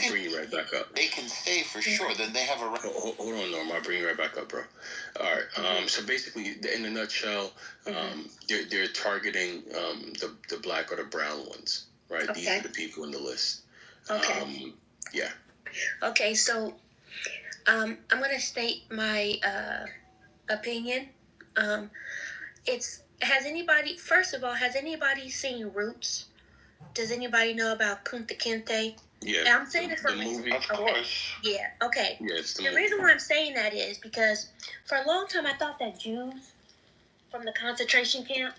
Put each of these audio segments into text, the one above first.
I'll bring you right back up. They can stay for sure. Then they have a right. Hold on, Norm. I'll bring you right back up, bro. All right. So basically, in a nutshell, they're targeting the black or the brown ones, right? Okay. These are the people in the list. Okay. Yeah. Okay. So, I'm gonna state my opinion. First of all, has anybody seen Roots? Does anybody know about Kunta Kinte? Yeah. And I'm saying it from the movie. Of course. Yeah. Okay. Yeah, it's the The movie. reason why I'm saying that is because for a long time I thought that Jews from the concentration camp,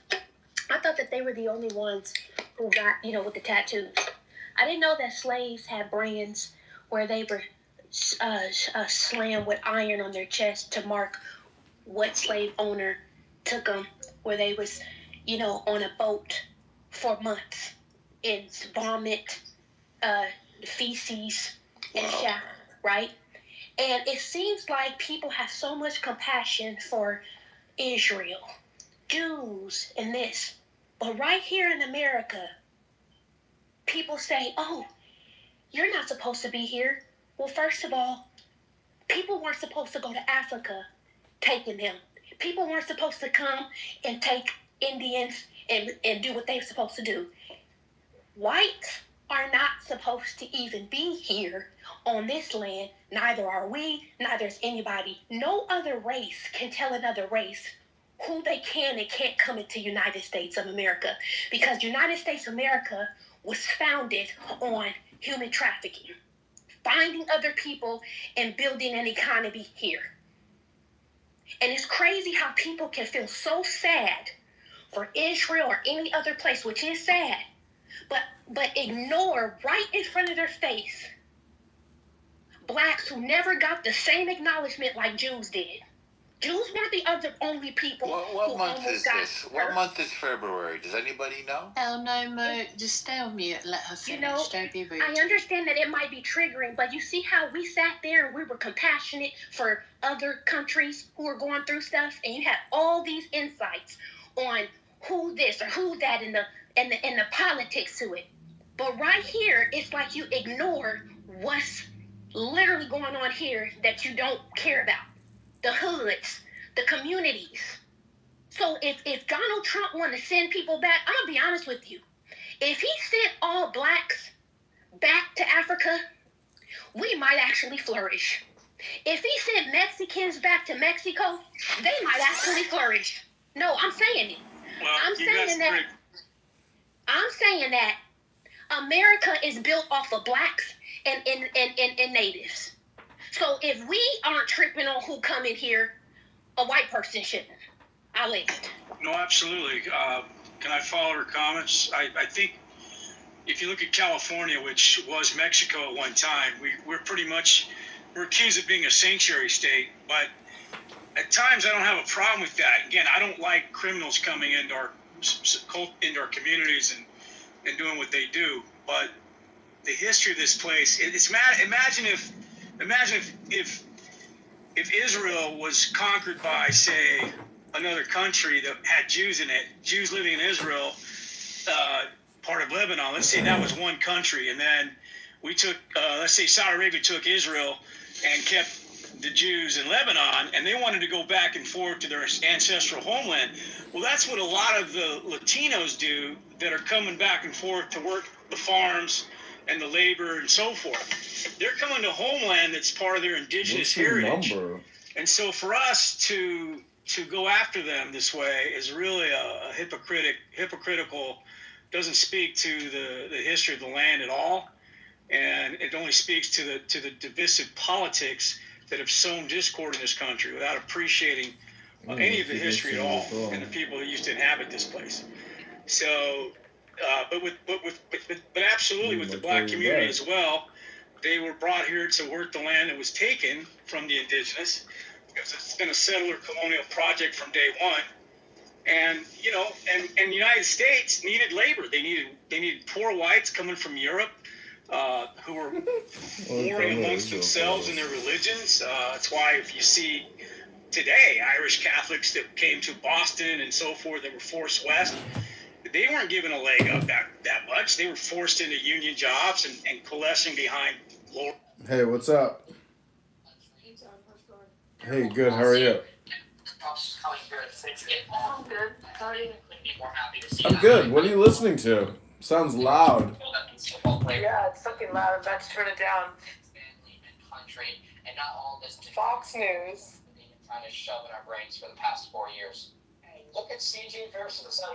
I thought that they were the only ones who got, with the tattoos. I didn't know that slaves had brands where they were slammed with iron on their chest to mark what slave owner took them, where they was, on a boat for months in vomit, feces, and shower, right? And it seems like people have so much compassion for Israel, Jews, and this. But right here in America, people say, oh, you're not supposed to be here. Well, first of all, people weren't supposed to go to Africa taking them. People weren't supposed to come and take Indians and do what they were supposed to do. Whites are not supposed to even be here on this land. Neither are we, neither is anybody. No other race can tell another race who they can and can't come into United States of America, because United States of America was founded on human trafficking, finding other people and building an economy here. And it's crazy how people can feel so sad for Israel or any other place, which is sad, but ignore right in front of their face blacks who never got the same acknowledgement like Jews did. Jews weren't the only people What month is this? What month is February? Does anybody know? Oh, no, Mo. Just stay on mute. Let her finish. Don't be rude. I understand that it might be triggering, but you see how we sat there and we were compassionate for other countries who were going through stuff, and you had all these insights on who this or who that and the politics to it. But right here, it's like you ignore what's literally going on here that you don't care about. The hoods, the communities. So if Donald Trump wanted to send people back, I'm going to be honest with you. If he sent all blacks back to Africa, we might actually flourish. If he sent Mexicans back to Mexico, they might actually flourish. No, I'm saying it. Well, I'm saying that America is built off of blacks and natives. So if we aren't tripping on who come in here, a white person shouldn't. I'll leave it. No, absolutely. Can I follow her comments? I think if you look at California, which was Mexico at one time, we're accused of being a sanctuary state, but at times I don't have a problem with that. Again, I don't like criminals coming into our communities and doing what they do, but the history of this place, imagine if Israel was conquered by, say, another country that had Jews in it, Jews living in Israel, part of Lebanon. Let's say that was one country, and then we took, let's say Saudi Arabia took Israel and kept the Jews in Lebanon, and they wanted to go back and forth to their ancestral homeland. Well, that's what a lot of the Latinos do that are coming back and forth to work the farms and the labor and so forth. They're coming to homeland that's part of their indigenous heritage. And so for us to go after them this way is really a hypocritical, doesn't speak to the history of the land at all. And it only speaks to the divisive politics that have sown discord in this country without appreciating any of the history at all and the people that used to inhabit this place. So, but absolutely with the black community as well, they were brought here to work the land that was taken from the indigenous, because it's been a settler colonial project from day one. And the United States needed labor. They needed poor whites coming from Europe, who were warring amongst themselves and their religions. That's why if you see today Irish Catholics that came to Boston and so forth that were forced west, they weren't given a leg up that much. They were forced into union jobs and coalescing behind Lord. Hey, what's up? Hey, good. How are you? I'm good. How are you? I'm good. What are you listening to? Sounds loud. Yeah, it's fucking loud. I'm about to turn it down. Fox News.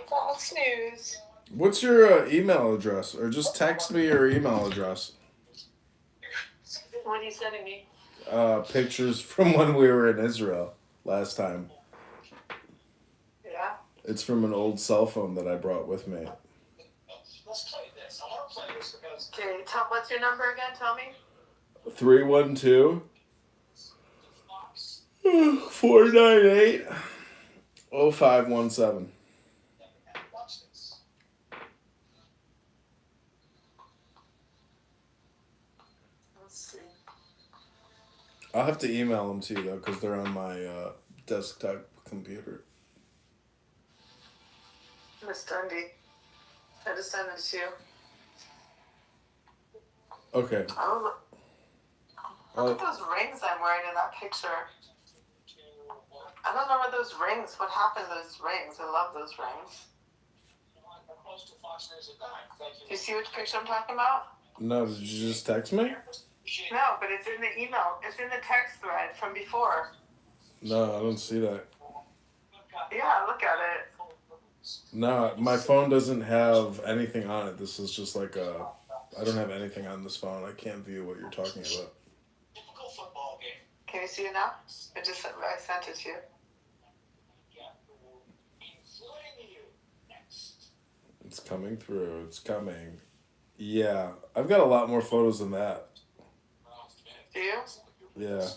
Fox News. What's your email address? Or just text me your email address. What are you sending me? Pictures from when we were in Israel last time. Yeah. It's from an old cell phone that I brought with me. Okay, what's your number again? Tell me. 312 498 0517. Let's see. I'll have to email them to you though, because they're on my desktop computer. Miss Dundee. I just sent it to you. Okay. Look at those rings I'm wearing in that picture. I don't know what those rings. What happened to those rings? I love those rings. Do you see which picture I'm talking about? No, did you just text me? No, but it's in the email. It's in the text thread from before. No, I don't see that. Yeah, look at it. No, my phone doesn't have anything on it. This is just like I don't have anything on this phone. I can't view what you're talking about. Can you see it now? I sent it to you. It's coming through. It's coming. Yeah, I've got a lot more photos than that. Do you? Yeah.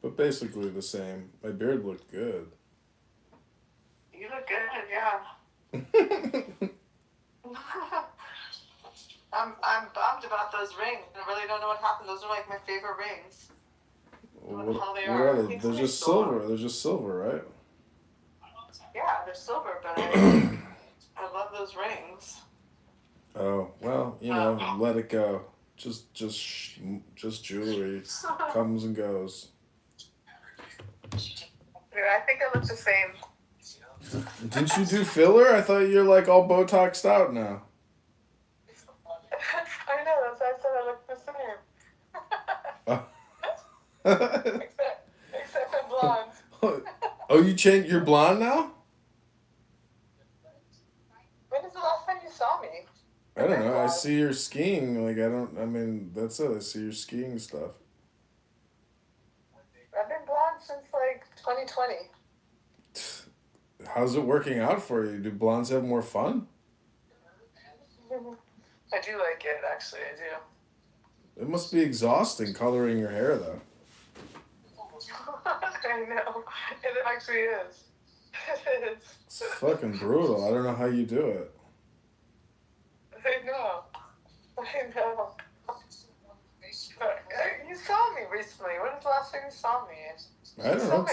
But basically the same. My beard looked good. You look good, yeah. I'm bummed about those rings. I really don't know what happened. Those are like my favorite rings. What the hell they what are? are they? They're just silver. They're just silver, right? Yeah, they're silver, but I love those rings. Oh, well, you know, let it go. Just jewelry. Comes and goes. Yeah, I think I look the same. Didn't you do filler? I thought you're like all Botoxed out now. I know, that's why I said I look the same. Except I'm blonde. Oh, you're blonde now? When is the last time you saw me? I don't know. I see your skiing. That's it. I see your skiing stuff. I've been blonde since like 2020. How's it working out for you? Do blondes have more fun? I do like it, actually. I do. It must be exhausting coloring your hair, though. I know. It actually is. It is. It's fucking brutal. I don't know how you do it. I know. You saw me recently. When was the last time you saw me? I don't know.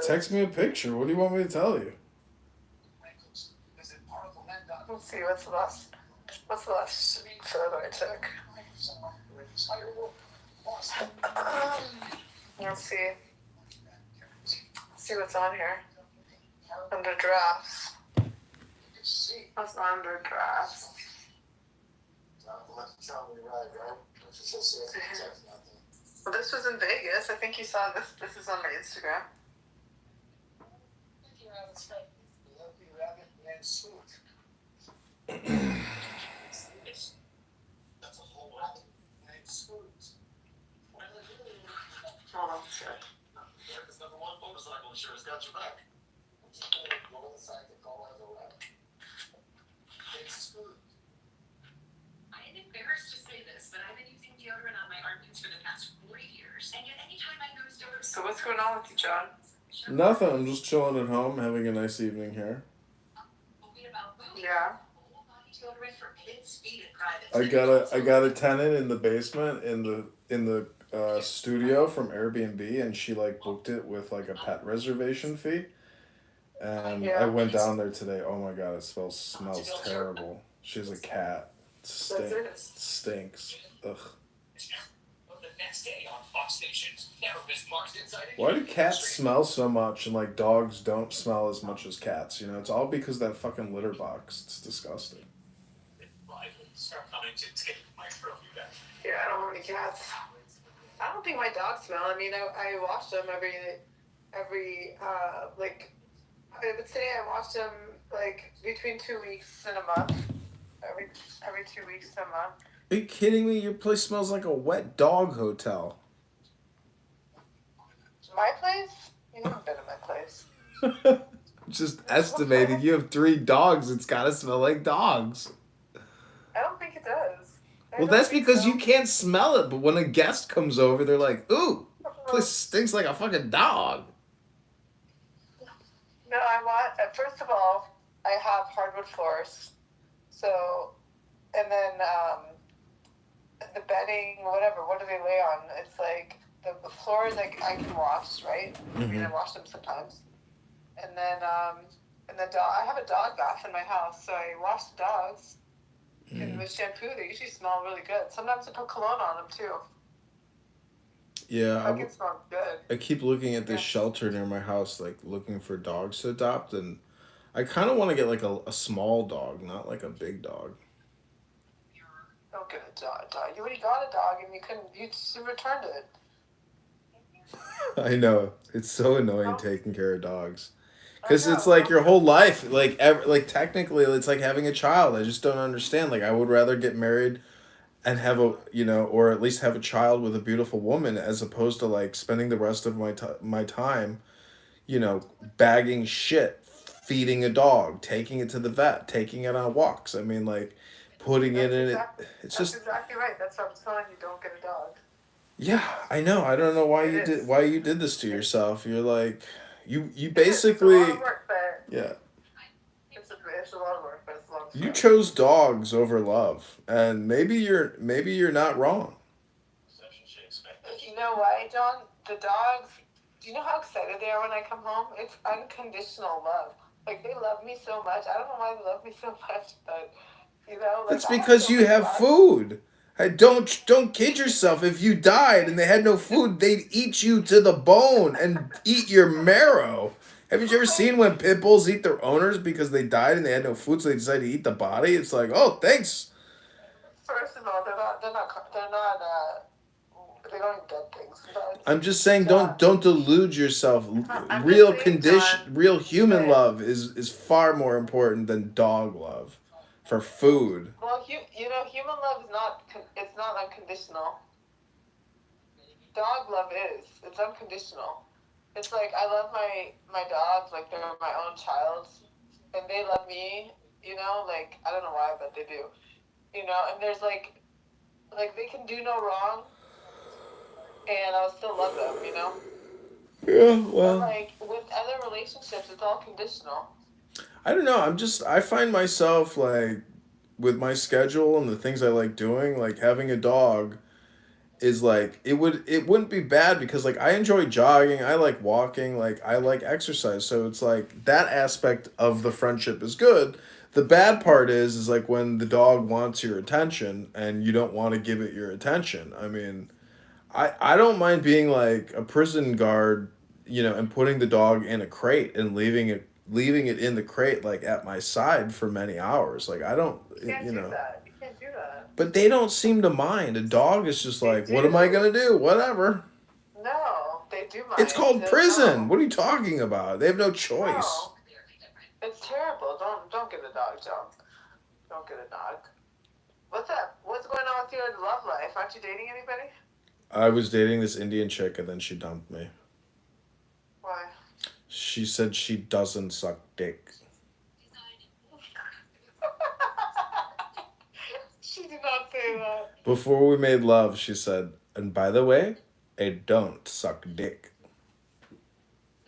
Text me a picture. What do you want me to tell you? Let's see. What's the last photo I took? Let's see. See what's on here. Under drafts. What's under drafts? Well, this was in Vegas. I think you saw this. This is on my Instagram. Hold on, sure. I'm embarrassed to say this, but I've been using deodorant on my armpits for the past 4 years. And yet anytime I nosed over... So what's going on with you, John? Nothing. I'm just chilling at home, having a nice evening here. Yeah. I got a tenant in the basement in the studio from Airbnb, and she like booked it with like a pet reservation fee. And I went down there today. Oh my god, it smells terrible. She has a cat. Stinks. Ugh. Why do cats smell so much and like dogs don't smell as much as cats? You know, it's all because of that fucking litter box. It's disgusting. Yeah, I don't want any cats. I don't think my dogs smell. I mean, I wash them every like, I would say I wash them like between 2 weeks and a month. Every 2 weeks and a month. Are you kidding me? Your place smells like a wet dog hotel. My place? You haven't been to my place. Just estimated. You have 3 dogs. It's gotta smell like dogs. I don't think it does. Well, that's because you can't smell it. But when a guest comes over, they're like, "Ooh, place stinks like a fucking dog." No, I want. First of all, I have hardwood floors, so, and then the bedding, whatever. What do they lay on? It's like the floors. Like I can wash, right? Mm-hmm. I mean, I wash them sometimes, and then dog. I have a dog bath in my house, so I wash the dogs. And with shampoo, they usually smell really good. Sometimes I put cologne on them too. Yeah, I can smell good. I keep looking at this shelter near my house, like looking for dogs to adopt, and I kind of want to get like a small dog, not like a big dog. Don't get a dog. You already got a dog, and you just returned it. I know, it's so annoying taking care of dogs. Because it's like your whole life, like technically, it's like having a child. I just don't understand. Like, I would rather get married and have or at least have a child with a beautiful woman, as opposed to like spending the rest of my time, bagging shit, feeding a dog, taking it to the vet, taking it on walks. I mean, like, putting it in it. It's just exactly right. That's what I'm telling you. Don't get a dog. Yeah, I know. I don't know why you did this to yourself. You're like. You basically it's a lot of work, but yeah. It's a lot of work, but it's a lot of fun. You chose dogs over love, and maybe you're not wrong. You know why, John? The dogs. Do you know how excited they are when I come home? It's unconditional love. Like they love me so much. I don't know why they love me so much, but like, that's because you have food. Hey, don't kid yourself. If you died and they had no food, they'd eat you to the bone and eat your marrow. Haven't you ever seen when pit bulls eat their owners because they died and they had no food, so they decided to eat the body? It's like, oh, thanks. First of all, they don't eat dead things. I'm just saying, don't delude yourself. Real human love is far more important than dog love. For food. Well, human love is not unconditional. Dog love is. It's unconditional. It's like I love my dogs like they're my own child, and they love me. Like I don't know why, but they do. And there's like they can do no wrong, and I'll still love them. Yeah, well. But like with other relationships, it's all conditional. I don't know. I find myself like with my schedule and the things I like doing, like having a dog is like it wouldn't be bad because like I enjoy jogging, I like walking, like I like exercise. So it's like that aspect of the friendship is good. The bad part is like when the dog wants your attention and you don't want to give it your attention. I mean, I don't mind being like a prison guard, and putting the dog in a crate and leaving it in the crate like at my side for many hours. Like I don't You can't do that. You can't do that. But they don't seem to mind. A dog is just like, what am I gonna do? Whatever. No, they do mind. It's called prison. What are you talking about? They have no choice. No. It's terrible. Don't get a dog, John. Don't get a dog. What's up? What's going on with your love life? Aren't you dating anybody? I was dating this Indian chick and then she dumped me. Why? She said she doesn't suck dick. She did not say that. Before we made love, she said, and by the way, I don't suck dick.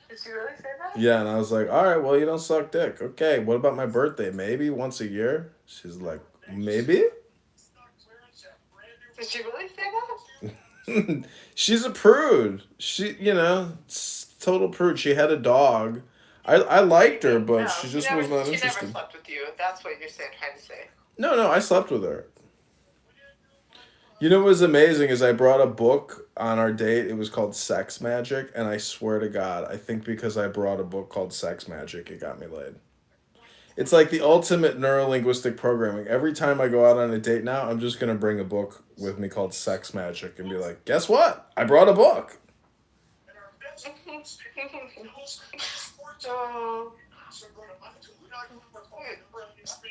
Did she really say that? Yeah, and I was like, all right, well, you don't suck dick. Okay, what about my birthday? Maybe once a year? She's like, maybe? Did she really say that? She's a prude. She, total prude. She had a dog. I liked her, but she just was not interested. She never slept with you. That's what you're trying to say. No, I slept with her. You know what was amazing is I brought a book on our date. It was called Sex Magic, and I swear to God, I think because I brought a book called Sex Magic, it got me laid. It's like the ultimate neurolinguistic programming. Every time I go out on a date now, I'm just gonna bring a book with me called Sex Magic and be like, guess what? I brought a book.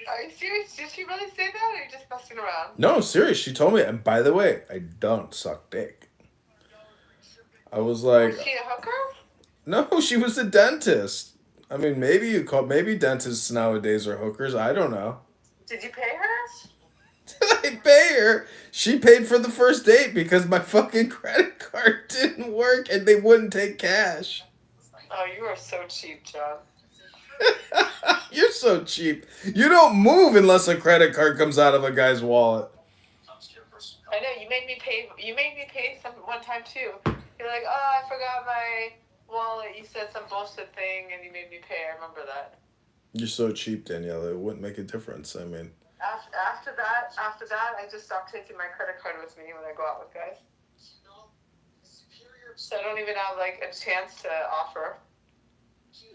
Are you serious? Did she really say that, or are you just messing around? No, serious. She told me. And by the way, I don't suck dick. I was like, Was she a hooker? no, she was a dentist. I mean, maybe dentists nowadays are hookers. I don't know. Did you pay her? Did I pay her? She paid for the first date because my fucking credit card didn't work and they wouldn't take cash. Oh, you are so cheap, John. You're so cheap. You don't move unless a credit card comes out of a guy's wallet. I know, you made me pay. You made me pay some one time too. You're like, oh, I forgot my wallet. You said some bullshit thing, and you made me pay. I remember that. You're so cheap, Danielle. It wouldn't make a difference. I mean, after that, I just stopped taking my credit card with me when I go out with guys. So I don't even have like a chance to offer.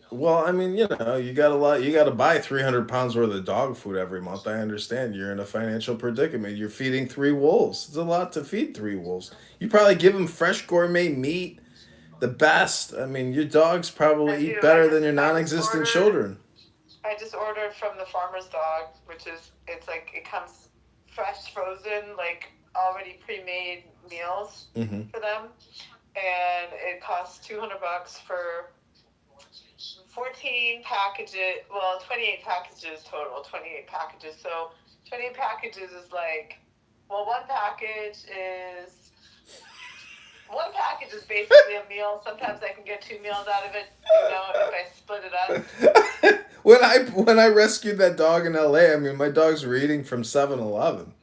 well, I mean, you know, you got to buy 300 pounds worth of dog food every month. I understand you're in a financial predicament. You're feeding 3 wolves. It's a lot to feed 3 wolves. You probably give them fresh gourmet meat, the best. I mean, your dogs probably eat better than your non-existent children. I just ordered from the farmer's dog, which is, it comes fresh, frozen, like already pre-made meals for them. And it costs $200 for 14 packages, well, 28 packages total, 28 packages. So 28 packages is like, well, one package is basically a meal. Sometimes I can get 2 meals out of it, you know, if I split it up. When I rescued that dog in LA, I mean, my dogs were eating from 7-Eleven.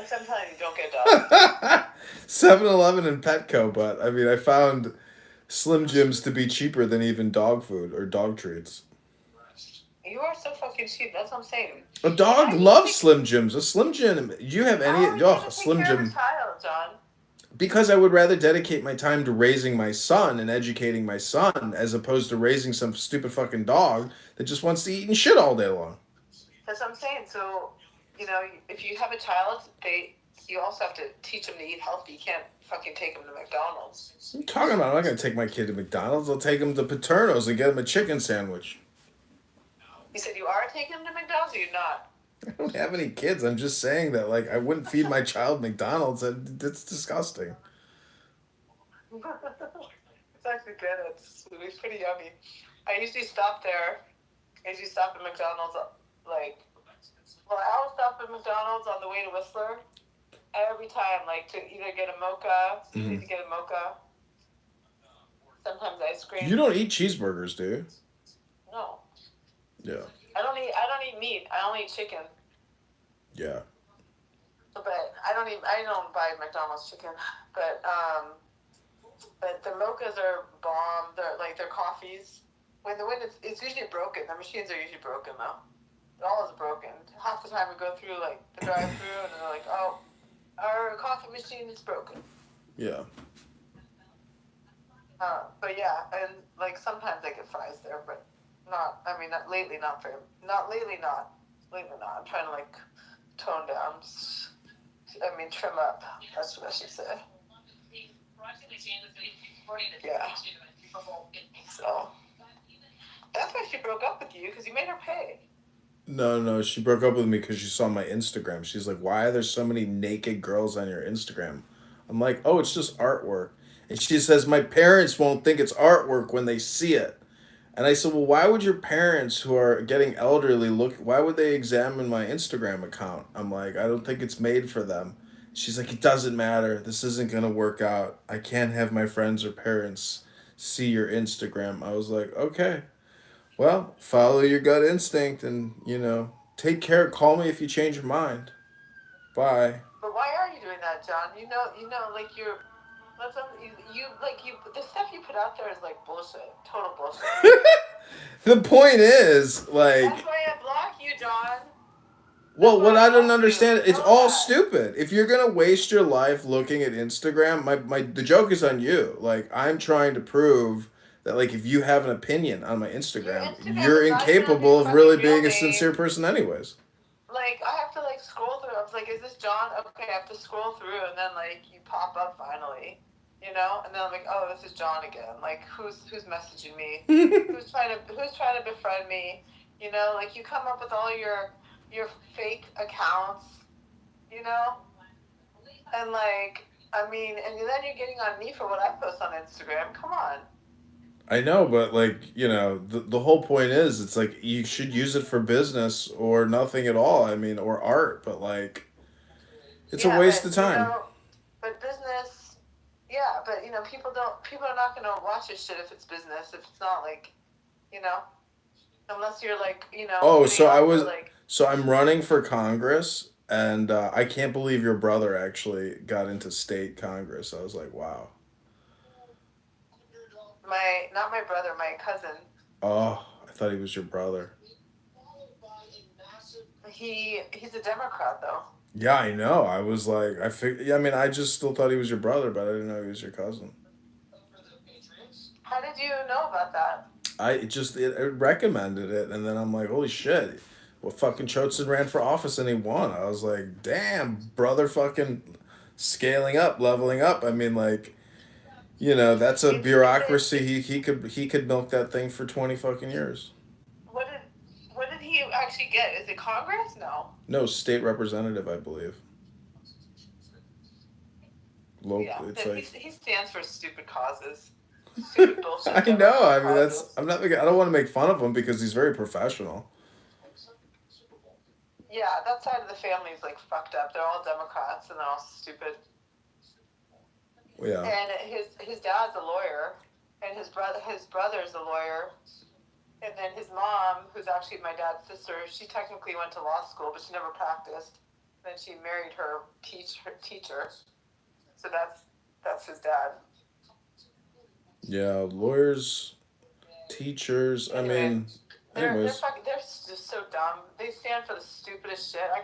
Sometimes you don't get dogs. 7-Eleven and Petco, but I mean, I found Slim Jims to be cheaper than even dog food or dog treats. You are so fucking cheap. That's what I'm saying. A dog loves Slim Jims. A Slim Jim. Do you have any? Oh, Slim Jim. Child, John. Because I would rather dedicate my time to raising my son and educating my son as opposed to raising some stupid fucking dog that just wants to eat and shit all day long. That's what I'm saying. So, you know, if you have a child, you also have to teach them to eat healthy. You can't fucking take them to McDonald's. What are you talking about? I'm not going to take my kid to McDonald's. I'll take him to Paterno's and get him a chicken sandwich. You said you are taking them to McDonald's or you're not? I don't have any kids. I'm just saying that, like, I wouldn't feed my child McDonald's. That's disgusting. It's actually good. It's pretty yummy. I usually stop there. I usually stop at McDonald's, I always stop at McDonald's on the way to Whistler. Every time, like, to either get a mocha, sometimes ice cream. You don't eat cheeseburgers, do you? No. Yeah. I don't eat meat. I only eat chicken. Yeah. But I don't buy McDonald's chicken. But the mochas are bomb. They're coffees. When it's usually broken. The machines are usually broken though. It all is broken. Half the time we go through like the drive-through and they're like, oh, our coffee machine is broken. Yeah. But yeah, and like sometimes I get fries there, but not. I mean, lately. I'm trying to like tone down. Trim up. That's what I should say. Yeah. So that's why she broke up with you, because you made her pay. No, she broke up with me because she saw my Instagram. She's like, why are there so many naked girls on your Instagram? I'm like, oh, it's just artwork. And she says, my parents won't think it's artwork when they see it. And I said, well, why would your parents who are getting elderly why would they examine my Instagram account? I'm like, I don't think it's made for them. She's like, it doesn't matter. This isn't going to work out. I can't have my friends or parents see your Instagram. I was like, okay. Well, follow your gut instinct and, take care. Call me if you change your mind. Bye. But why are you doing that, John? You know, like the stuff you put out there is like bullshit. Total bullshit. The point is, like... That's why I block you, John. Well, what I don't understand, it's Know all that. stupid. If you're gonna waste your life looking at Instagram, the joke is on you. Like, I'm trying to prove that, like, if you have an opinion on my Instagram, Instagram you're is not even under incapable your of fucking really real being a name. sincere person, anyways. Like, I have to, like, scroll through. I was like, is this John? Okay, I have to scroll through, and then, like, you pop up finally, you know? And then I'm like, oh, this is John again. Like, who's messaging me? who's trying to befriend me? You know, like, you come up with all your fake accounts, you know? And, like, I mean, and then you're getting on me for what I post on Instagram. Come on. I know, but, like, you know, the whole point is, it's like, you should use it for business or nothing at all. I mean, or art, but, like, it's a waste of time. You know, but business, yeah, but, you know, people are not going to watch this shit if it's business, if it's not, like, you know, unless you're, like, you know. Oh, so I'm running for Congress, and I can't believe your brother actually got into state Congress. I was like, wow. Not my brother, my cousin. Oh, I thought he was your brother. He's a Democrat, though. Yeah, I know. I was like, I mean, I just still thought he was your brother, but I didn't know he was your cousin. How did you know about that? It recommended it, and then I'm like, holy shit. Well, fucking Choatson ran for office and he won. I was like, damn, brother fucking scaling up, leveling up. I mean, like, you know, that's a bureaucracy. He could milk that thing for 20 fucking years. What did he actually get? Is it Congress? No, state representative, I believe. Yeah, it's like he stands for stupid causes. Stupid bullshit. I know. I mean, I don't want to make fun of him because he's very professional. Yeah, that side of the family is, like, fucked up. They're all Democrats and they're all stupid. Yeah. And his dad's a lawyer, and his brother's a lawyer, and then his mom, who's actually my dad's sister, she technically went to law school, but she never practiced. Then she married her teacher. So that's his dad. Yeah, lawyers, teachers. Anyway, I mean, anyways. They're just so dumb. They stand for the stupidest shit. I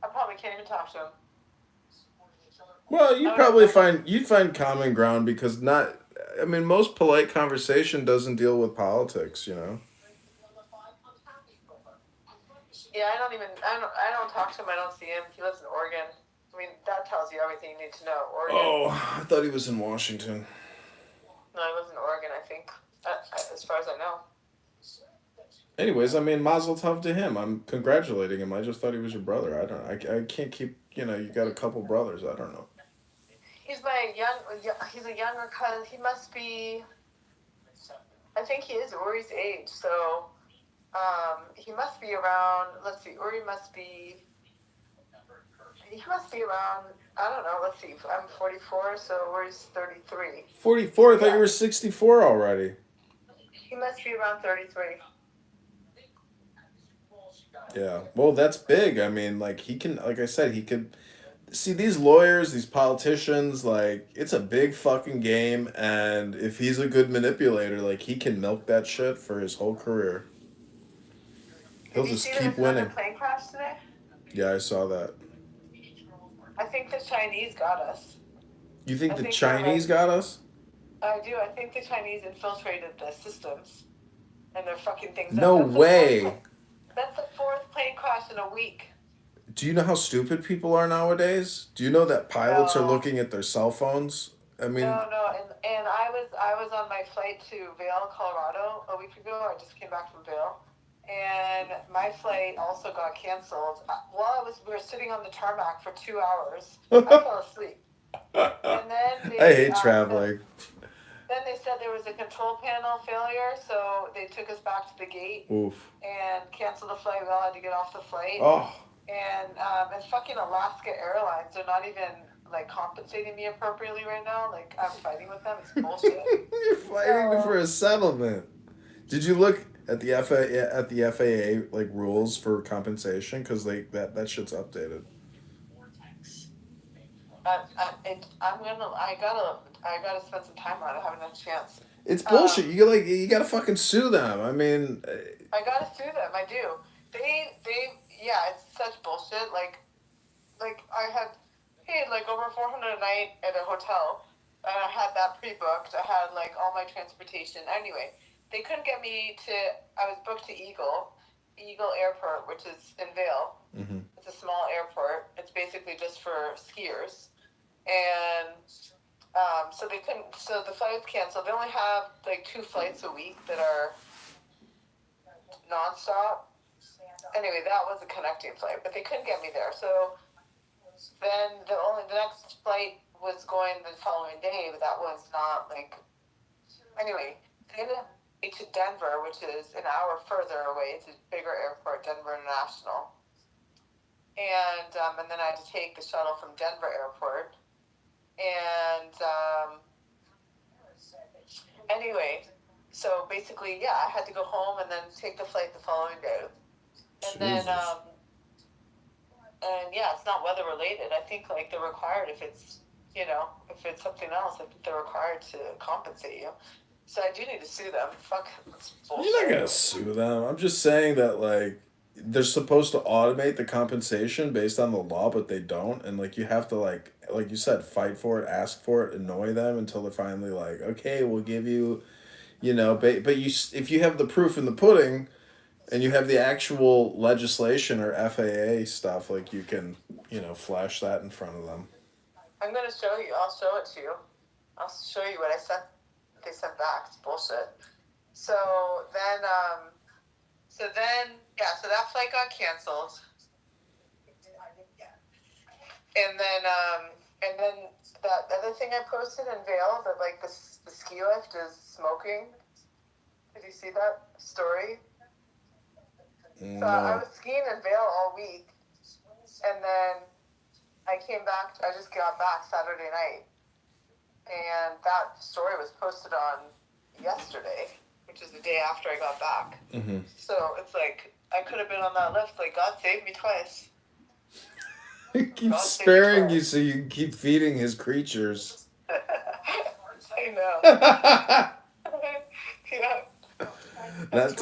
probably can't even talk to them. Well, you'd find common ground because most polite conversation doesn't deal with politics, you know. Yeah, I don't talk to him. I don't see him. He lives in Oregon. I mean, that tells you everything you need to know. Oregon. Oh, I thought he was in Washington. No, he lives in Oregon, I think, as far as I know. Anyways, I mean, mazel tov to him. I'm congratulating him. I just thought he was your brother. I can't keep, you know, you got a couple brothers. I don't know. He's he's a younger cousin. He must be, I think he is Uri's age, so, he must be around, let's see, he must be around, I don't know, let's see, I'm 44, so Uri's 33. 44? I thought you were 64 already. He must be around 33. Yeah, well, that's big. I mean, like, like I said, he could see these lawyers, these politicians, like, it's a big fucking game, and if he's a good manipulator, like, he can milk that shit for his whole career. He'll just keep winning. Plane crash today? Yeah, I saw that. I think the Chinese got us. You think the Chinese got us? I do. I think the Chinese infiltrated the systems, and they're fucking things up. No way. That's the fourth plane crash in a week. Do you know how stupid people are nowadays? Do you know that pilots are looking at their cell phones? I mean, no, and I was on my flight to Vail, Colorado a week ago. I just came back from Vail, and my flight also got canceled. While we were sitting on the tarmac for 2 hours, I fell asleep. And then I hate traveling. Then they said there was a control panel failure, so they took us back to the gate. Oof. And canceled the flight. We all had to get off the flight. Oh. And fucking Alaska Airlines, they're not even, like, compensating me appropriately right now. Like, I'm fighting with them. It's bullshit. You're fighting for a settlement. Did you look at the FAA like rules for compensation? Because that shit's updated. I gotta spend some time on it. I haven't had a chance. It's bullshit. You gotta fucking sue them. I mean, I gotta sue them. I do. They yeah, it's such bullshit. Like I had paid like over $400 a night at a hotel, and I had that pre-booked. I had like all my transportation. Anyway, they couldn't get me to. I was booked to Eagle Airport, which is in Vail. Mm-hmm. It's a small airport. It's basically just for skiers, and so they couldn't. So the flight was canceled. They only have like 2 flights a week that are nonstop. Anyway, that was a connecting flight, but they couldn't get me there. So then the next flight was going the following day, but that was not like. Anyway, they ended up to Denver, which is an hour further away. It's a bigger airport, Denver International. And then I had to take the shuttle from Denver Airport. And anyway, so basically, yeah, I had to go home and then take the flight the following day. And then, and yeah, it's not weather related. I think like they're required if it's something else, I think they're required to compensate you. So I do need to sue them. Fuck, that's bullshit. You're not gonna sue them. I'm just saying that like they're supposed to automate the compensation based on the law, but they don't, and like you have to like you said, fight for it, ask for it, annoy them until they're finally like, okay, we'll give you, but if you have the proof in the pudding, and you have the actual legislation or FAA stuff, like you can, flash that in front of them. I'm gonna show you. I'll show it to you. I'll show you what they sent back. It's bullshit. So then, so that flight got canceled. And then that other thing I posted in Vail, that like the ski lift is smoking. Did you see that story? No. So I was skiing in Vail all week, and then I just got back Saturday night, and that story was posted on yesterday, which is the day after I got back. Mm-hmm. So it's like, I could have been on that lift, like, God saved me twice. He keeps sparing you so you can keep feeding his creatures. I know. Yeah. Not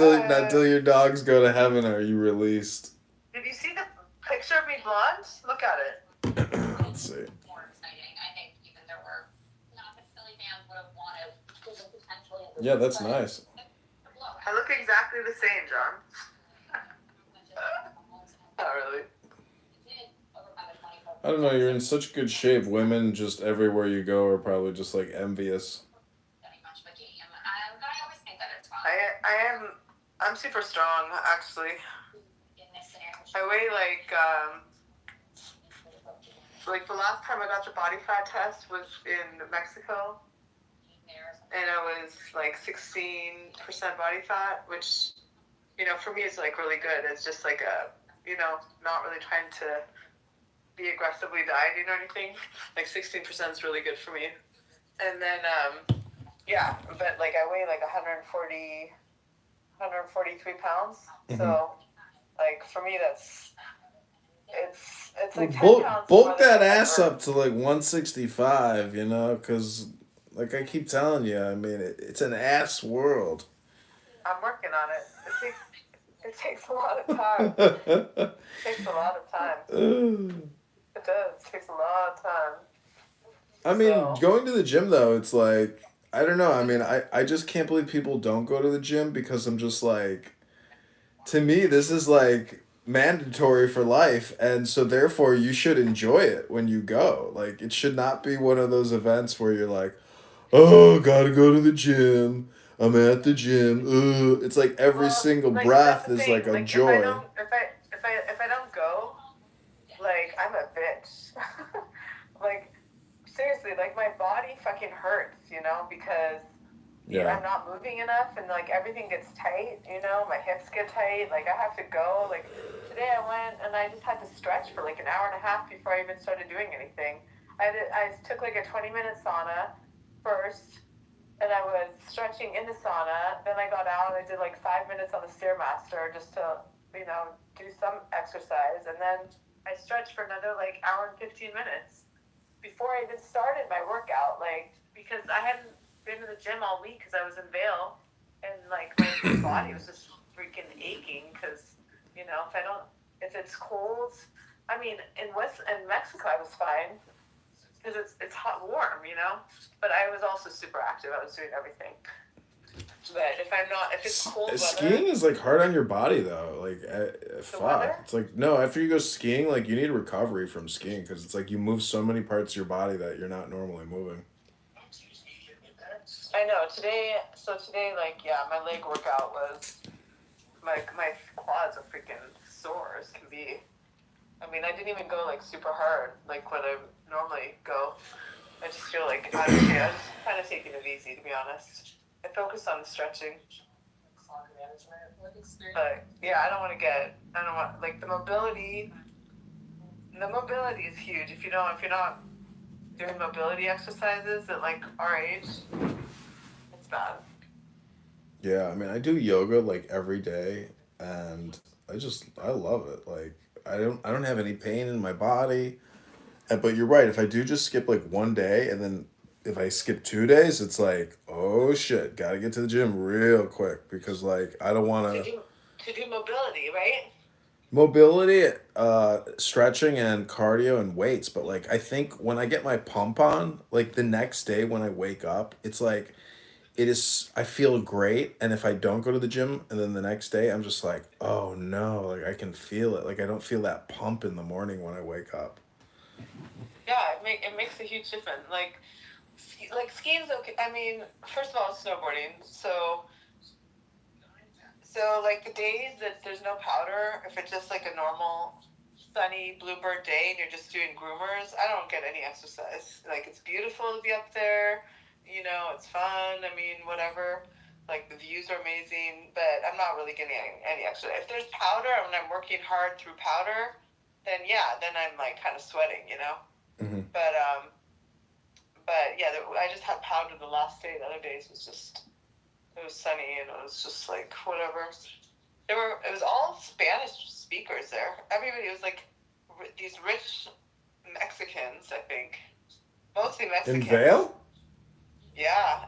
till your dogs go to heaven are you released. Did you see the picture of me blonde? Look at it. Let's see. More exciting. I think even there were not that Philly fans would have wanted potentially. Yeah, that's nice. I look exactly the same, John. Not really. I don't know, you're in such good shape. Women just everywhere you go are probably just like envious. I'm super strong, actually. I weigh like the last time I got the body fat test was in Mexico, and I was like 16% body fat, which, for me is like really good. It's just like not really trying to be aggressively dieting or anything. Like 16% is really good for me. And then, yeah, but like I weigh like 143 pounds. Mm-hmm. So like for me, it's like 10 pounds. Bulk that ass up to like 165, because like I keep telling you, I mean, it's an ass world. I'm working on it. It takes a lot of time. It takes a lot of time. It does. It takes a lot of time. I mean, going to the gym, though, it's like, I don't know. I mean, I just can't believe people don't go to the gym because I'm just like, to me, this is like mandatory for life. And so therefore, you should enjoy it when you go. Like, it should not be one of those events where you're like, oh, gotta go to the gym. I'm at the gym. It's like every single breath is like a joy. If I don't go, like I'm a bitch. Like seriously, like my body fucking hurts, because I'm not moving enough, and like everything gets tight. My hips get tight. Like I have to go. Like today I went and I just had to stretch for like an hour and a half before I even started doing anything. I took like a 20-minute sauna first. And I was stretching in the sauna. Then I got out and I did like 5 minutes on the Stairmaster just to, do some exercise. And then I stretched for another like hour and 15 minutes before I even started my workout. Like, because I hadn't been to the gym all week because I was in Vail. And like my body was just freaking aching because, if if it's cold, I mean, in Mexico, I was fine because it's hot, warm, you know. But I was also super active. I was doing everything. But if it's cold weather, skiing is like hard on your body though. Like, fuck. Weather? It's like no. After you go skiing, like you need recovery from skiing because it's like you move so many parts of your body that you're not normally moving. I know today, like, yeah, my leg workout was, my quads are freaking sore as can be. I mean, I didn't even go like super hard, like what I normally go. I just feel like I was just kind of taking it easy, to be honest. I focus on the stretching. But yeah, I don't want like the mobility. The mobility is huge. If you're not doing mobility exercises at like our age, it's bad. Yeah, I mean, I do yoga like every day, and I love it. Like, I don't have any pain in my body, but you're right. If I do just skip like one day, and then if I skip 2 days, it's like, oh shit, gotta get to the gym real quick because like I don't want to do mobility, right? mobility, stretching and cardio and weights. But like I think when I get my pump on, like the next day when I wake up, it's like I feel great, and if I don't go to the gym and then the next day I'm just like, oh no, like I can feel it, like I don't feel that pump in the morning when I wake up. Yeah, it makes a huge difference. Like skiing's okay. I mean, first of all, it's snowboarding, so like the days that there's no powder, if it's just like a normal sunny bluebird day and you're just doing groomers, I don't get any exercise. Like, it's beautiful to be up there, you know, it's fun. I mean, whatever. Like, the views are amazing, but I'm not really getting any exercise. If there's powder and I'm working hard through powder, then yeah, then I'm like kind of sweating, you know. Mm-hmm. But yeah, I just had powder the last day. The other days it was sunny and it was just like whatever. It was all Spanish speakers there. Everybody was like these rich Mexicans, I think. Mostly Mexicans. In Vail? Yeah,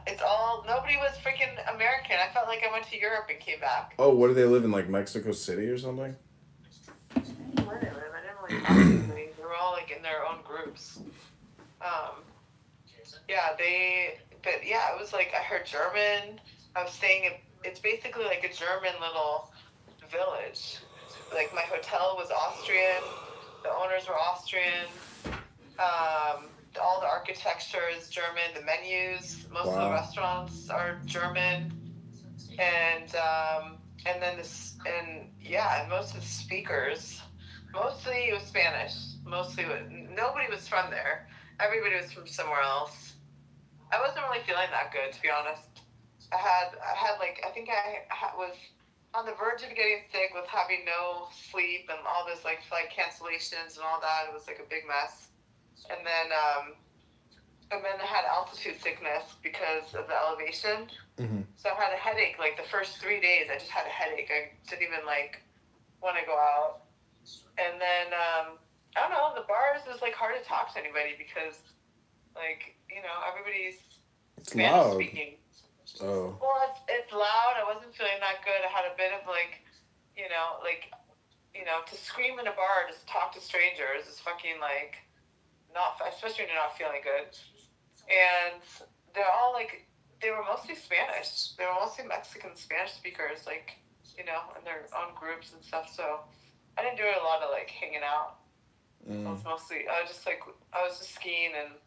nobody was freaking American. I felt like I went to Europe and came back. Oh, where do they live, in like Mexico City or something? Where they live? I didn't really talk to anybody. They were all like in their own groups. But yeah, it was like I heard German. I was staying it's basically like a German little village. Like, my hotel was Austrian, the owners were Austrian, all the architecture is German, the menus, most of the restaurants are German, and then and most of the speakers, mostly it was Spanish, nobody was from there, everybody was from somewhere else. I wasn't really feeling that good, to be honest. I had like, I think I was on the verge of getting sick with having no sleep and all this like flight cancellations and all that. It was like a big mess. And then I had altitude sickness because of the elevation. Mm-hmm. So I had a headache like the first 3 days. I just had a headache. I didn't even like want to go out. And then I don't know, the bars was like hard to talk to anybody because, like, you know, everybody's Spanish speaking. Oh. Well, it's loud. I wasn't feeling that good. I had a bit of like, to scream in a bar, just talk to strangers is fucking like not, especially when you're not feeling good. And they're all like, they were mostly Spanish. They were mostly Mexican Spanish speakers, like, you know, in their own groups and stuff. So I didn't do a lot of like hanging out. I was just skiing and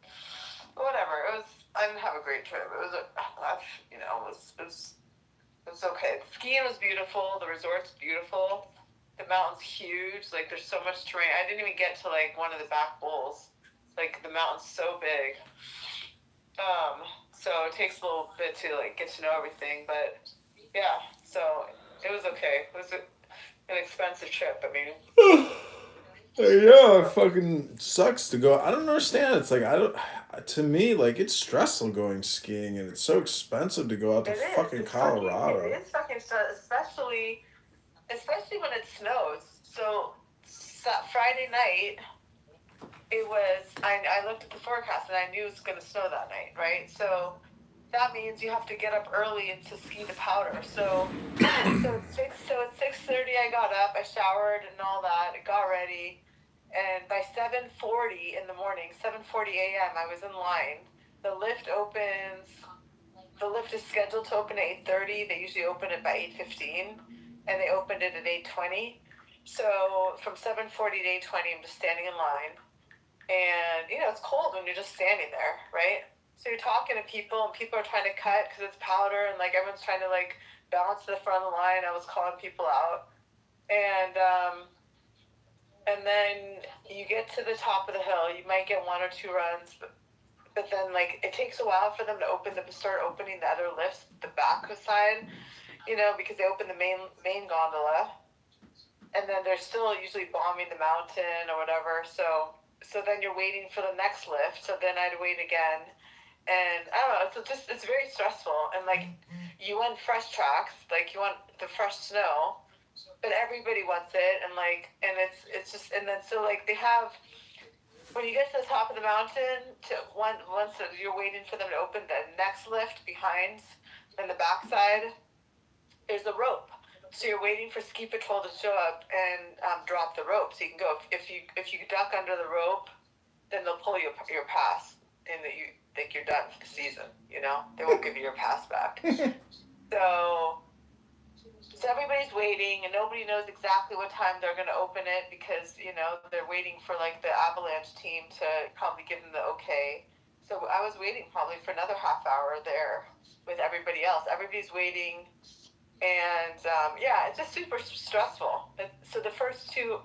whatever. I didn't have a great trip. It was it was okay. Skiing was beautiful. The resort's beautiful. The mountain's huge. Like, there's so much terrain. I didn't even get to like one of the back bowls. Like, the mountain's so big. So it takes a little bit to like get to know everything. But yeah, so it was okay. It was an expensive trip. I mean. Yeah, it fucking sucks to go. I don't understand. It's like, to me, like, it's stressful going skiing, and it's so expensive to go out to fucking Colorado. It is fucking stressful, especially when it snows. So Friday night, it was, I looked at the forecast and I knew it was going to snow that night, right? So that means you have to get up early and to ski the powder. So at 6:30 I got up, I showered and all that, I got ready, and by 7:40 in the morning, 7:40 a.m. I was in line. The lift opens. The lift is scheduled to open at 8:30. They usually open it by 8:15, and they opened it at 8:20. So from 7:40 to 8:20, I'm just standing in line, and it's cold when you're just standing there, right? So you're talking to people, and people are trying to cut because it's powder, and like everyone's trying to like balance to the front of the line. I was calling people out, and then you get to the top of the hill. You might get one or two runs, but then like it takes a while for them to start opening the other lifts, the back side, because they open the main gondola, and then they're still usually bombing the mountain or whatever. So then you're waiting for the next lift. So then I'd wait again. And I don't know, it's very stressful. And like, you want fresh tracks, like you want the fresh snow, but everybody wants it. And like, and it's just, and then so like they have, when you get to the top of the mountain, once you're waiting for them to open the next lift behind, and the backside, there's a rope. So you're waiting for ski patrol to show up and drop the rope, so you can go. If you duck under the rope, then they'll pull your pass, and that you think you're done for the season. They won't give you your pass back. So everybody's waiting, and nobody knows exactly what time they're going to open it because they're waiting for like the avalanche team to probably give them the okay. So I was waiting probably for another half hour there with everybody else. Everybody's waiting. And it's just super stressful. So the first two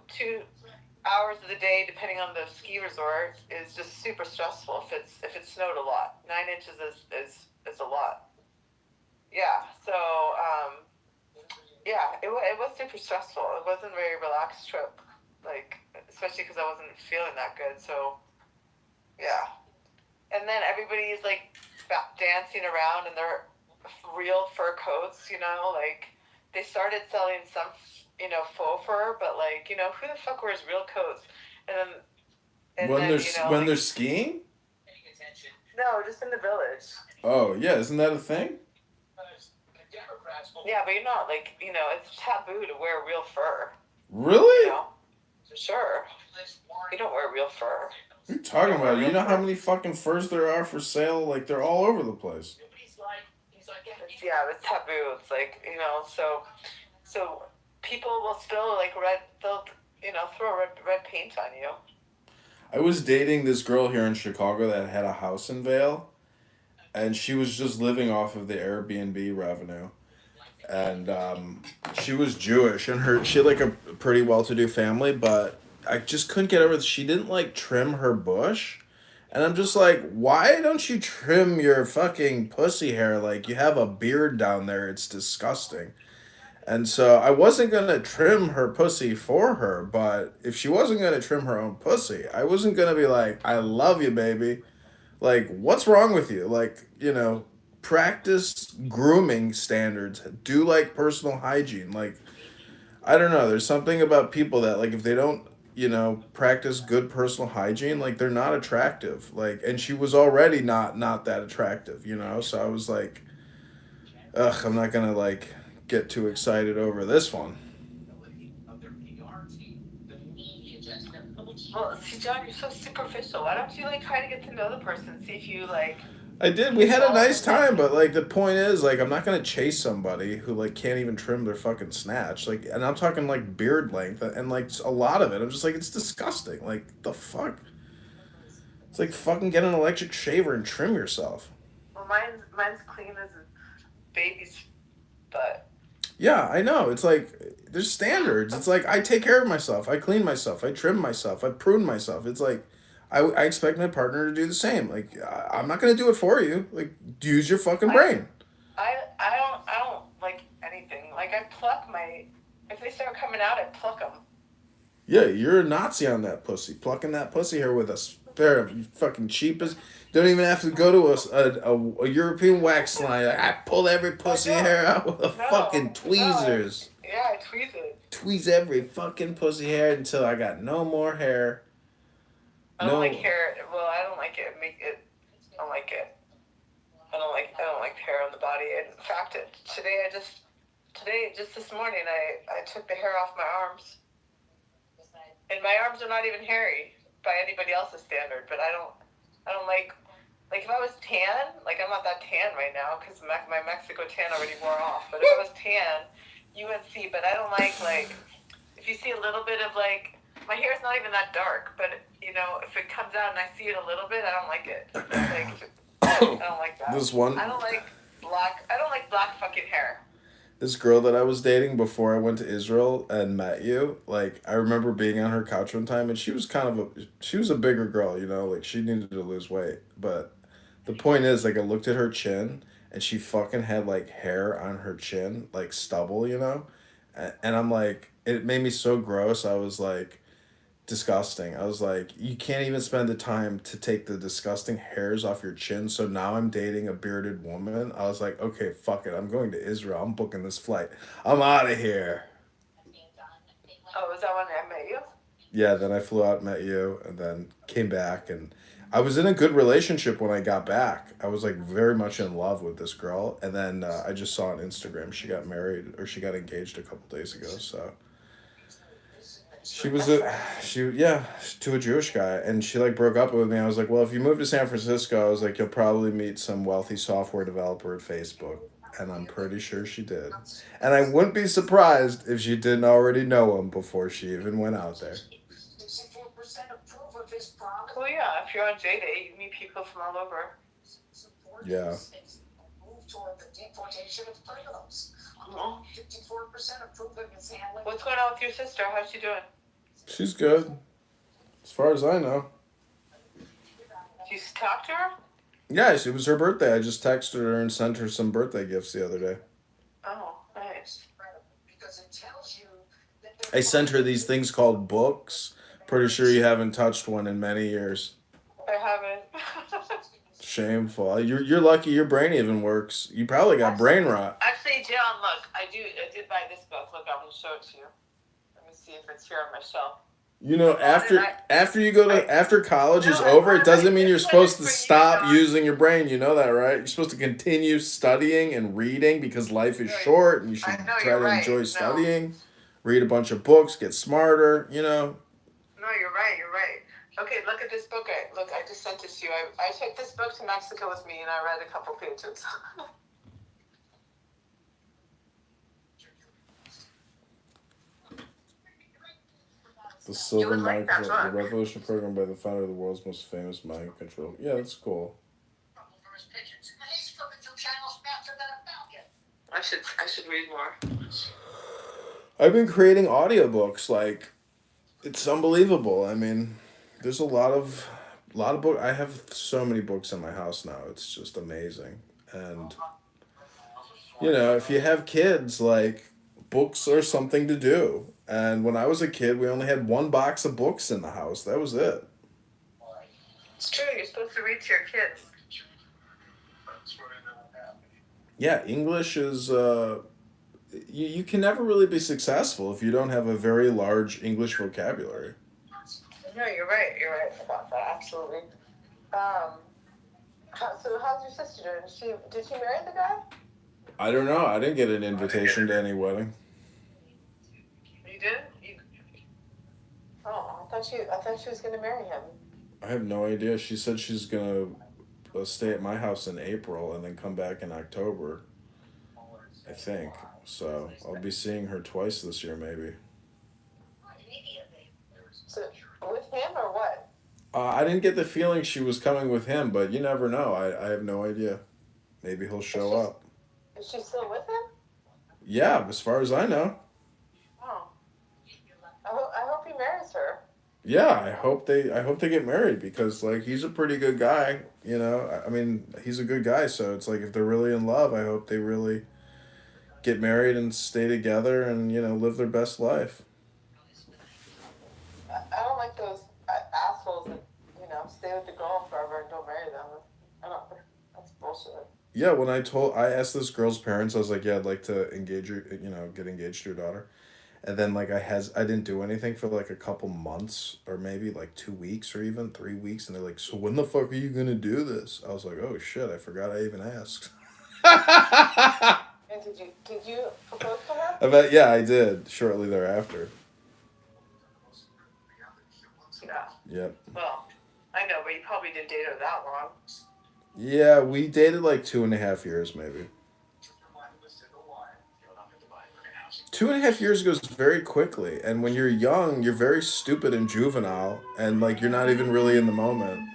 hours of the day, depending on the ski resort, is just super stressful. If it snowed a lot, 9 inches is a lot. Yeah. So it was super stressful. It wasn't a very relaxed trip, like especially because I wasn't feeling that good. So yeah. And then everybody is like dancing around in their real fur coats, like they started selling some, faux fur, but like, who the fuck wears real coats? And then when they're skiing? No, just in the village. Oh yeah, isn't that a thing? Yeah, but you're not like, it's taboo to wear real fur. Really? Sure. You don't wear real fur. What are you talking about? You know how many fucking furs there are for sale? Like, they're all over the place. Yeah, it's taboo. It's like, so people will still like they'll throw red paint on you. I was dating this girl here in Chicago that had a house in Vail, and she was just living off of the Airbnb revenue. And she was Jewish, and she had like a pretty well-to-do family, but I just couldn't get over it. She didn't like trim her bush. And I'm just like, why don't you trim your fucking pussy hair? Like, you have a beard down there. It's disgusting. And so I wasn't going to trim her pussy for her, but if she wasn't going to trim her own pussy, I wasn't going to be like, I love you, baby. Like, what's wrong with you? Like, practice grooming standards. Do, like, personal hygiene. Like, I don't know. There's something about people that, like, if they don't practice good personal hygiene, like they're not attractive. Like, and she was already not that attractive, so I was like, ugh, I'm not gonna like get too excited over this one. Well, see, John, you're so superficial. Why don't you like try to get to know the person, see if you like I did. We had a nice time, but like the point is, like, I'm not gonna chase somebody who like can't even trim their fucking snatch. Like, and I'm talking like beard length and like a lot of it. I'm just like, it's disgusting. Like, the fuck. It's like fucking get an electric shaver and trim yourself. Well, mine's clean as a baby's butt. Yeah, I know. It's like there's standards. It's like I take care of myself. I clean myself. I trim myself. I prune myself. It's like I expect my partner to do the same. Like, I'm not gonna do it for you. Like, use your fucking brain. I don't like anything. Like, I pluck if they start coming out, I pluck them. Yeah, you're a Nazi on that pussy. Plucking that pussy hair with a pair of fucking cheapest. Don't even have to go to a European wax line. I pull every pussy hair out with fucking tweezers. Yeah, I tweeze it. Tweeze every fucking pussy hair until I got no more hair. I don't like hair. Well, I don't like it. I don't like it. I don't like hair on the body. In fact, today just this morning, I took the hair off my arms, and my arms are not even hairy by anybody else's standard. But I don't like if I was tan, like I'm not that tan right now because my Mexico tan already wore off. But if I was tan, you would see. But I don't like if you see a little bit of like my hair is not even that dark, but you know if it comes out and I see it a little bit, I don't like it. I don't like that. This one. I don't like black. I don't like black fucking hair. This girl that I was dating before I went to Israel and met you, like I remember being on her couch one time and she was a bigger girl, you know, like she needed to lose weight. But the point is, like I looked at her chin and she fucking had like hair on her chin, like stubble, you know? And I'm like, it made me so gross. I was like, disgusting. I was like, you can't even spend the time to take the disgusting hairs off your chin. So now I'm dating a bearded woman. I was like, okay, fuck it. I'm going to Israel. I'm booking this flight. I'm out of here. Oh, was that when I met you? Yeah, then I flew out, met you, and then came back. And I was in a good relationship when I got back. I was like very much in love with this girl. And then I just saw on Instagram she got married or she got engaged a couple days ago. So she was to a Jewish guy, and she like broke up with me. I was like, well, if you move to San Francisco, I was like, you'll probably meet some wealthy software developer at Facebook, and I'm pretty sure she did. And I wouldn't be surprised if she didn't already know him before she even went out there. Well, yeah, if you're on JDate, you meet people from all over. Yeah. What's going on with your sister? How's she doing? She's good, as far as I know. Did you talk to her? Yeah, it was her birthday. I just texted her and sent her some birthday gifts the other day. Oh, nice. I sent her these things called books. Pretty sure you haven't touched one in many years. I haven't. Shameful. You're lucky your brain even works. You probably got brain rot. Actually, John, look, I did buy this book. Look, I'm gonna show it to you. Let me see if it's here on my shelf. You know, after college is over, it doesn't mean you're supposed to stop using your brain. You know that, right? You're supposed to continue studying and reading because life is short and you should try to enjoy studying. Read a bunch of books, get smarter, you know. No, you're right. Okay, look at this book. I just sent it to you. I took this book to Mexico with me and I read a couple pages. The Silver Mind Control, the Revolution program by the founder of the world's most famous mind control. Yeah, that's cool. I should read more. I've been creating audiobooks, like it's unbelievable. I mean, there's a lot of books. I have so many books in my house now. It's just amazing. And you know, if you have kids, like books are something to do. And when I was a kid, we only had one box of books in the house. That was it. It's true. You're supposed to read to your kids. Yeah, English is... you can never really be successful if you don't have a very large English vocabulary. No, you're right. You're right about that. Absolutely. So how's your sister doing? Did she marry the guy? I don't know. I didn't get an invitation to any wedding. You did? Oh, I thought she was gonna marry him. I have no idea. She said she's gonna stay at my house in April and then come back in October. I think. So I'll be seeing her twice this year, maybe. So, with him or what? I didn't get the feeling she was coming with him, but you never know. I have no idea. Maybe he'll show up. Is she still with him? Yeah, as far as I know. Oh. I hope he marries her. Yeah, I hope they get married because like he's a pretty good guy, you know. I mean, he's a good guy, so it's like if they're really in love, I hope they really get married and stay together and, you know, live their best life. I don't like those assholes that, you know, stay with the girl forever and don't marry them. That's bullshit. Yeah, I asked this girl's parents, I was like, yeah, I'd like to get engaged to your daughter. And then like I didn't do anything for like a couple months or maybe like 2 weeks or even 3 weeks, and they're like, so when the fuck are you gonna do this? I was like, oh shit, I forgot I even asked. And did you propose to her? I bet, yeah, I did shortly thereafter. Yeah. Yep. Well, I know, but you probably didn't date her that long. Yeah, we dated like 2.5 years maybe. 2.5 years goes very quickly, and when you're young, you're very stupid and juvenile, and like you're not even really in the moment.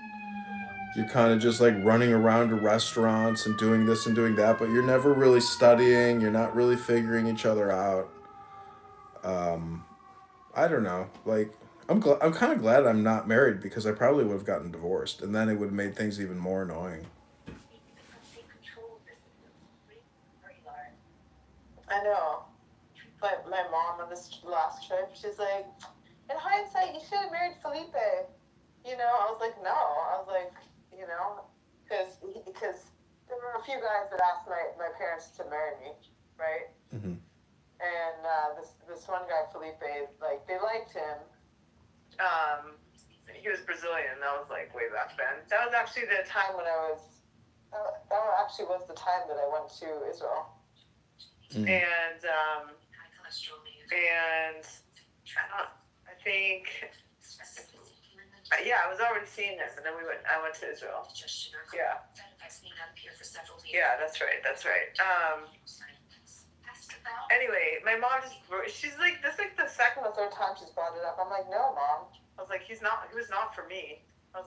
You're kind of just like running around to restaurants and doing this and doing that, but you're never really studying. You're not really figuring each other out. I don't know. Like I'm kind of glad I'm not married because I probably would have gotten divorced, and then it would have made things even more annoying. I know. But my mom on this last trip, she's like, in hindsight, you should have married Felipe. You know, I was like, no. I was like, you know, because there were a few guys that asked my parents to marry me, right? Mm-hmm. And this one guy, Felipe, like, they liked him. He was Brazilian. That was, like, way back then. That was actually the time when that actually was the time that I went to Israel. Mm. And I think, yeah, I was already seeing him, and then I went to Israel. Yeah. Yeah, that's right. Anyway, my mom she's like, this is like the second or third time she's brought it up. I'm like, no, Mom. I was like, he was not for me. I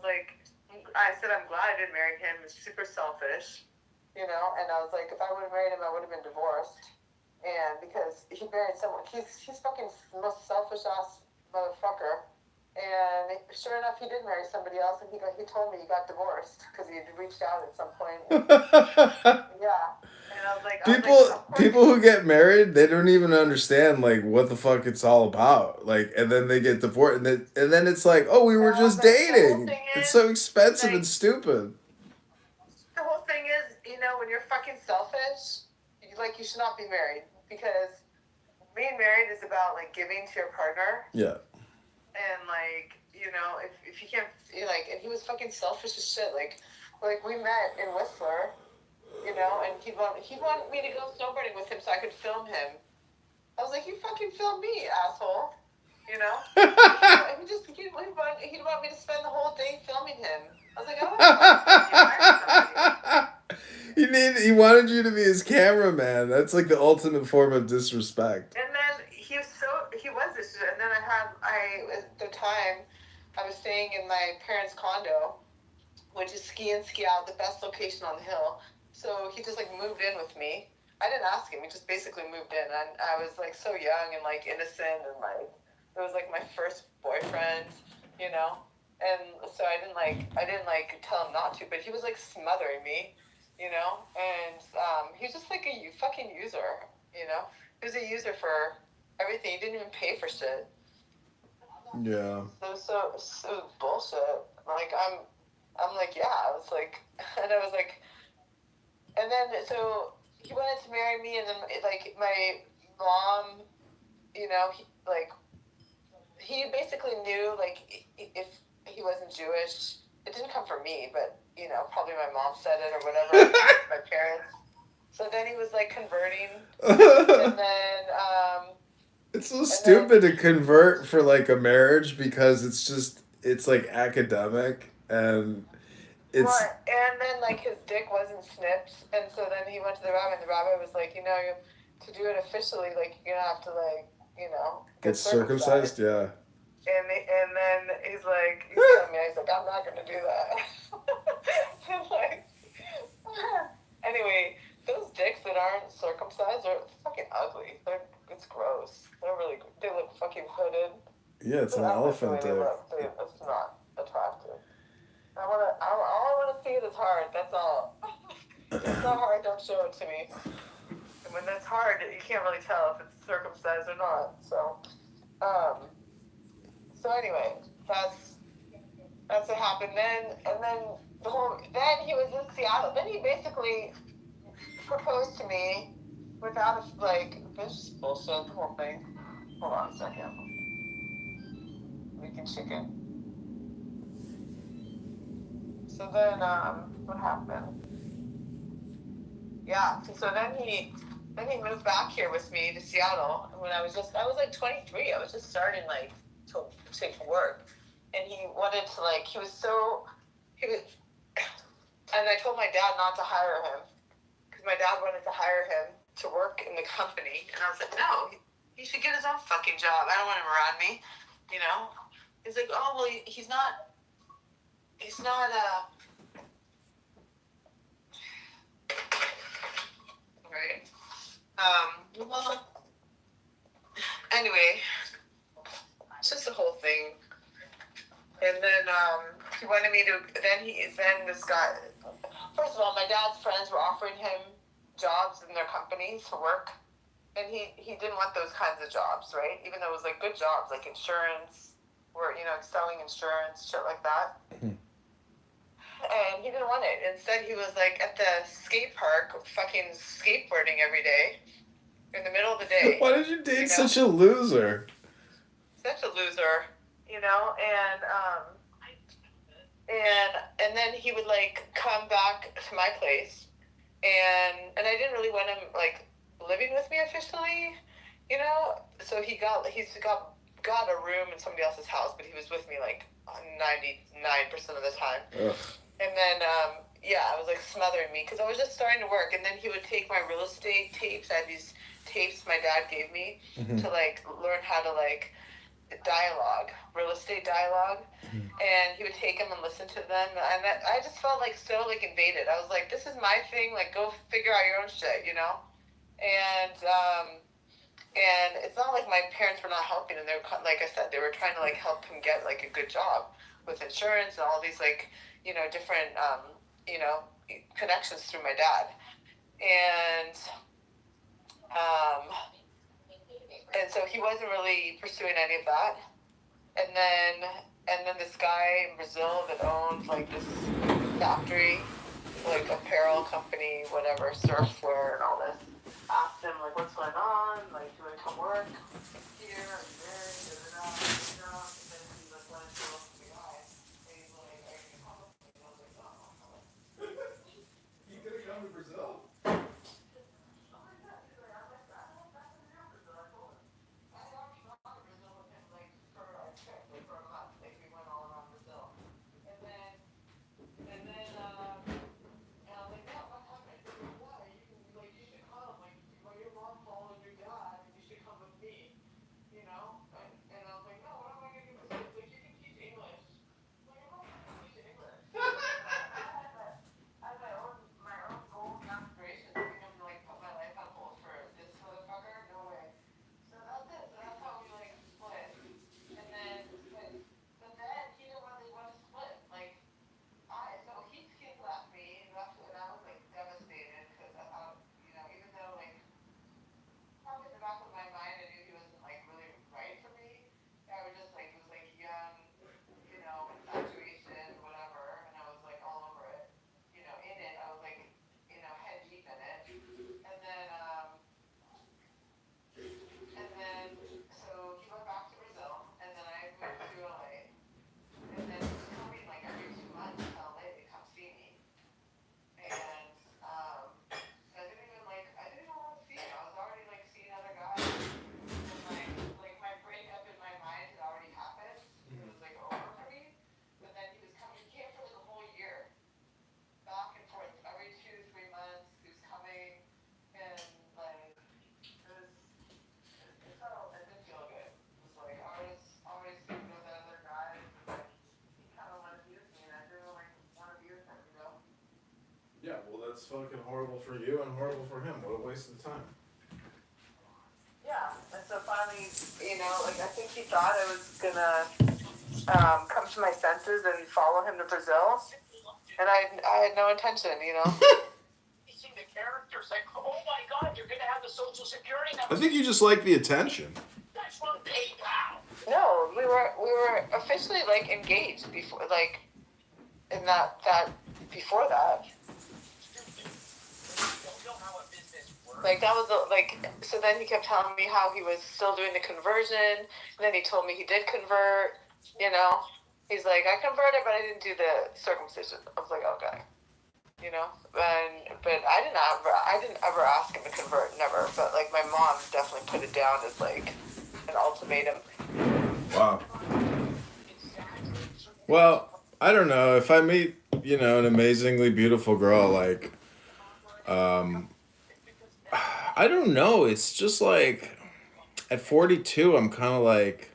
said, I'm glad I didn't marry him. He's super selfish, you know, and I was like, if I would have married him, I would have been divorced. And because he married someone, he's fucking the most selfish ass motherfucker. And sure enough, he did marry somebody else, and he told me he got divorced because he had reached out at some point. Yeah. And I was like, people who get married, they don't even understand like what the fuck it's all about. Like, and then they get divorced, and then it's like, oh, we were just dating. It's so expensive and stupid. The whole thing is, you know, when you're fucking selfish, you should not be married, because being married is about like giving to your partner. Yeah. And like, you know, if you can't, like, and he was fucking selfish as shit. Like we met in Whistler. You know, and he wanted me to go snowboarding with him so I could film him. I was like, you fucking film me, asshole. You know? He'd want me to spend the whole day filming him. I was like, I don't want to He wanted you to be his cameraman. That's like the ultimate form of disrespect. And then he was this, and then at the time, I was staying in my parents' condo, which is ski in, ski out, the best location on the hill. So he just like moved in with me. I didn't ask him. He just basically moved in, and I was like so young and like innocent, and like it was like my first boyfriend, you know. And so I didn't tell him not to, but he was like smothering me, you know. And he was just like a fucking user, you know. He was a user for everything. He didn't even pay for shit. Yeah. So bullshit. Like I'm like, yeah. I was like, and I was like. And then, so he wanted to marry me, and then, like, my mom, you know, he basically knew, like, if he wasn't Jewish, it didn't come from me, but, you know, probably my mom said it or whatever, my parents. So then he was, like, converting, and then, it's so stupid to convert for, like, a marriage, because it's, like, academic, and... and then, like, his dick wasn't snipped, and so then he went to the rabbi, and the rabbi was like, you know, to do it officially, like, you're gonna have to, like, you know, get circumcised, yeah. And then he's like, he's like, I'm not gonna do that. And like, anyway, those dicks that aren't circumcised are fucking ugly. It's gross. They look fucking hooded. Yeah, it's an elephant dick. It's not attractive. All I want to see it is hard. That's all. If it's not hard, don't show it to me. And when that's hard, you can't really tell if it's circumcised or not. So anyway, that's what happened. Then he was in Seattle. Then he basically proposed to me without this is bullshit, the whole thing. Hold on a second. Making chicken. So then, what happened? Yeah. So then he moved back here with me to Seattle. And when I was like 23. I was just starting like to work, and he wanted to like he was, and I told my dad not to hire him because my dad wanted to hire him to work in the company, and I was like, no, he should get his own fucking job. I don't want him around me, you know. He's like, oh well, he's not. Right. Well, anyway, it's just the whole thing. And then he wanted me to. Then this guy. First of all, my dad's friends were offering him jobs in their companies to work, and he didn't want those kinds of jobs, right? Even though it was like good jobs, like insurance, or selling insurance, shit like that. And he didn't want it. Instead, he was like at the skate park, fucking skateboarding every day, in the middle of the day. Why did you date such a loser? Such a loser, and then he would like come back to my place, and I didn't really want him like living with me officially, So he got a room in somebody else's house, but he was with me like 99% of the time. Ugh. And then, I was like smothering me because I was just starting to work. And then he would take my real estate tapes. I had these tapes my dad gave me to like learn how to like real estate dialogue. And he would take them and listen to them. And I just felt like so like invaded. I was like, this is my thing. Like, go figure out your own shit, And it's not like my parents were not helping. And they're, like I said, they were trying to like help him get like a good job with insurance and all these like, different, connections through my dad. And so he wasn't really pursuing any of that. And then this guy in Brazil that owned like this factory, like apparel company, whatever, surfwear and all this, asked him like, what's going on? Like, do I come work here and there? And then he like wanted to go to the guy. And he's like, are you gonna come with me? And I was like, no, I'm not coming. You could have come to Brazil. Yeah, well, that's fucking horrible for you and horrible for him. What a waste of time. Yeah, and so finally, I think he thought I was gonna come to my senses and follow him to Brazil, and I had no intention, Seeing the characters like, oh my God, you're gonna have the Social Security number. I think you just like the attention. That's from PayPal. No, we were officially like engaged before, like in that before that. You don't know how a business Like, that was, so then he kept telling me how he was still doing the conversion, and then he told me he did convert, you know? He's like, I converted, but I didn't do the circumcision. I was like, okay. You know? But I didn't ever ask him to convert, never. But, like, my mom definitely put it down as, like, an ultimatum. Wow. Well, I don't know. If I meet, an amazingly beautiful girl, like, I don't know. It's just like, at 42, I'm kind of like,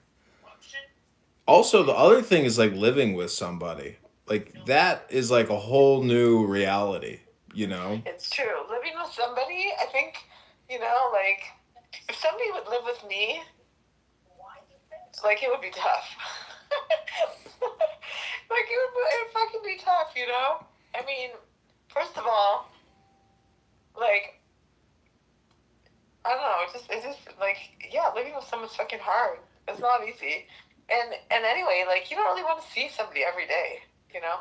also, the other thing is like living with somebody. Like that is like a whole new reality, you know? It's true. Living with somebody, I think, like, if somebody would live with me, like, it would be tough. Like, it would fucking be tough, you know? I mean, first of all, like, I don't know, it's just, like, yeah, living with someone's fucking hard. It's not easy. And anyway, like, you don't really want to see somebody every day, you know?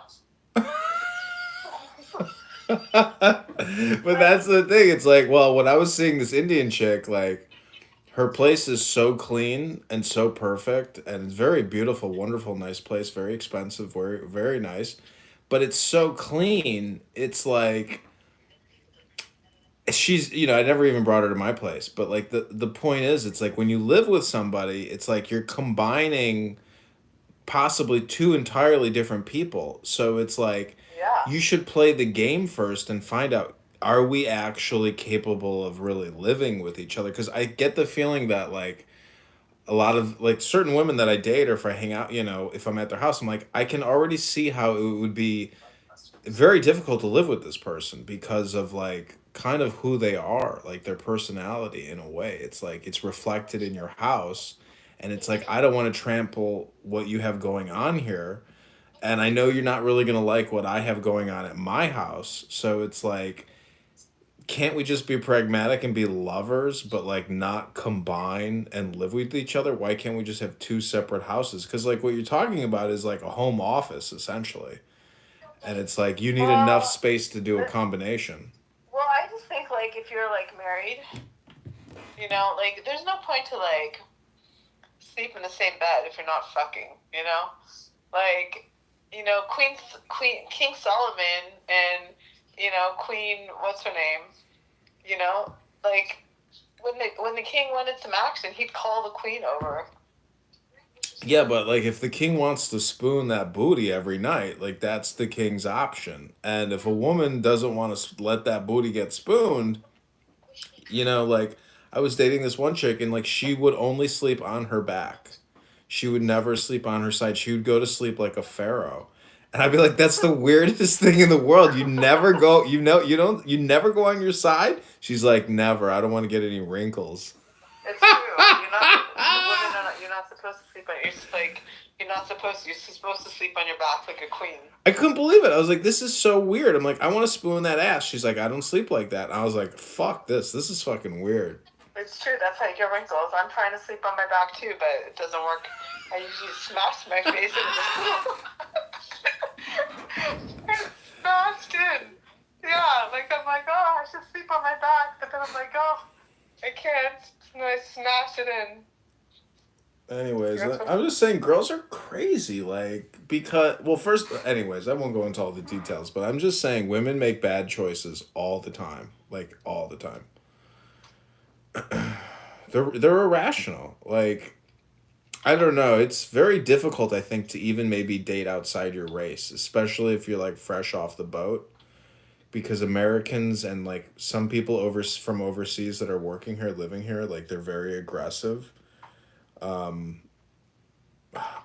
But that's the thing. It's like, well, when I was seeing this Indian chick, like, her place is so clean and so perfect, and it's very beautiful, wonderful, nice place, very expensive, very, very nice. But it's so clean. It's like she's, I never even brought her to my place, but like the point is, it's like when you live with somebody, it's like you're combining possibly two entirely different people. So it's like Yeah. you should play the game first and find out, are we actually capable of really living with each other? Because I get the feeling that like a lot of like certain women that I date, or if I hang out, if I'm at their house, I'm like, I can already see how it would be very difficult to live with this person because of like kind of who they are, like their personality in a way. It's like it's reflected in your house, and it's like I don't want to trample what you have going on here, and I know you're not really going to like what I have going on at my house. So it's like, can't we just be pragmatic and be lovers, but like not combine and live with each other? Why can't we just have two separate houses? Because like what you're talking about is like a home office essentially, and it's like you need enough space to do a combination. Well, I just think, like, if you're, like, married, like, there's no point to, like, sleep in the same bed if you're not fucking, Like, King Solomon and, Queen, what's her name? Like, when the king wanted some action, he'd call the queen over. Yeah, but like if the king wants to spoon that booty every night, like that's the king's option. And if a woman doesn't want to let that booty get spooned, like I was dating this one chick and like she would only sleep on her back. She would never sleep on her side. She would go to sleep like a pharaoh. And I'd be like, that's the weirdest thing in the world. You never go, you never go on your side? She's like, never. I don't want to get any wrinkles. It's true. You're not supposed to sleep on you're supposed to sleep on your back like a queen. I couldn't believe it. I was like, this is so weird. I'm like, I want to spoon that ass. She's like, I don't sleep like that. And I was like, fuck this. This is fucking weird. It's true. That's how you get wrinkles. I'm trying to sleep on my back too, but it doesn't work. I usually smash my face smashed in. Yeah, like I'm like, oh, I should sleep on my back, but then I'm like, oh, I can't. And I smash it in. Anyways, I'm just saying girls are crazy, like, because, well, first, anyways, I won't go into all the details, but I'm just saying women make bad choices all the time, like, all the time. They're irrational, like, I don't know, it's very difficult, I think, to even maybe date outside your race, especially if you're, like, fresh off the boat, because Americans and, like, some people from overseas that are working here, living here, like, they're very aggressive. I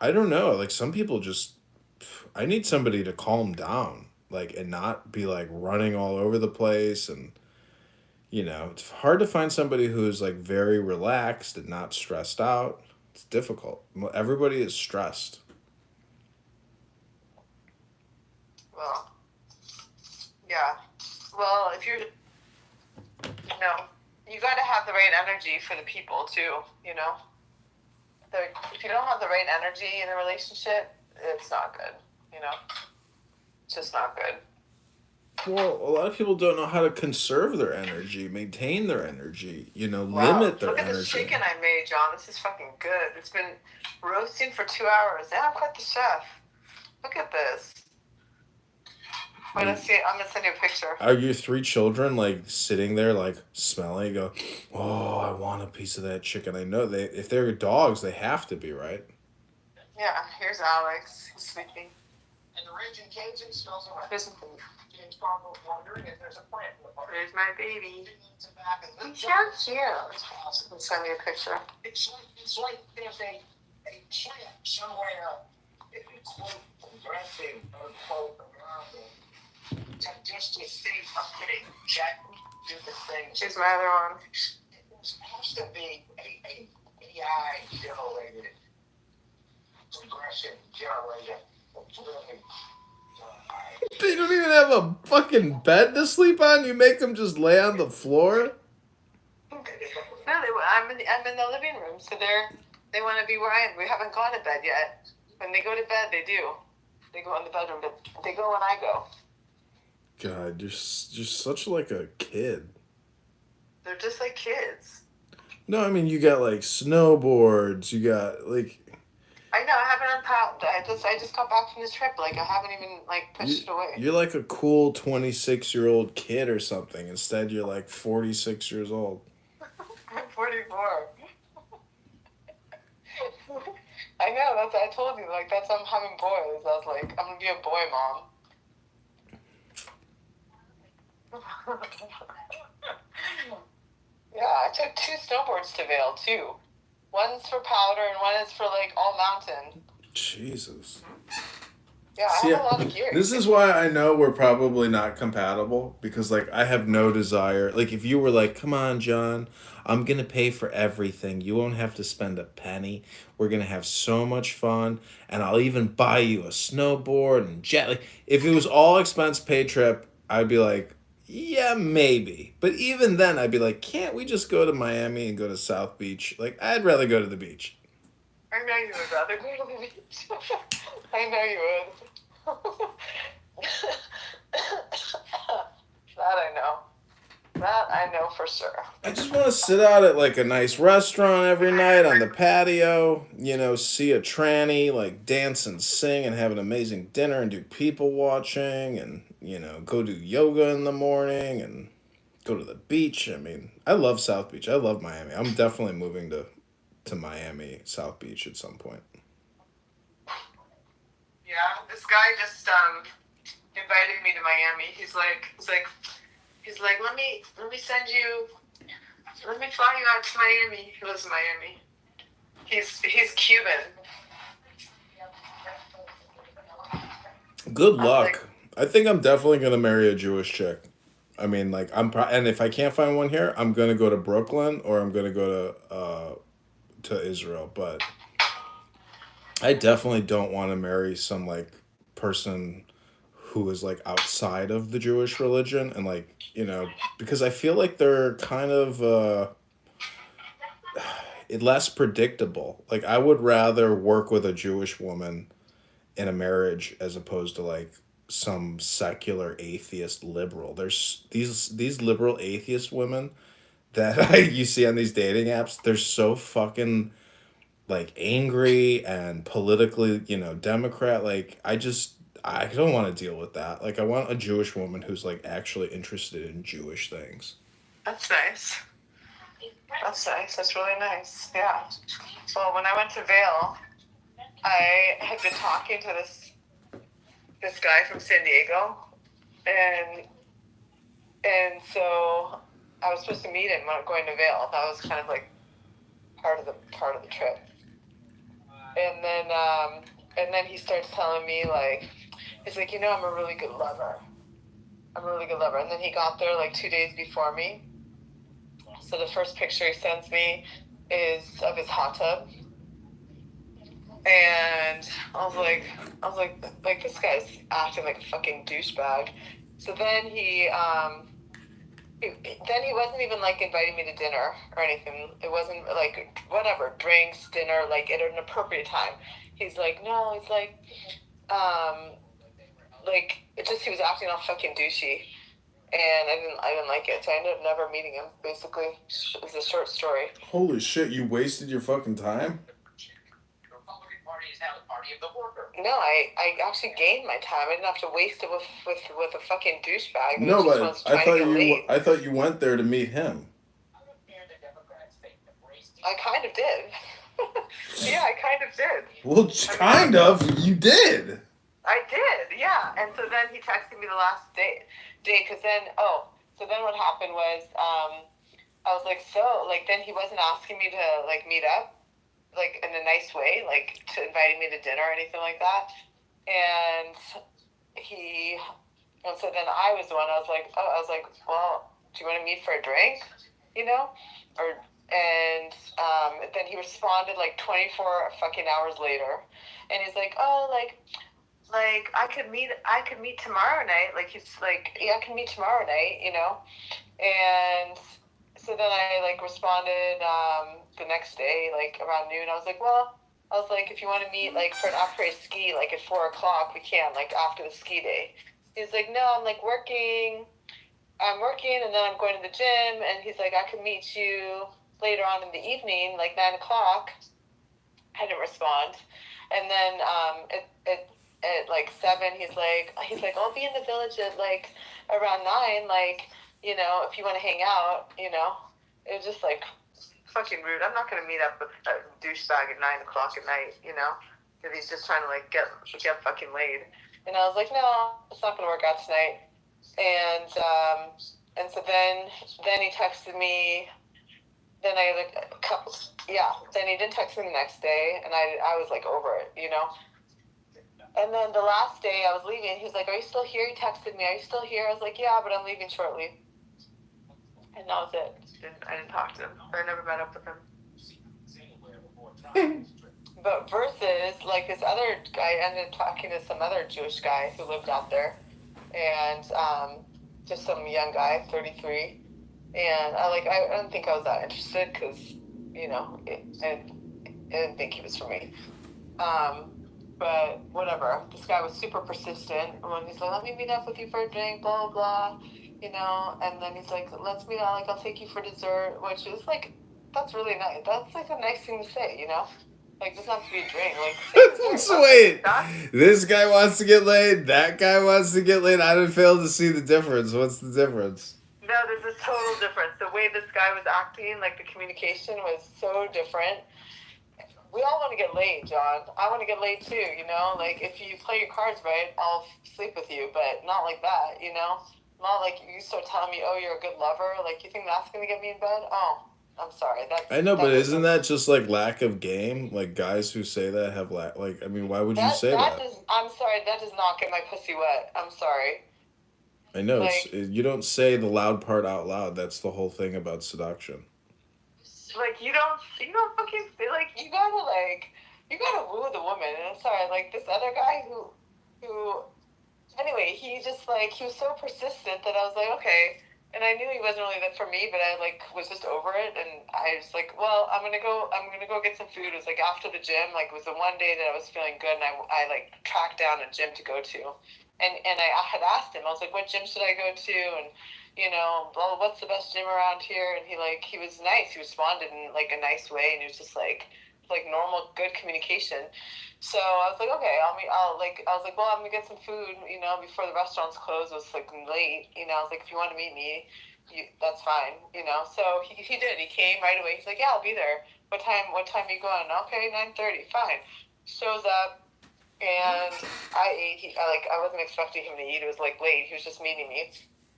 don't know. Like some people just, I need somebody to calm down, like, and not be like running all over the place. And, it's hard to find somebody who's like very relaxed and not stressed out. It's difficult. Everybody is stressed. Well, yeah. Well, if you got to have the right energy for the people too, if you don't have the right energy in a relationship, it's not good, It's just not good. Well, a lot of people don't know how to conserve their energy, maintain their energy, Wow. limit their Look at this energy. chicken I made, John. This is fucking good. It's been roasting for 2 hours. Yeah, I'm quite the chef. Look at this. Wait, let's see. I'm gonna send you a picture. Are your 3 children like sitting there like smelling? Go, oh, I want a piece of that chicken. I know if they're dogs, they have to be, right? Yeah. Here's Alex. He's sleeping. And the raging Cajun smells of James Fargo wondering if there's a plant in the park. There's my baby. He's so cute. Let's send me a picture. It's like there's a plant somewhere. It's quote aggressive or quote around. Just to see something Jack do the thing. Here's my other one. It has to be a AI generated aggression generated. They don't even have a fucking bed to sleep on. You make them just lay on the floor. No, I'm in the living room, so they want to be where I am. We haven't gone to bed yet. When they go to bed, they do. They go in the bedroom, but they go when I go. God, you're such like a kid. They're just like kids. No, I mean you got like snowboards. You got like. I know. I haven't unpacked. I just got back from this trip. Like I haven't even like pushed it away. You're like a cool 26-year-old kid or something. Instead, you're like 46 years old. I'm 44. I know. I told you. Like that's I'm having boys. I was like, I'm gonna be a boy mom. Yeah, I took 2 snowboards to Vail too. One's for powder and one is for like all mountain. Jesus. Yeah, I have a lot of gear. This is why I know we're probably not compatible, because like I have no desire. Like if you were like, come on, John, I'm gonna pay for everything. You won't have to spend a penny. We're gonna have so much fun, and I'll even buy you a snowboard and jet. Like if it was all expense paid trip, I'd be like, yeah, maybe. But even then, I'd be like, can't we just go to Miami and go to South Beach? Like I'd rather go to the beach. I know you would rather go to the beach. I know you would. That I know. That I know for sure. I just want to sit out at like a nice restaurant every night on the patio, see a tranny, like dance and sing and have an amazing dinner and do people watching and, go do yoga in the morning and go to the beach. I mean, I love South Beach. I love Miami. I'm definitely moving to Miami, South Beach at some point. Yeah, this guy just invited me to Miami. He's like, let me fly you out to Miami. He lives in Miami. He's Cuban. Good luck. I think I'm definitely gonna marry a Jewish chick. I mean, like and if I can't find one here, I'm gonna go to Brooklyn or I'm gonna go to Israel. But I definitely don't want to marry some like person who is like outside of the Jewish religion and like because I feel like they're kind of less predictable. Like I would rather work with a Jewish woman in a marriage as opposed to like some secular atheist liberal. There's these liberal atheist women that you see on these dating apps. They're so fucking like angry and politically, Democrat. Like I don't want to deal with that. Like I want a Jewish woman who's like actually interested in Jewish things. That's nice. That's nice. That's really nice. Yeah. Well, when I went to Vail, I had been talking to this guy from San Diego, and so I was supposed to meet him when I'm going to Vail. That was kind of like part of the trip. And then he starts telling me like, he's like, I'm a really good lover. And then he got there like 2 days before me. So the first picture he sends me is of his hot tub. And I was like this guy's acting like a fucking douchebag. So then he wasn't even like inviting me to dinner or anything. It wasn't like whatever, drinks, dinner, like at an appropriate time. He's like, no, it's like like, it just, he was acting all fucking douchey. And I didn't like it, so I ended up never meeting him, basically. It's a short story. Holy shit, you wasted your fucking time? No, I actually gained my time. I didn't have to waste it with a fucking douchebag who No, just but wants to try to get laid. I thought you went there to meet him. I kind of did. Yeah, I kind of did. Well, kind of. You did. I did, yeah. And so then he texted me the last day, because then, so then what happened was, I was like, then he wasn't asking me to, like, meet up, like, in a nice way, like, to inviting me to dinner or anything like that. And so then I was the one, I was like, well, do you want to meet for a drink, you know? And then he responded, like, 24 fucking hours later, and he's like, I could meet tomorrow night. Like, he's like, yeah, I can meet tomorrow night, you know? And so then I, like, responded the next day, like, around noon. I was like, if you want to meet, like, for an après ski, like, at 4 o'clock, we can, like, after the ski day. He's like, no, I'm, like, working, and then I'm going to the gym. And he's like, I could meet you later on in the evening, like, 9 o'clock. I didn't respond. And then at like 7, he's like, I'll be in the village at, like, around 9, like, you know, if you want to hang out, you know. It was just, like, fucking rude. I'm not going to meet up with a douchebag at 9 o'clock at night, you know, because he's just trying to, like, get fucking laid. And I was like, no, it's not going to work out tonight. And so then he texted me. Then I, like, then he didn't text me the next day, and I was, like, over it, you know. And then the last day I was leaving, he was like, are you still here? He texted me, are you still here? I was like, yeah, but I'm leaving shortly. And that was it. I didn't talk to him. I never met up with him. But versus, like, this other guy, I ended up talking to some other Jewish guy who lived out there. And just some young guy, 33. And I don't think I was that interested because, you know, I didn't think he was for me. But whatever. This guy was super persistent. When he's like, let me meet up with you for a drink, blah, blah, blah, you know. And then he's like, let's meet out, like, I'll take you for dessert, which is, like, that's really nice. That's, like, a nice thing to say, you know. Like, it doesn't have to be a drink. Like, wait, this guy wants to get laid, that guy wants to get laid. I didn't fail to see the difference. What's the difference? No, there's a total difference. The way this guy was acting, like, the communication was so different. We all want to get laid, John. I want to get laid too, you know? Like, if you play your cards right, I'll sleep with you, but not like that, you know? Not like you start telling me, oh, you're a good lover. Like, you think that's going to get me in bed? Oh, I'm sorry. I know, but isn't that just, like, lack of game? Like, guys who say that have like, I mean, why would you say that? I'm sorry, that does not get my pussy wet. I'm sorry. I know, like, you don't say the loud part out loud. That's the whole thing about seduction. Like, you don't fucking feel like, you gotta woo the woman. And I'm sorry, like, this other guy who, anyway, he just, like, he was so persistent that I was like, okay. And I knew he wasn't really that for me, but I, like, was just over it. And I was like, well, I'm gonna go get some food. It was, like, after the gym. Like, it was the one day that I was feeling good, and I like, tracked down a gym to go to. And I had asked him, I was like, what gym should I go to? And, you know, well, what's the best gym around here? And he was nice. He responded in, like, a nice way, and he was just, like normal, good communication. So I was like, okay, I was like, well, I'm gonna get some food, you know, before the restaurants closed. It was, like, late, you know. I was like, if you want to meet me, that's fine, you know. So he did. He came right away. He's like, yeah, I'll be there. What time are you going? Okay, 9:30. Fine. Shows up. And I ate. I wasn't expecting him to eat. It was, like, late. He was just meeting me.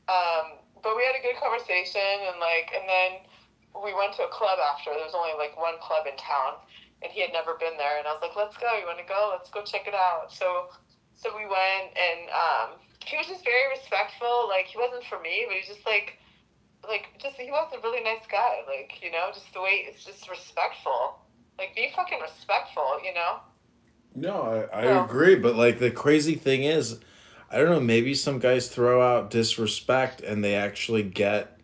But we had a good conversation, and then we went to a club after. There was only, like, one club in town, and he had never been there. And I was like, let's go. You want to go? Let's go check it out. So we went, and he was just very respectful. Like, he wasn't for me, but he was just, he was a really nice guy. Like, you know, just the way, it's just respectful. Like, be fucking respectful, you know? No, I agree, but, like, the crazy thing is, I don't know, maybe some guys throw out disrespect and they actually get,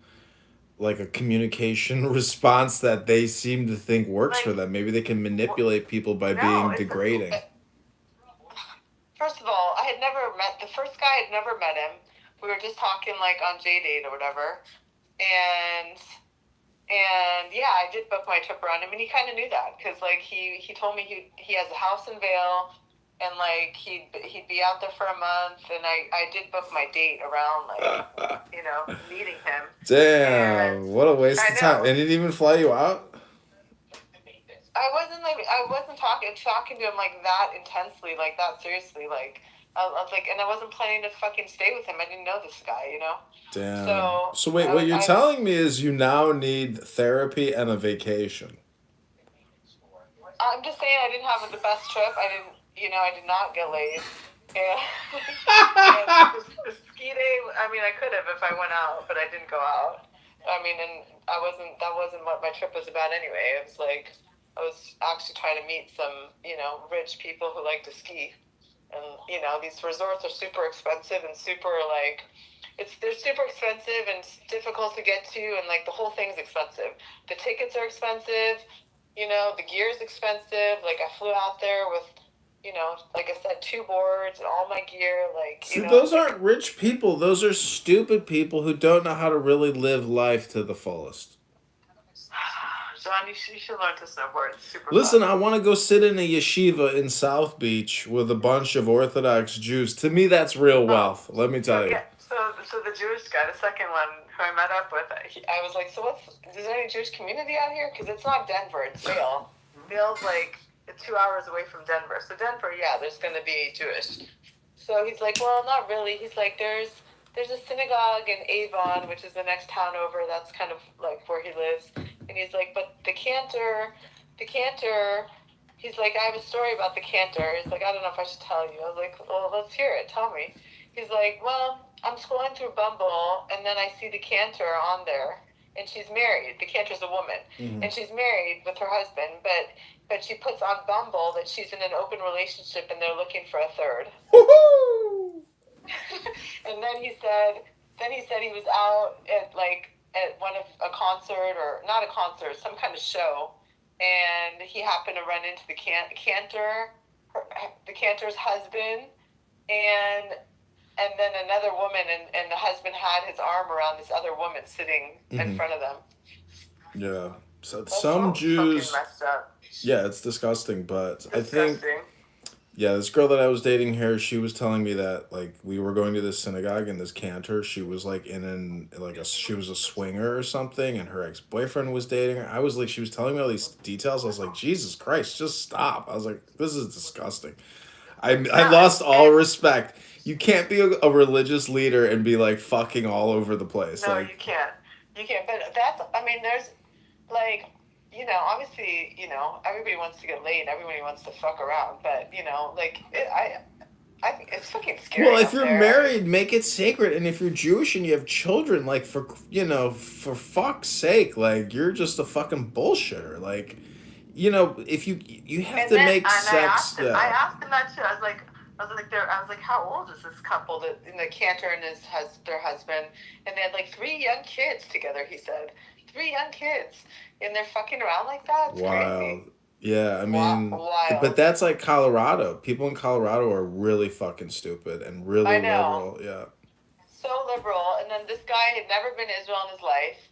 like, a communication response that they seem to think works for them. Maybe they can manipulate people by being degrading. First of all, I had never met the first guy. I'd never met him. We were just talking like on JDate or whatever, and yeah, I did book my trip around him, and he kind of knew that because like he told me he has a house in Vail, and like he'd be out there for a month, and I did book my date around like meeting him. Damn, what a waste of time! And he didn't even fly you out. I wasn't talking to him like that intensely, like that seriously, like. I was like, and I wasn't planning to fucking stay with him. I didn't know this guy, Damn. So wait, what you're telling me is you now need therapy and a vacation. I'm just saying I didn't have the best trip. I did not get laid. And the ski day, I mean, I could have if I went out, but I didn't go out. I mean, and that wasn't what my trip was about anyway. It was like, I was actually trying to meet some, rich people who like to ski. And, these resorts are super expensive and super, like, they're super expensive and difficult to get to, and, like, the whole thing's expensive. The tickets are expensive, the gear's expensive. Like, I flew out there with, like I said, 2 boards and all my gear, like, See, those aren't rich people. Those are stupid people who don't know how to really live life to the fullest. John, you should learn to snowboard. It's super Listen, fun. I want to go sit in a yeshiva in South Beach with a bunch of Orthodox Jews. To me, that's real wealth. Let me tell you. Yeah. So the Jewish guy, the second one who I met up with, I was like, so is there any Jewish community out here? Because it's not Denver, it's Vail. Vail's like 2 hours away from Denver. So Denver, yeah, there's going to be Jewish. So he's like, well, not really. He's like, there's a synagogue in Avon, which is the next town over. That's kind of like where he lives. And he's like, but the cantor, he's like, I have a story about the cantor. He's like, I don't know if I should tell you. I was like, well, let's hear it. Tell me. He's like, well, I'm scrolling through Bumble, and then I see the cantor on there, and she's married. The cantor's a woman, and she's married with her husband, but she puts on Bumble that she's in an open relationship, and they're looking for a third. Woohoo! And then he said he was out at one of a concert, or not a concert, some kind of show, and he happened to run into the cantor, the cantor's husband, and then another woman, and the husband had his arm around this other woman sitting in front of them. Yeah. So That's some Jews. messed up. Yeah, it's disgusting, but Disgusting. I think. Yeah, this girl that I was dating here, she was telling me that like we were going to this synagogue and this cantor, she was like she was a swinger or something, and her ex-boyfriend was dating her. I was like, she was telling me all these details. I was like, Jesus Christ, just stop. I was like, this is disgusting. I lost all respect. You can't be a religious leader and be like fucking all over the place. No, like, you can't. But there's like, obviously, everybody wants to get laid, everybody wants to fuck around, but, I think it's fucking scary. Well, if you're married, make it sacred, and if you're Jewish and you have children, like, for fuck's sake, like, you're just a fucking bullshitter, like, if you have to make sex. I asked him that too. I was like, how old is this couple? The cantor and their husband, and they had like 3 young kids together. He said 3 young kids, and they're fucking around like that. It's crazy. Yeah, I mean, Wild. But that's like Colorado. People in Colorado are really fucking stupid and really liberal. Yeah. So liberal, and then this guy had never been to Israel in his life,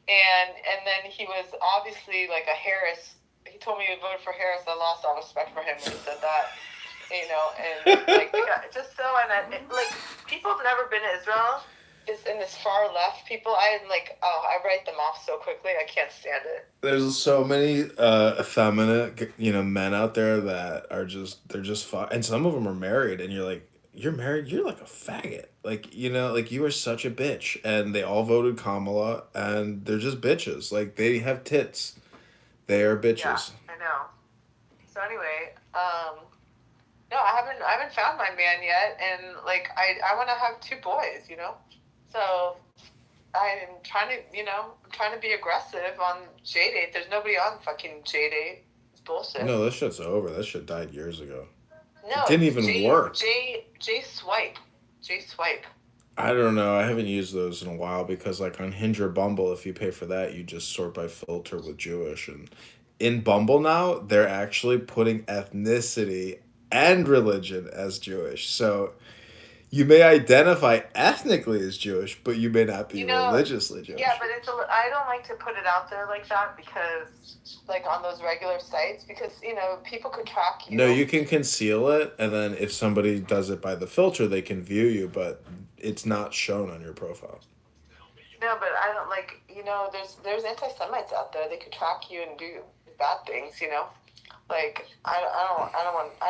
and then he was obviously like a Harris. He told me he voted for Harris. I lost all respect for him when he said that. And like people have never been to Israel. In this far left people, I write them off so quickly. I can't stand it. There's so many effeminate men out there that are they're just and some of them are married, and you're like, you're married, you're like a faggot, like you are such a bitch, and they all voted Kamala, and they're just bitches, like they have tits, they are bitches. Yeah, I know. So anyway, no, I haven't found my man yet, and like I want to have 2 boys, So I'm trying to be aggressive on JDate. There's nobody on fucking JDate. It's bullshit. No, that shit's over. That shit died years ago. No, it didn't even work. J Swipe. I don't know. I haven't used those in a while because like on Hinge or Bumble, if you pay for that, you just sort by filter with Jewish. And in Bumble now, they're actually putting ethnicity and religion as Jewish. So You may identify ethnically as Jewish, but you may not be religiously Jewish. Yeah, but I don't like to put it out there like that because, like, on those regular sites, because, people could track you. No, you can conceal it, and then if somebody does it by the filter, they can view you, but it's not shown on your profile. No, but I don't there's anti-Semites out there. They could track you and do bad things, Like I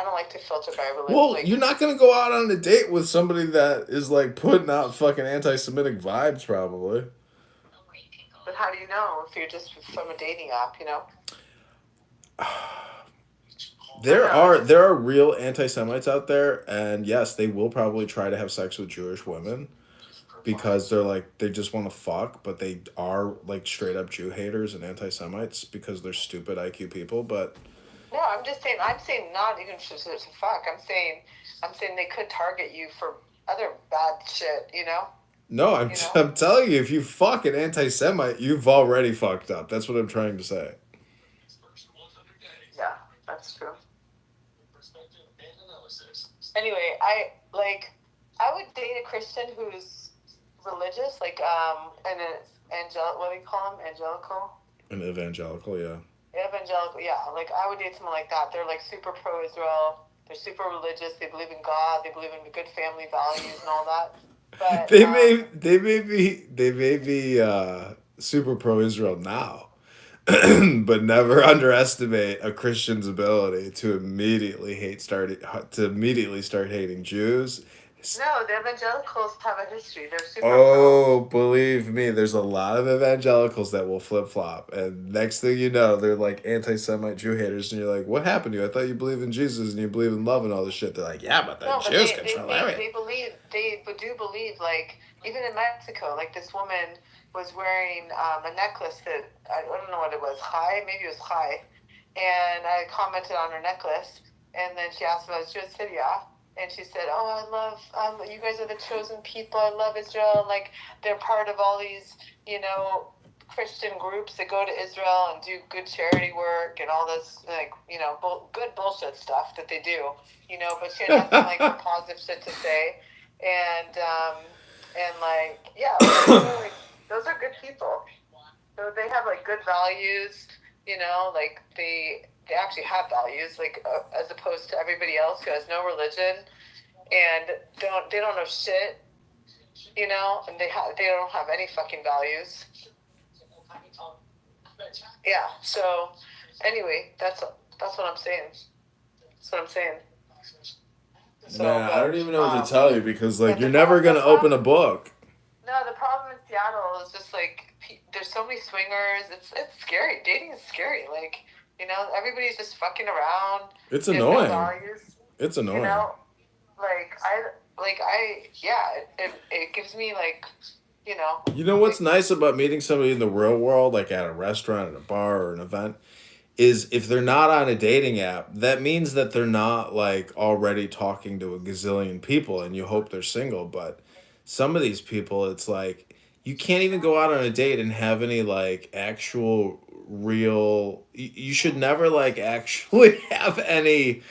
don't like to filter by religion. Well, like, you're not gonna go out on a date with somebody that is like putting out fucking anti-Semitic vibes, probably. But how do you know if you're just from a dating app? There are real anti-Semites out there, and yes, they will probably try to have sex with Jewish women because they just want to fuck, but they are like straight up Jew haters and anti-Semites because they're stupid IQ people. But no, I'm saying not even to fuck. I'm saying they could target you for other bad shit. No, I'm telling you, if you fuck an anti-Semite, you've already fucked up. That's what I'm trying to say. Yeah, that's true. Anyway, I would date a Christian who's religious, like and what do you call them? Angelical? An evangelical, yeah. Evangelical, yeah. Like I would date someone like that. They're like super pro-Israel. They're super religious. They believe in God. They believe in good family values and all that. But they may be super pro-Israel now. But never underestimate a Christian's ability to immediately start hating Jews. No, the evangelicals have a history. They're super. Believe me, there's a lot of evangelicals that will flip flop, and next thing you know, they're like anti-Semite Jew haters, and you're like, "What happened to you? I thought you believe in Jesus and you believe in love and all this shit." They're like, "Yeah, but the Jews control everything." They do believe, like even in Mexico, like this woman was wearing a necklace that I don't know what it was, maybe it was high, and I commented on her necklace, and then she asked if I was Jewish. I said, yeah. And she said, "Oh, I love you guys are the chosen people. I love Israel. Like they're part of all these, Christian groups that go to Israel and do good charity work and all this, like good bullshit stuff that they do, But she had nothing like positive shit to say, and like yeah, those are good people. So they have like good values, like they actually have values, like as opposed to everybody else who has no religion and they don't know shit, and they don't have any fucking values. Yeah. So anyway, that's what I'm saying. So, I don't even know what to tell you because you're never gonna open a book. No, the problem in Seattle is just like there's so many swingers. It's scary. Dating is scary. Like everybody's just fucking around. It's annoying. It's annoying. It gives me like, You know what's nice about meeting somebody in the real world, like at a restaurant, at a bar, or an event, is if they're not on a dating app, that means that they're not like already talking to a gazillion people, and you hope they're single. But some of these people, it's like you can't even go out on a date and have any like actual real. You should never like actually have any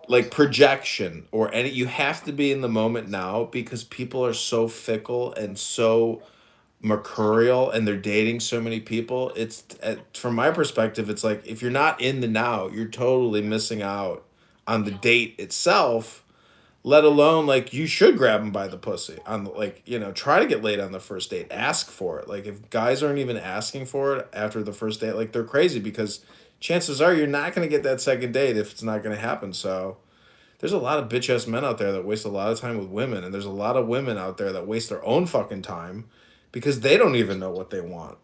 like projection or any. You have to be in the moment now because people are so fickle and so mercurial and they're dating so many people. It's from my perspective, it's like if you're not in the now, you're totally missing out on the date itself, let alone like you should grab them by the pussy on try to get laid on the first date, ask for it. Like if guys aren't even asking for it after the first date, like they're crazy because chances are you're not going to get that second date if it's not going to happen. So there's a lot of bitch ass men out there that waste a lot of time with women, and there's a lot of women out there that waste their own fucking time because they don't even know what they want.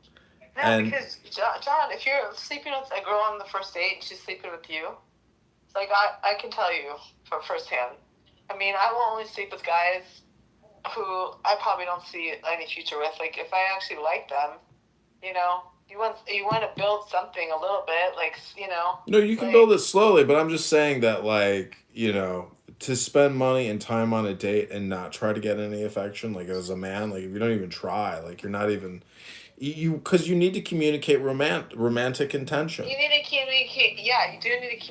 No, because John, if you're sleeping with a girl on the first date and she's sleeping with you, like I can tell you from firsthand. I mean, I will only sleep with guys who I probably don't see any future with. Like if I actually like them, you want to build something a little bit, like No, you can build it slowly, but I'm just saying that to spend money and time on a date and not try to get any affection, like as a man, like if you don't even try, like you're not even because you need to communicate romantic intention. You need to communicate. Yeah, you do need to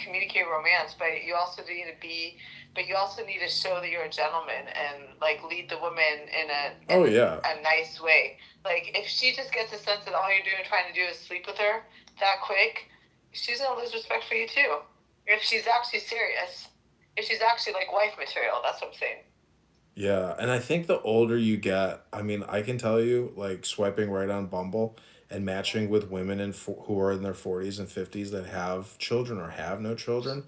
communicate romance, but you also need to be. But you also need to show that you're a gentleman and like lead the woman in a nice way. Like if she just gets a sense that all you're doing trying to do is sleep with her that quick, she's gonna lose respect for you too. If she's actually serious, if she's actually like wife material, that's what I'm saying. Yeah, and I think the older you get, I mean, I can tell you, like swiping right on Bumble and matching with women who are in their 40s and 50s that have children or have no children,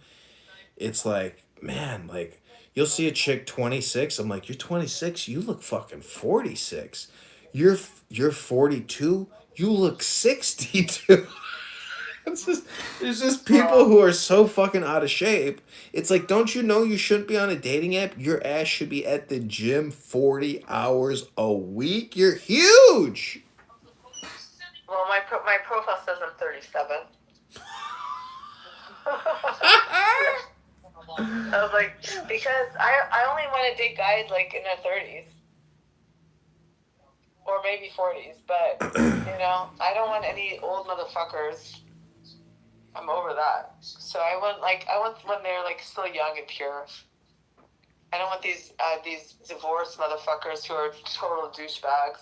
it's like, man, like you'll see a chick 26, I'm like, "You're 26, you look fucking 46. You're 42, you look 62." There's just people who are so fucking out of shape. It's like, don't you know you shouldn't be on a dating app? Your ass should be at the gym 40 hours a week. You're huge. Well, my profile says I'm 37. I was like, because I only want to date guys like in their 30s or maybe 40s, but I don't want any old motherfuckers. I'm over that. So I want when they're like still young and pure. I don't want these divorced motherfuckers who are total douchebags.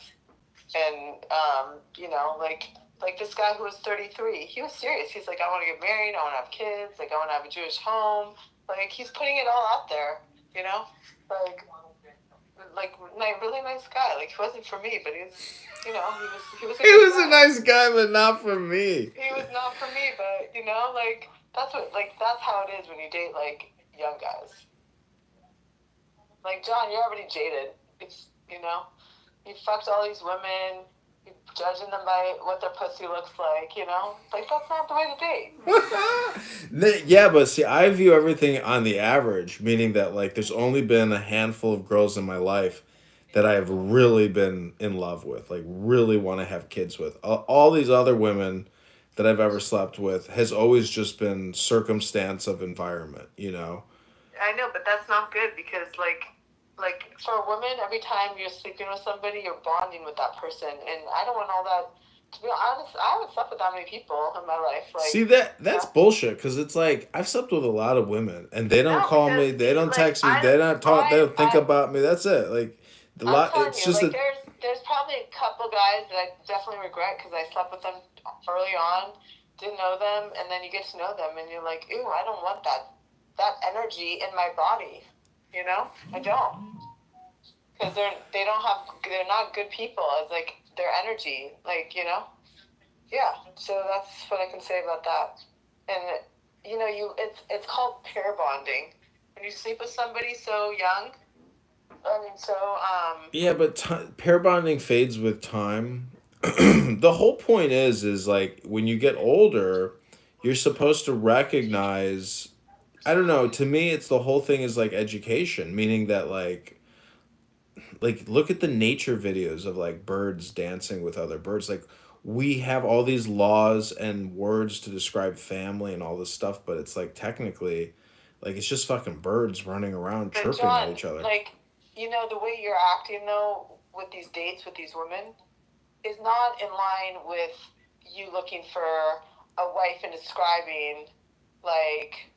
And like this guy who was 33, he was serious. He's like, I want to get married, I want to have kids, like I want to have a Jewish home. Like he's putting it all out there, like really nice guy. Like he wasn't for me, but he was A nice guy, but not for me. He was not for me, but like that's how it is when you date like young guys. Like John, you're already jaded. It's you fucked all these women. You're judging them by what their pussy looks like. Like that's not the way to date. Yeah, but see, I view everything on the average, meaning that like there's only been a handful of girls in my life that I have really been in love with, like really want to have kids with. All these other women that I've ever slept with has always just been circumstance of environment, I know, but that's not good because like for a woman, every time you're sleeping with somebody, you're bonding with that person, and I don't want all that. To be honest, I haven't slept with that many people in my life. Like, see that's bullshit. Because it's like I've slept with a lot of women, and they don't call me, they don't text me, they don't talk, they don't think about me. That's it. Like it's just like there's probably a couple guys that I definitely regret because I slept with them early on, didn't know them, and then you get to know them, and you're like, ew, I don't want that energy in my body. I don't. Because they're not good people. It's like their energy, like, yeah. So that's what I can say about that. And it's called pair bonding. When you sleep with somebody so young, yeah, but pair bonding fades with time. The whole point is like when you get older, you're supposed to recognize. I don't know. To me, it's the whole thing is like education, meaning that like look at the nature videos of like birds dancing with other birds. Like we have all these laws and words to describe family and all this stuff, but it's like technically, like it's just fucking birds running around chirping John, at each other. Like the way you're acting though with these dates with these women is not in line with you looking for a wife and describing like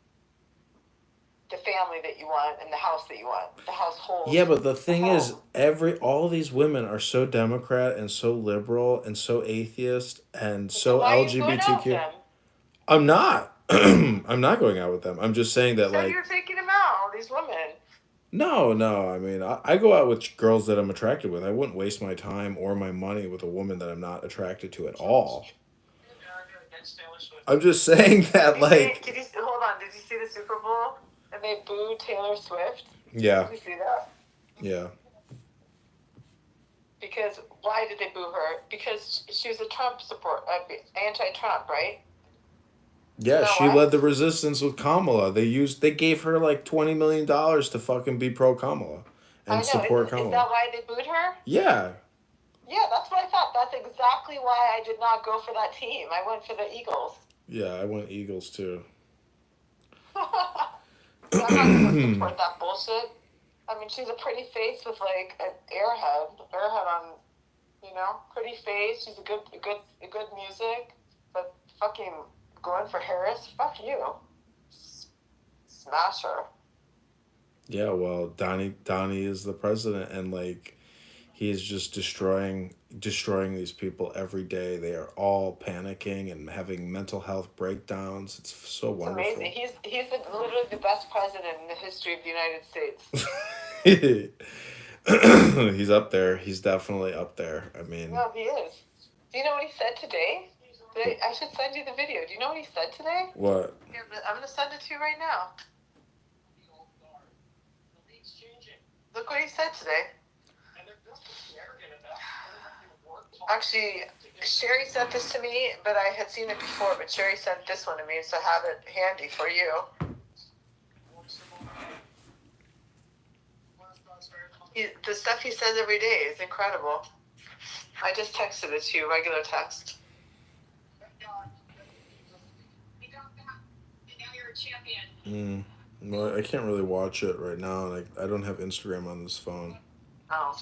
the family that you want and the house that you want, the household. Yeah, but the thing is, all these women are so Democrat and so liberal and so atheist and so LGBTQ. I'm not. I'm not going out with them. I'm just saying that you're taking them out, all these women. No. I mean, I go out with girls that I'm attracted with. I wouldn't waste my time or my money with a woman that I'm not attracted to at all. I'm just saying that, like. Hold on. Did you see the Super Bowl? And they booed Taylor Swift? Yeah. Did you see that? Yeah. Because, why did they boo her? Because she was a Trump anti-Trump, right? Yeah, she led the resistance with Kamala. They gave her like $20 million to fucking be pro Kamala and support Kamala. Is that why they booed her? Yeah. Yeah, that's what I thought. That's exactly why I did not go for that team. I went for the Eagles. Yeah, I went Eagles too. I'm not gonna support that bullshit. I mean, she's a pretty face with like an airhead on, pretty face. She's a good music, but fucking going for Harris, fuck you. Smash her. Yeah, well, Donnie is the president, and like he is just destroying these people every day. They are all panicking and having mental health breakdowns. It's so wonderful. It's amazing. He's literally the best president in the history of the United States. He's up there. He's definitely up there. I mean, No, he is. Do you know what he said today? I should send you the video. Do you know what he said today? what? Here, I'm gonna send it to you right now. Look what he said today. Actually, Sherry sent this to me, but I had seen it before. But Sherry sent this one to me, so I have it handy for you. The stuff he says every day is incredible. I just texted it to you, regular text. Well, I can't really watch it right now, and I don't have Instagram on this phone. Oh.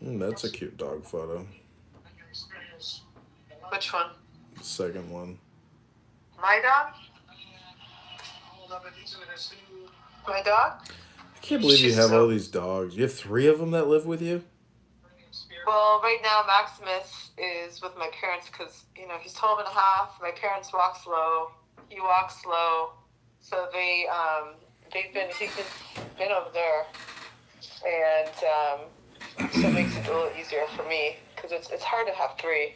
That's a cute dog photo. Which one? The second one. My dog? My dog? I can't believe you have all these dogs. You have 3 of them that live with you? Well, right now Maximus is with my parents because, he's 12 and a half. My parents walk slow. He walks slow. So he's been over there. And so it makes it a little easier for me because it's hard to have 3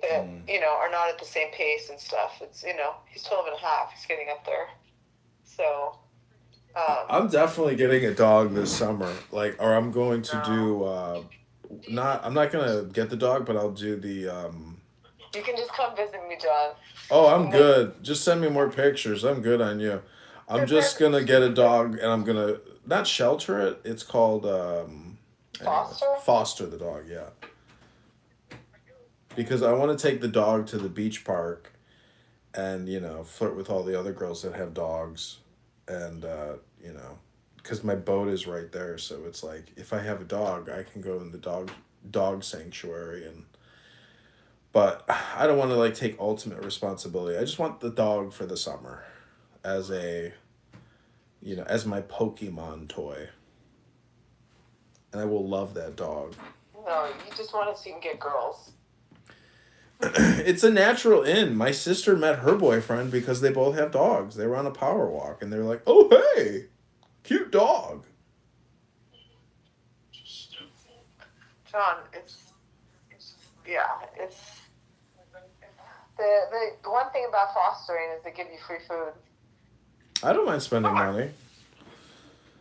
that, are not at the same pace and stuff. It's, he's 12 and a half. He's getting up there. So... I'm definitely getting a dog this summer. Or I'm going to do... I'm not going to get the dog, but I'll do the... You can just come visit me, John. Oh, I'm good. Just send me more pictures. I'm good on you. I'm just going to get a dog, and I'm going to... Not shelter it. It's called... Foster? Foster the dog, yeah. Because I want to take the dog to the beach park and, flirt with all the other girls that have dogs. And, because my boat is right there. So it's like, if I have a dog, I can go in the dog sanctuary. But I don't want to, take ultimate responsibility. I just want the dog for the summer as as my Pokemon toy. And I will love that dog. No, you just want to see him get girls. It's a natural in. My sister met her boyfriend because they both have dogs. They were on a power walk, and they were like, "Oh, hey, cute dog." John, it's the one thing about fostering is they give you free food. I don't mind spending money.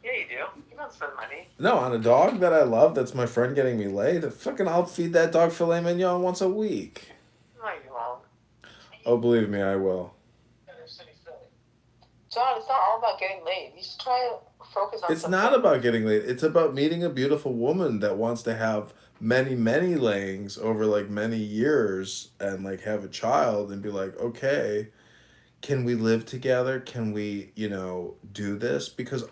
Yeah, you do. You don't spend money. No, on a dog that I love, that's my friend getting me laid. I'll feed that dog filet mignon once a week. No, you won't. Oh, believe me, I will. John, it's not all about getting laid. You should try to focus on It's something. not about getting laid. It's about meeting a beautiful woman that wants to have many, many layings over, many years and, have a child and be like, okay, can we live together? Can we, do this? Because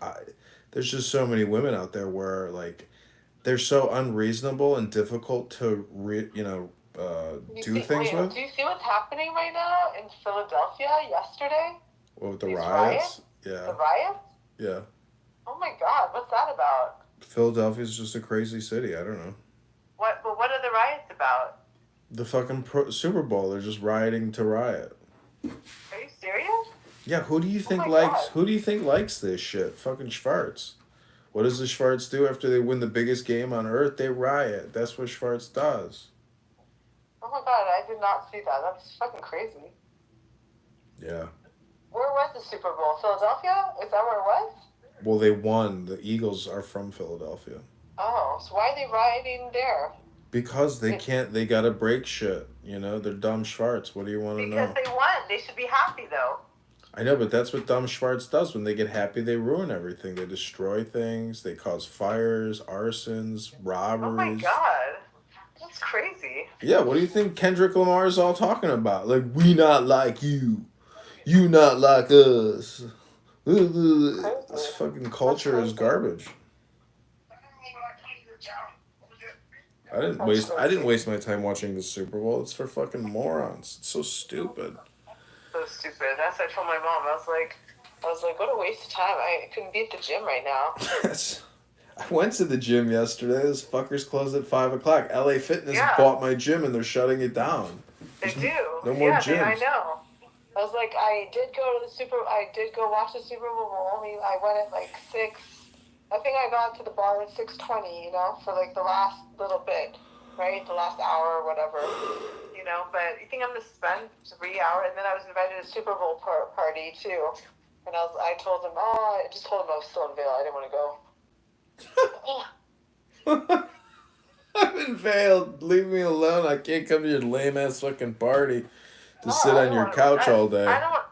there's just so many women out there where, they're so unreasonable and difficult to, do things with. Do you see what's happening right now in Philadelphia yesterday? What, with the These riots? Yeah. The riots? Yeah. Oh my God, what's that about? Philadelphia's just a crazy city. I don't know. What are the riots about? The fucking Super Bowl. They're just rioting to riot. Are you serious? Yeah, who do you think likes this shit? Fucking Schwartz. What does the Schwartz do after they win the biggest game on earth? They riot. That's what Schwartz does. Oh my God, I did not see that. That's fucking crazy. Yeah. Where was the Super Bowl? Philadelphia? Is that where it was? Well, they won. The Eagles are from Philadelphia. Oh, so why are they rioting there? Because they can't, they gotta break shit. They're dumb Schwartz. What do you want to know? Because they won. They should be happy, though. I know, but that's what dumb Schwartz does. When they get happy, they ruin everything. They destroy things. They cause fires, arsons, robberies. Oh my God. That's crazy. Yeah, what do you think Kendrick Lamar is all talking about? We not like you. You not like us. This fucking culture is garbage. I didn't waste my time watching the Super Bowl. It's for fucking morons. It's so stupid. So stupid. That's what I told my mom. I was like, what a waste of time. I couldn't be at the gym right now. I went to the gym yesterday. Those fuckers closed at 5:00. LA Fitness bought my gym and they're shutting it down. They do. No more gyms. I know. I was like, I did go watch the Super Bowl. I went at like 6. I think I got to the bar at 6:20. For like the last little bit, right? The last hour or whatever. But you think I'm gonna spend 3 hours? And then I was invited to a Super Bowl party too. And I told him, I just told him I was still in Vail. I didn't want to go. I'm in Vail. Leave me alone. I can't come to your lame ass fucking party to sit on your couch all day. I don't.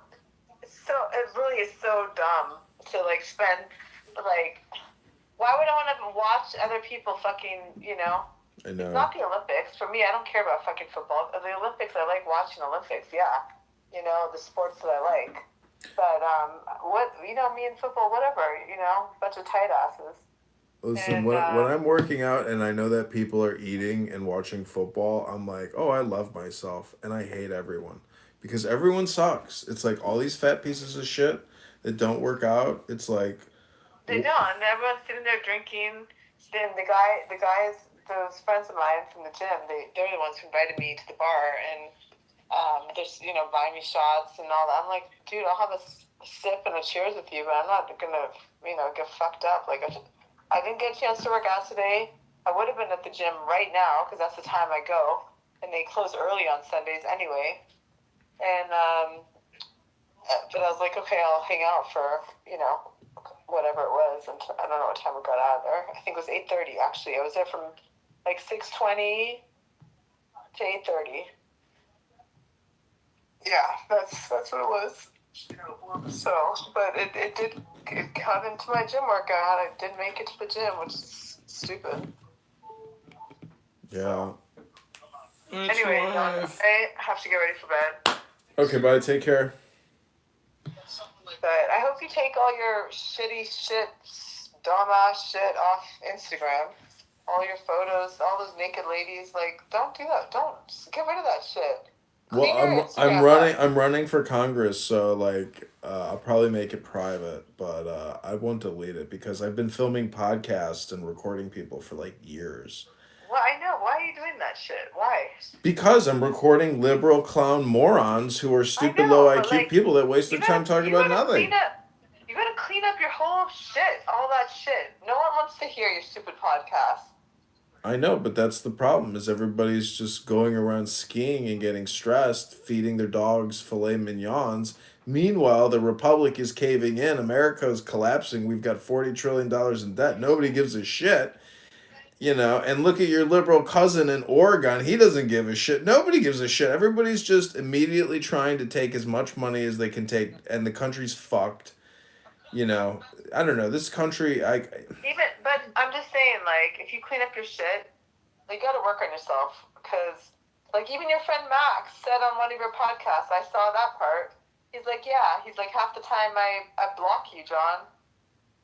It really is so dumb to like spend like. Why would I want to watch other people fucking? I know. It's not the Olympics. For me, I don't care about fucking football. The Olympics, I like watching Olympics. Yeah, the sports that I like. But me and football, whatever. Bunch of tight asses. Listen, when I'm working out and I know that people are eating and watching football, I'm like, oh, I love myself and I hate everyone because everyone sucks. It's like all these fat pieces of shit that don't work out. It's like they don't. And everyone's sitting there drinking. Then the guys, those friends of mine from the gym, they're the ones who invited me to the bar and they're buying me shots and all that. I'm like, dude, I'll have a sip and a cheers with you, but I'm not gonna get fucked up. Like I didn't get a chance to work out today. I would have been at the gym right now because that's the time I go, and they close early on Sundays anyway. And but I was like, okay, I'll hang out for whatever it was, and I don't know what time we got out of there. I think it was 8:30 actually. I was there from like 6:20 to 8:30. Yeah, that's what it was. So, but it got into my gym workout. I didn't make it to the gym, which is stupid. Yeah. Anyway, I have to get ready for bed. Okay, bye. Take care. But I hope you take all your shitty shit, dumbass shit off Instagram. All your photos, all those naked ladies. Like, don't do that. Don't get rid of that shit. Well, I'm running for Congress, so like I'll probably make it private, but I won't delete it because I've been filming podcasts and recording people for like years. Well, I know. Why are you doing that shit? Why? Because I'm recording liberal clown morons who are stupid, low IQ people that waste their time talking about nothing. You gotta clean up your whole shit, all that shit. No one wants to hear your stupid podcast. I know, but that's the problem, is everybody's just going around skiing and getting stressed, feeding their dogs filet mignons. Meanwhile, the Republic is caving in. America is collapsing. We've got $40 trillion in debt. Nobody gives a shit. And look at your liberal cousin in Oregon. He doesn't give a shit. Nobody gives a shit. Everybody's just immediately trying to take as much money as they can take, and the country's fucked. I don't know. This country, But I'm just saying, like, if you clean up your shit, you gotta work on yourself. Because, like, even your friend Max said on one of your podcasts, I saw that part. He's like, half the time I block you, John.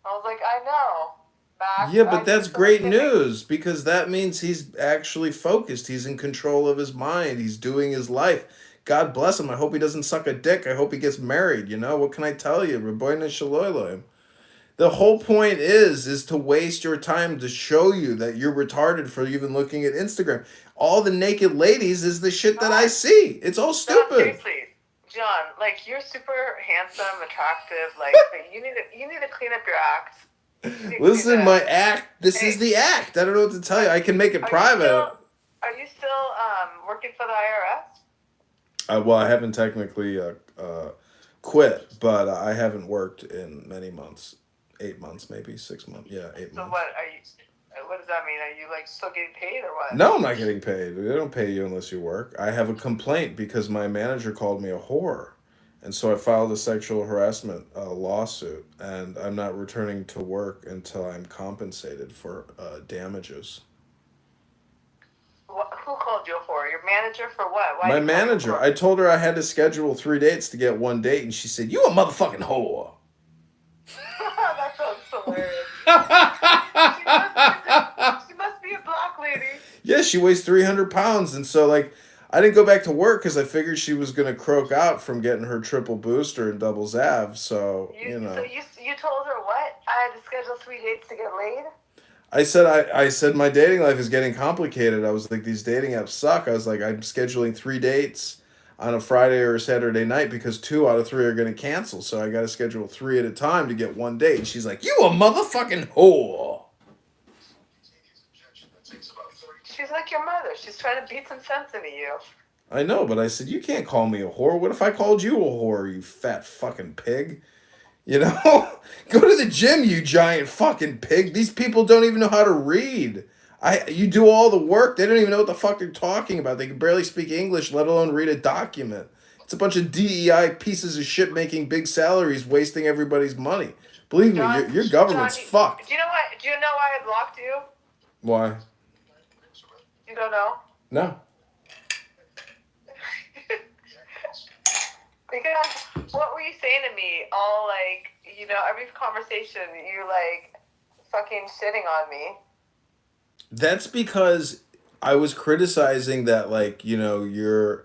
I was like, I know, Max. Yeah, but that's great news, because that means he's actually focused. He's in control of his mind. He's doing his life. God bless him. I hope he doesn't suck a dick. I hope he gets married. What can I tell you? Reboina Shaloilo. The whole point is to waste your time to show you that you're retarded for even looking at Instagram. All the naked ladies is the shit that I see. It's all stupid. No, seriously, John, like, you're super handsome, attractive. Like, you need to clean up your act. Listen, my act. This is the act. I don't know what to tell you. I can make it private. Are you still working for the IRS? Well, I haven't technically quit, but I haven't worked in many months. 8 months, maybe 6 months. Yeah, 8 months. So what does that mean? Are you like still getting paid or what? No, I'm not getting paid. They don't pay you unless you work. I have a complaint because my manager called me a whore. And so I filed a sexual harassment lawsuit, and I'm not returning to work until I'm compensated for damages. Who called you a whore? Your manager for what? Why My you call you a manager. whore? I told her I had to schedule 3 dates to get 1 date, and she said, "You a motherfucking whore." That sounds hilarious. She must be a black lady. Yeah, she weighs 300 pounds, and so like I didn't go back to work because I figured she was gonna croak out from getting her triple booster and double Zav. So So you told her what? I had to schedule 3 dates to get laid. I said my dating life is getting complicated. I was like, these dating apps suck. I was like, I'm scheduling 3 dates on a Friday or a Saturday night because 2 out of 3 are gonna cancel. So I got to schedule 3 at a time to get 1 date. And she's like, "You a motherfucking whore." She's like your mother. She's trying to beat some sense into you. I know, but I said, "You can't call me a whore. What if I called you a whore, you fat fucking pig? You know? Go to the gym, you giant fucking pig. These people don't even know how to read. You do all the work. They don't even know what the fuck they're talking about. They can barely speak English, let alone read a document. It's a bunch of DEI pieces of shit making big salaries, wasting everybody's money. Believe me, your government's fucked." Do you know why? Do you know why I blocked you? Why? You don't know? No. Because what were you saying to me? All like, every conversation you like fucking shitting on me. That's because I was criticizing that, like, essentially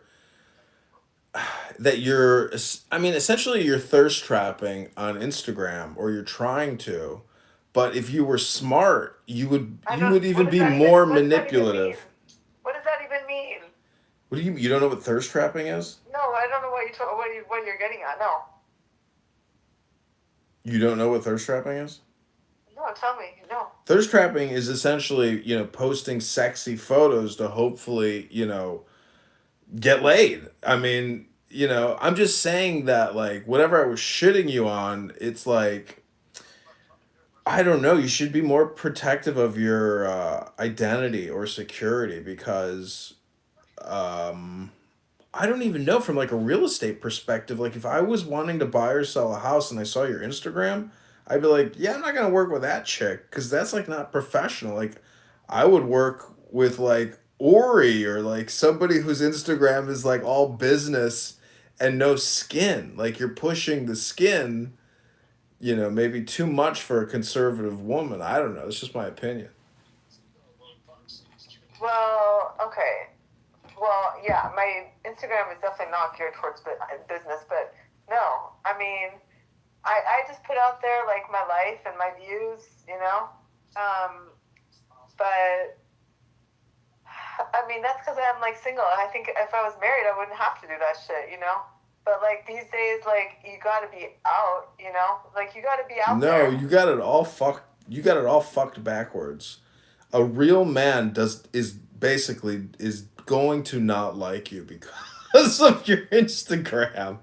you're thirst trapping on Instagram, or you're trying to. But if you were smart, you would even be more manipulative. What does that even mean? What do you don't know what thirst trapping is? No, I don't know what you're getting at. No. You don't know what thirst trapping is? No, tell me. No. Thirst trapping is essentially, posting sexy photos to hopefully, get laid. I mean, I'm just saying that, like, whatever I was shitting you on, it's like, I don't know, you should be more protective of your identity or security because I don't even know, from like a real estate perspective. Like, if I was wanting to buy or sell a house and I saw your Instagram, I'd be like, yeah, I'm not gonna work with that chick because that's like not professional. Like, I would work with like Ori, or like somebody whose Instagram is like all business and no skin. Like, you're pushing the skin, maybe too much for a conservative woman. I don't know. It's just my opinion. Well, okay. Well, yeah, my Instagram is definitely not geared towards business, but no, I mean, I just put out there like my life and my views, but I mean, that's because I'm like single, and I think if I was married, I wouldn't have to do that shit, But like these days, like you gotta be out, like you gotta be out there. No, you got it all fucked. You got it all fucked backwards. A real man is going to not like you because of your Instagram.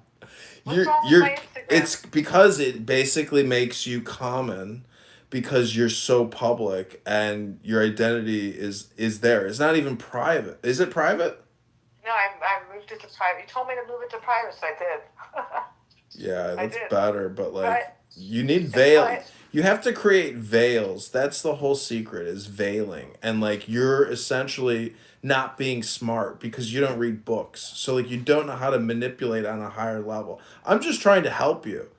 What's wrong with my Instagram? It's because it basically makes you common, because you're so public and your identity is there. It's not even private. Is it private? No, I moved it to private. You told me to move it to private, so I did. Yeah, that's better, but like, you need veil. You have to create veils. That's the whole secret, is veiling. And like, you're essentially not being smart because you don't read books. So like, you don't know how to manipulate on a higher level. I'm just trying to help you.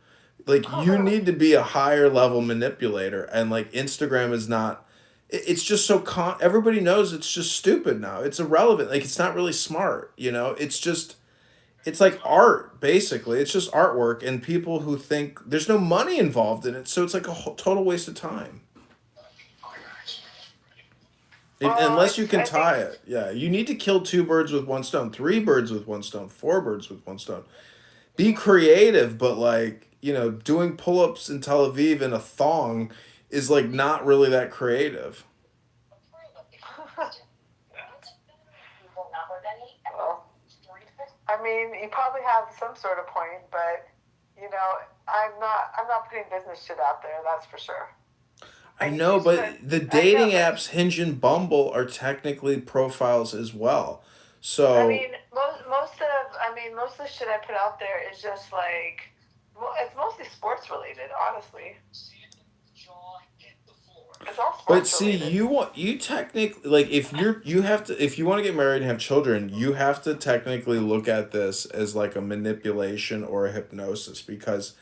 Like, you need to be a higher level manipulator, and like, Instagram is not, it's just so everybody knows it's just stupid now. It's irrelevant. Like, it's not really smart, it's like art, basically. It's just artwork, and people who think there's no money involved in it, so it's like a total waste of time. Unless you can tie it. Yeah, you need to kill 2 birds with 1 stone, 3 birds with 1 stone, 4 birds with 1 stone. Be creative, but like, doing pull-ups in Tel Aviv in a thong is like not really that creative. Well, I mean, you probably have some sort of point, but I'm not putting business shit out there. That's for sure. I know, but the dating apps Hinge and Bumble are technically profiles as well. So I mean, most of the shit I put out there is just like, well, it's mostly sports related, honestly. It's all But sports see, related. you technically, like, if you want to get married and have children, you have to technically look at this as like a manipulation or a hypnosis, because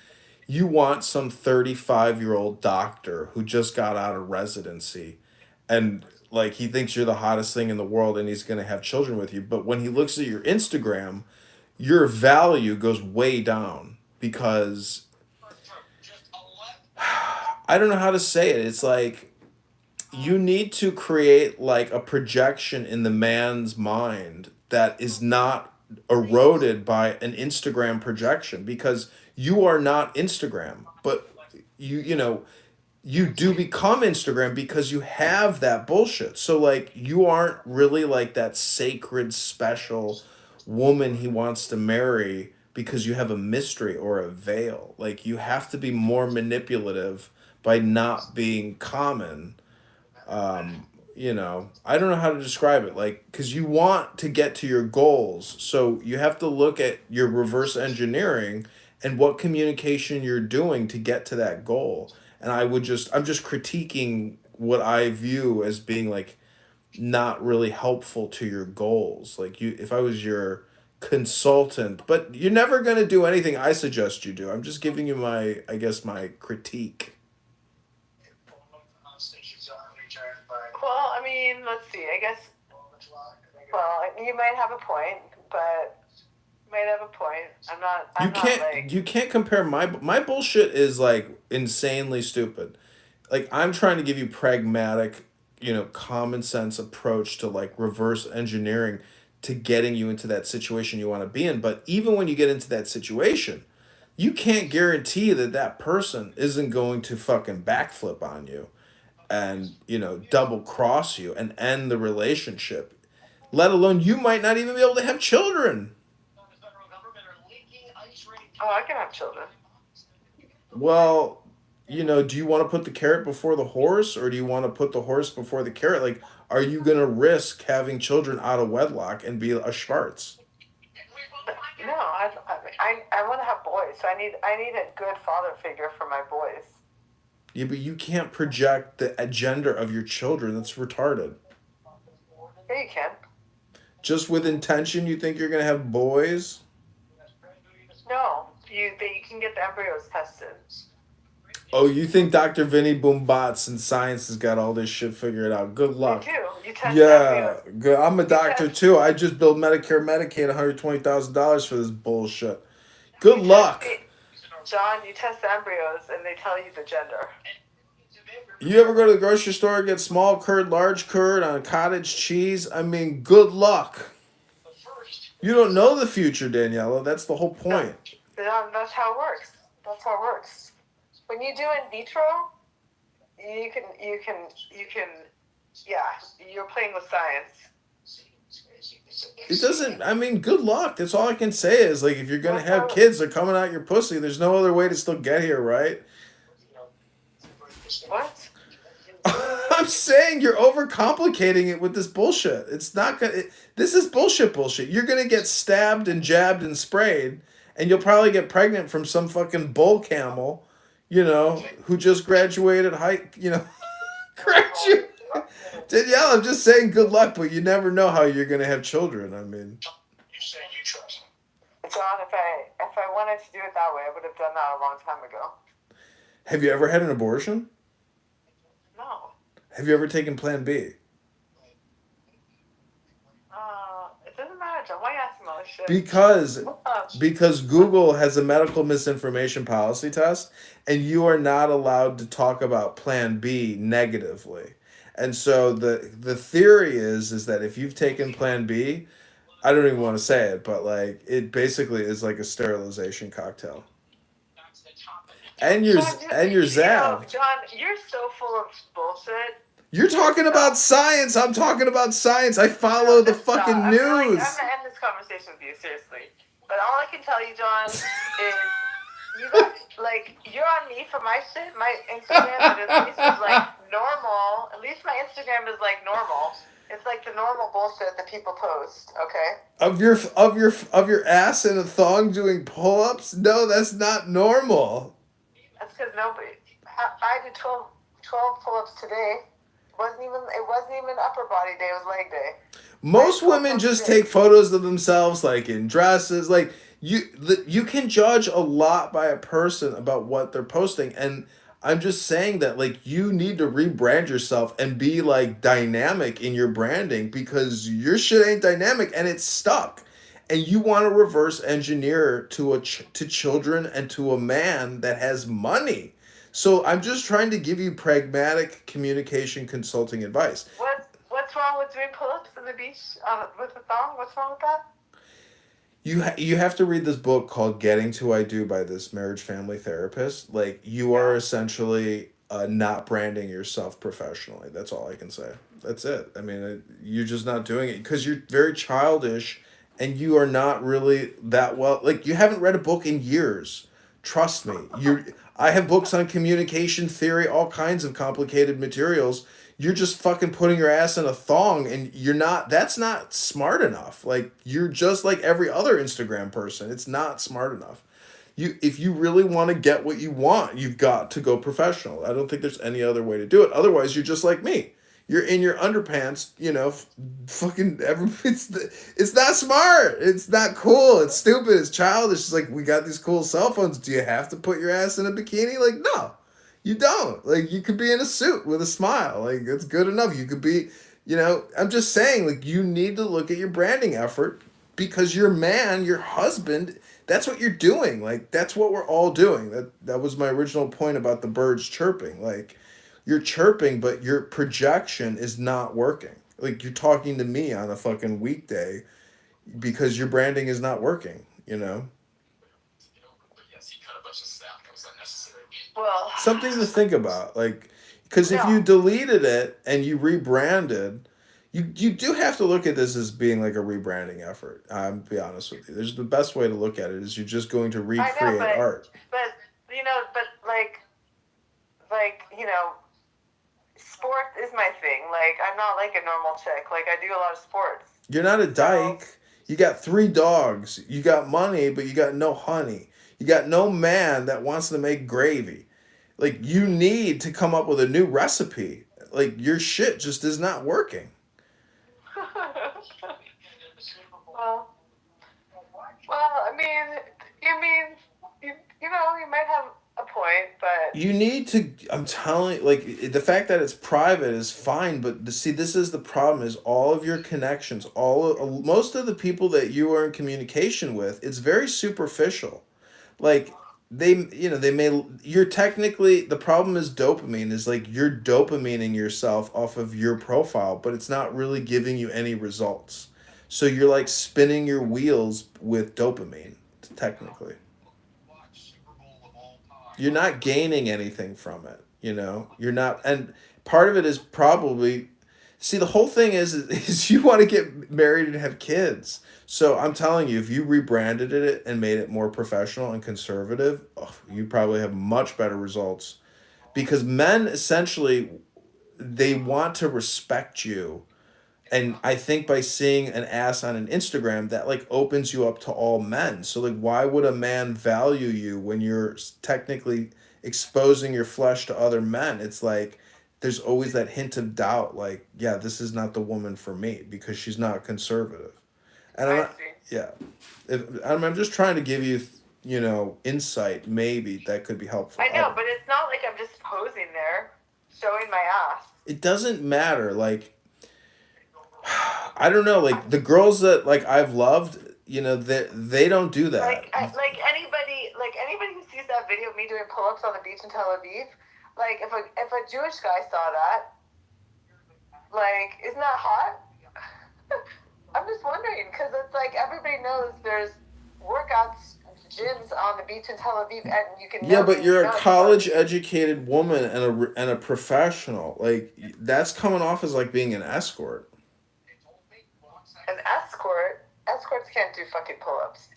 you want some 35-year-old doctor who just got out of residency, and like he thinks you're the hottest thing in the world and he's going to have children with you, but when he looks at your Instagram, your value goes way down because I don't know how to say it. It's like you need to create like a projection in the man's mind that is not eroded by an Instagram projection, because you are not Instagram, but you do become Instagram because you have that bullshit. So like you aren't really like that sacred special woman he wants to marry because you have a mystery or a veil. Like you have to be more manipulative by not being common. I don't know how to describe it, like, because you want to get to your goals, so you have to look at your reverse engineering and what communication you're doing to get to that goal. And I'm just critiquing what I view as being like not really helpful to your goals. Like, if I was your consultant, but you're never going to do anything I suggest you do. I'm just giving you my critique. Well, I mean, let's see. I guess. Well, you might have a point, but I'm not. You can't compare my bullshit is like insanely stupid. Like I'm trying to give you pragmatic, common sense approach to like reverse engineering to getting you into that situation you want to be in. But even when you get into that situation, you can't guarantee that that person isn't going to fucking backflip on you and, double cross you and end the relationship. Let alone you might not even be able to have children. Oh, I can have children. Well, do you want to put the carrot before the horse, or do you want to put the horse before the carrot? Like, are you going to risk having children out of wedlock and be a Schwartz? No, I want to have boys, so I need a good father figure for my boys. Yeah, but you can't project the gender of your children. That's retarded. Yeah, you can. Just with intention, you think you're going to have boys? No, you can get the embryos tested. Oh, you think Dr. Vinny Boombots and science has got all this shit figured out? Good luck. You do. You test embryos. Good. I'm a doctor too. I just billed Medicare, Medicaid, $120,000 for this bullshit. Good luck. John, you test the embryos and they tell you the gender. You ever go to the grocery store and get small curd, large curd on cottage cheese? I mean, good luck. You don't know the future, Daniela. That's the whole point. No, that's how it works. When you do in vitro, you can, yeah, you're playing with science. It doesn't, I mean, good luck. That's all I can say is, like, if you're going to have kids, they're coming out your pussy. There's no other way to still get here, right? What? I'm saying you're overcomplicating it with this bullshit. It's not going to, this is bullshit. You're going to get stabbed and jabbed and sprayed, and you'll probably get pregnant from some fucking bull camel, who just graduated graduate. Danielle, I'm just saying good luck, but you never know how you're going to have children. I mean, John, if I wanted to do it that way, I would have done that a long time ago. Have you ever had an abortion? No. Have you ever taken Plan B? It doesn't matter, John. Why are you asking all this shit? Because Google has a medical misinformation policy test, and you are not allowed to talk about Plan B negatively. And so the theory is that if you've taken Plan B, I don't even want to say it, but like it basically is like a sterilization cocktail. And you're zapped. John, you're so full of bullshit. You're talking about science. I'm talking about science. I follow the fucking news. I'm gonna end this conversation with you, seriously. But all I can tell you, John, is you're on me for my shit. My Instagram at least is like normal. At least my Instagram is like normal. It's like the normal bullshit that people post. Okay. Of your ass in a thong doing pull-ups? No, that's not normal. That's because nobody. I do 12 pull-ups today. It wasn't even upper body day. It was leg day. Most women just take photos of themselves like in dresses. Like you can judge a lot by a person about what they're posting, and I'm just saying that like you need to rebrand yourself and be like dynamic in your branding because your shit ain't dynamic and it's stuck. And you want to reverse engineer to to children and to a man that has money. So I'm just trying to give you pragmatic communication consulting advice. What's wrong with doing pull-ups on the beach with a thong? What's wrong with that? You have to read this book called Getting to I Do by this marriage family therapist. Like you are essentially not branding yourself professionally. That's all I can say. That's it. I mean, you're just not doing it because you're very childish and you are not really that well. Like you haven't read a book in years. Trust me. I have books on communication theory, all kinds of complicated materials. You're just fucking putting your ass in a thong and that's not smart enough. Like you're just like every other Instagram person. It's not smart enough. If you really want to get what you want, you've got to go professional. I don't think there's any other way to do it. Otherwise, you're just like me. You're in your underpants, fucking it's not smart. It's not cool. It's stupid. It's childish. It's like we got these cool cell phones. Do you have to put your ass in a bikini? Like, no. You don't. Like, you could be in a suit with a smile. Like, it's good enough. You could be, I'm just saying, like, you need to look at your branding effort because your man, your husband, that's what you're doing. Like, that's what we're all doing. That was my original point about the birds chirping. Like, you're chirping, but your projection is not working. Like, you're talking to me on a fucking weekday because your branding is not working, Well, something to think about, like, because if you deleted it and you rebranded, you do have to look at this as being like a rebranding effort. I'm be honest with you. There's the best way to look at it is you're just going to recreate art. But sport is my thing. Like I'm not like a normal chick. Like I do a lot of sports. You're not a dyke. You got 3 dogs. You got money, but you got no honey. You got no man that wants to make gravy. Like, you need to come up with a new recipe. Like, your shit just is not working. Well, I mean, you might have a point, but... You need to, I'm telling you, like, the fact that it's private is fine, but see, this is the problem, is all of your connections, most of the people that you are in communication with, it's very superficial. Like, you're technically, the problem is dopamine, is like, you're dopamining yourself off of your profile, but it's not really giving you any results. So you're like spinning your wheels with dopamine, technically. You're not gaining anything from it, You're not, and part of it is probably, see, the whole thing is you want to get married and have kids. So I'm telling you, if you rebranded it and made it more professional and conservative, you probably have much better results. Because men, essentially, they want to respect you. And I think by seeing an ass on an Instagram, that like opens you up to all men. So like, why would a man value you when you're technically exposing your flesh to other men? It's like, there's always that hint of doubt. Like, yeah, this is not the woman for me because she's not conservative. And I'm just trying to give you, insight maybe that could be helpful. I know, but it's not like I'm just posing there, showing my ass. It doesn't matter. Like, I don't know, like the girls that like I've loved, they don't do that. Like anybody who sees that video of me doing pull-ups on the beach in Tel Aviv, like if a Jewish guy saw that, like isn't that hot? I'm just wondering because it's like everybody knows there's workouts, gyms on the beach in Tel Aviv, and you can. Yeah, but you're a college-educated woman and a professional. Like that's coming off as like being an escort. An escort? Escorts can't do fucking pull-ups.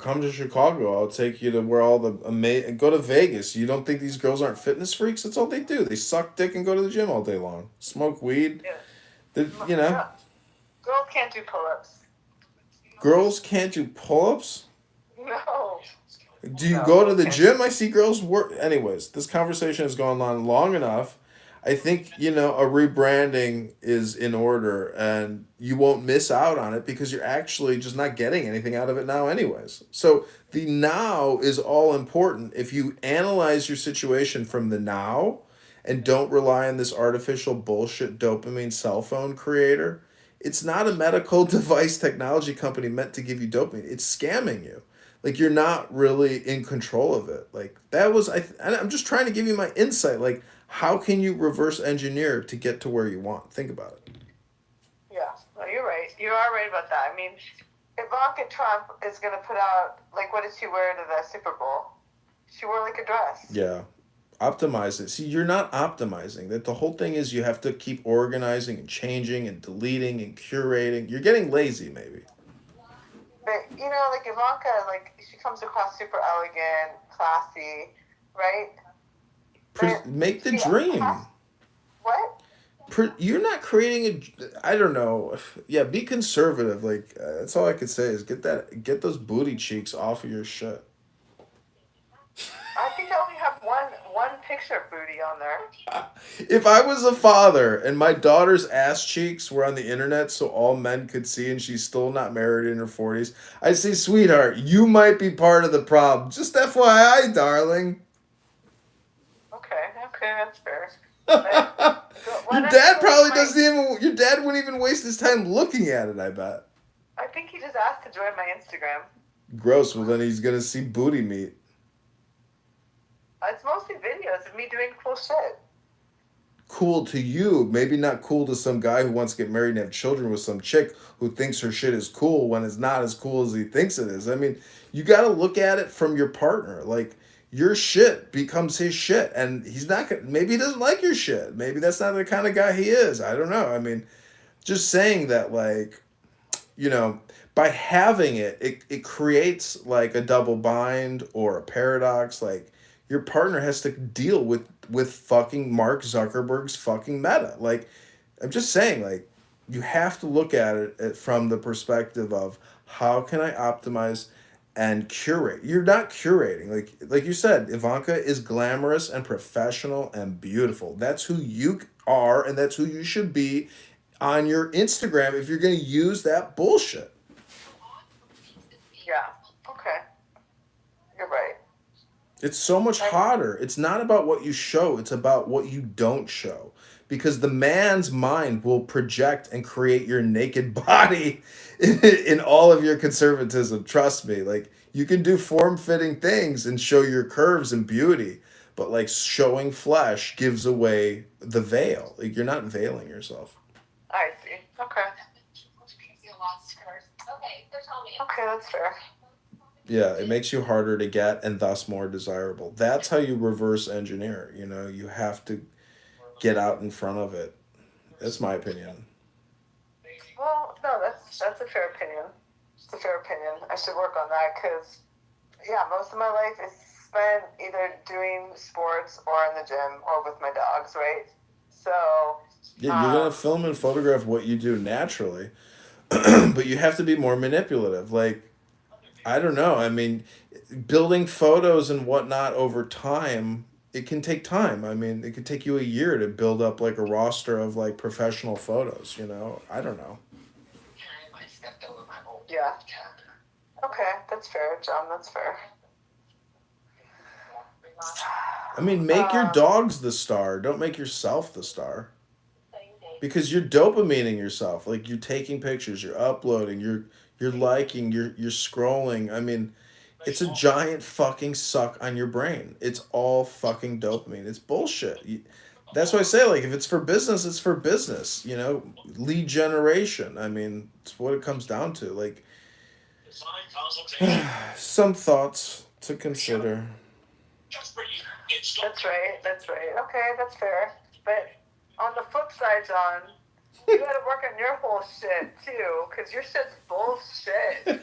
Come to Chicago. I'll take you to where all the go to Vegas. You don't think these girls aren't fitness freaks? That's all they do. They suck dick and go to the gym all day long. Smoke weed. Yeah. Girls can't do pull-ups. Girls can't do pull-ups? No. Do you No, go to the okay. gym? I see girls work. Anyways, this conversation has gone on long enough. I think, a rebranding is in order and you won't miss out on it because you're actually just not getting anything out of it now, anyways. So the now is all important. If you analyze your situation from the now and don't rely on this artificial bullshit dopamine cell phone creator, it's not a medical device technology company meant to give you dopamine. It's scamming you. Like, you're not really in control of it. Like, that was, I'm just trying to give you my insight. Like, how can you reverse engineer to get to where you want? Think about it. Yeah, no, you're right. You are right about that. I mean, Ivanka Trump is going to put out, like, what did she wear to the Super Bowl? She wore, like, a dress. Yeah. Optimize it. See, you're not optimizing. That the whole thing is you have to keep organizing and changing and deleting and curating. You're getting lazy, maybe. But, like, Ivanka, like, she comes across super elegant, classy, right? Make the dream. What? You're not creating I don't know. Yeah, be conservative. Like, that's all I could say is get those booty cheeks off of your shit. I think I only have one picture of booty on there. If I was a father and my daughter's ass cheeks were on the internet so all men could see and she's still not married in her 40s, I'd say, sweetheart, you might be part of the problem. Just FYI, darling. Okay, that's fair. Your dad probably doesn't even. Your dad wouldn't even waste his time looking at it, I bet. I think he just asked to join my Instagram. Gross. Well, then he's gonna see booty meat. It's mostly videos of me doing cool shit. Cool to you, maybe not cool to some guy who wants to get married and have children with some chick who thinks her shit is cool when it's not as cool as he thinks it is. I mean, you got to look at it from your partner. Like, your shit becomes his shit, and he's not gonna, maybe he doesn't like your shit. Maybe that's not the kind of guy he is. I don't know. I mean, just saying that, like, by having it creates like a double bind or a paradox. Like, your partner has to deal with fucking Mark Zuckerberg's fucking Meta. Like, I'm just saying, like, you have to look at it from the perspective of how can I optimize and curate. You're not curating. Like you said, Ivanka is glamorous and professional and beautiful. That's who you are, and that's who you should be on your Instagram if you're going to use that bullshit. Yeah. Okay. You're right. It's so much hotter. It's not about what you show. It's about what you don't show. Because the man's mind will project and create your naked body in all of your conservatism. Trust me. Like, you can do form-fitting things and show your curves and beauty. But, like, showing flesh gives away the veil. Like, you're not veiling yourself. I see. Okay. Okay, that's fair. Yeah, it makes you harder to get and thus more desirable. That's how you reverse engineer. You have to get out in front of it. That's my opinion. Well, no, that's a fair opinion. It's a fair opinion. I should work on that because, yeah, most of my life is spent either doing sports or in the gym or with my dogs, right? So... Yeah, you're going to film and photograph what you do naturally, but you have to be more manipulative. Like, I don't know. I mean, building photos and whatnot over time, it can take time. I mean, it could take you a year to build up like a roster of like professional photos, I don't know. Yeah. Okay, that's fair, John. That's fair. I mean, make your dogs the star. Don't make yourself the star. Because you're dopamining yourself. Like, you're taking pictures, you're uploading, you're liking, you're scrolling. I mean, it's a giant fucking suck on your brain. It's all fucking dopamine. It's bullshit. That's why I say, like, if it's for business, it's for business. Lead generation. I mean, it's what it comes down to. Like, some thoughts to consider. That's right. Okay, that's fair. But on the flip side, John, you gotta work on your whole shit, too, because your shit's bullshit. And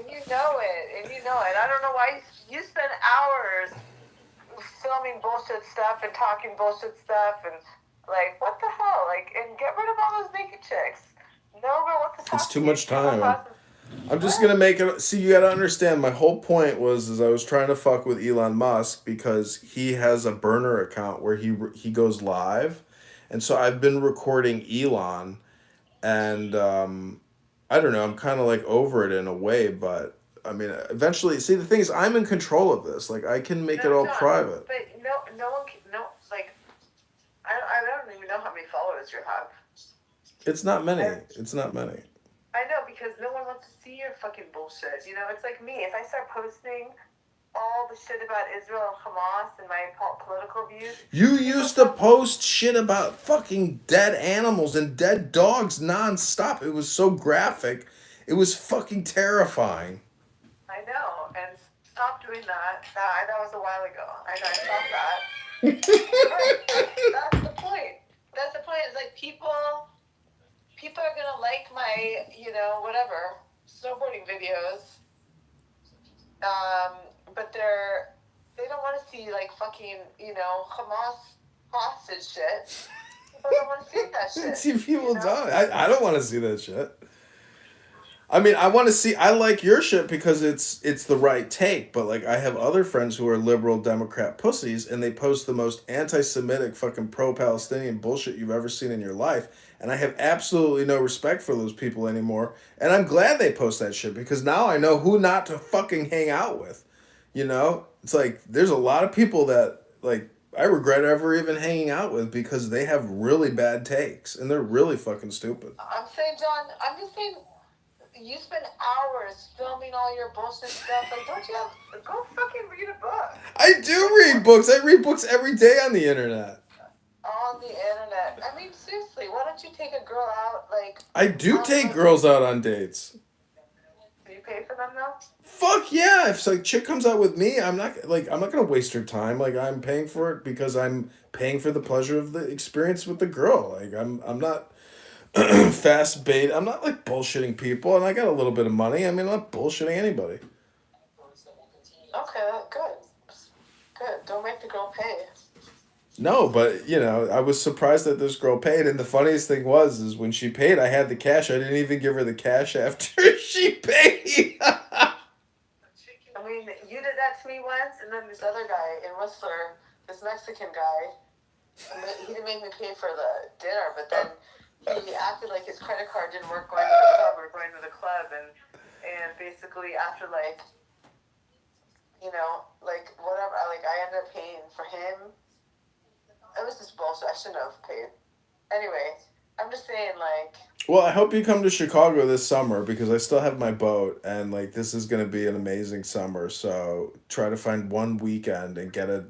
you know it. I don't know why you spend hours filming bullshit stuff and talking bullshit stuff and, like, what the hell? Like, and get rid of all those naked chicks. No real what the fuck. It's too much time. I'm just gonna make it. See, you gotta understand. My whole point was I was trying to fuck with Elon Musk because he has a burner account where he goes live, and so I've been recording Elon, and I don't know. I'm kind of like over it in a way, but I mean, eventually. See, the thing is, I'm in control of this. Like, I can make it all John, private. But no one can, like, I don't even know how many followers you have. It's not many. It's not many. I know, because no one wants to see your fucking bullshit. You know, it's like me. If I start posting all the shit about Israel and Hamas and my political views. You used to post shit about fucking dead animals and dead dogs nonstop. It was so graphic. It was fucking terrifying. I know, and stop doing that. That was a while ago. I stopped that. That's the point. That's the point. It's like people are gonna like my, whatever, snowboarding videos. But they don't want to see like fucking, Hamas hostage shit. People don't want to see that shit. See, people don't. I don't want to see that shit. I mean, I want to see. I like your shit because it's the right take. But like, I have other friends who are liberal Democrat pussies, and they post the most anti-Semitic, fucking pro-Palestinian bullshit you've ever seen in your life. And I have absolutely no respect for those people anymore. And I'm glad they post that shit because now I know who not to fucking hang out with. You know, it's like there's a lot of people that like I regret ever even hanging out with because they have really bad takes and they're really fucking stupid. I'm saying, John, I'm just saying. You spend hours filming all your bullshit stuff. Like, don't you go fucking read a book? I do read books. I read books every day on the internet. On the internet. I mean, seriously, why don't you take a girl out, like... I do take girls out on dates. Do you pay for them, though? Fuck yeah. If a chick comes out with me, I'm not gonna waste her time. Like, I'm paying for it because I'm paying for the pleasure of the experience with the girl. Like, I'm not... fast bait. I'm not like bullshitting people, and I got a little bit of money. I mean, I'm not bullshitting anybody. Okay, good. Good. Don't make the girl pay. No, but I was surprised that this girl paid, and the funniest thing is when she paid, I had the cash. I didn't even give her the cash after she paid. I mean, you did that to me once, and then this other guy in Whistler, this Mexican guy, he didn't make me pay for the dinner, but then he acted like his credit card didn't work going to the club, and basically after like whatever, I ended up paying for him. It was just bullshit. I shouldn't have paid. Anyway, I'm just saying like. Well, I hope you come to Chicago this summer because I still have my boat, and like this is gonna be an amazing summer. So try to find one weekend and get a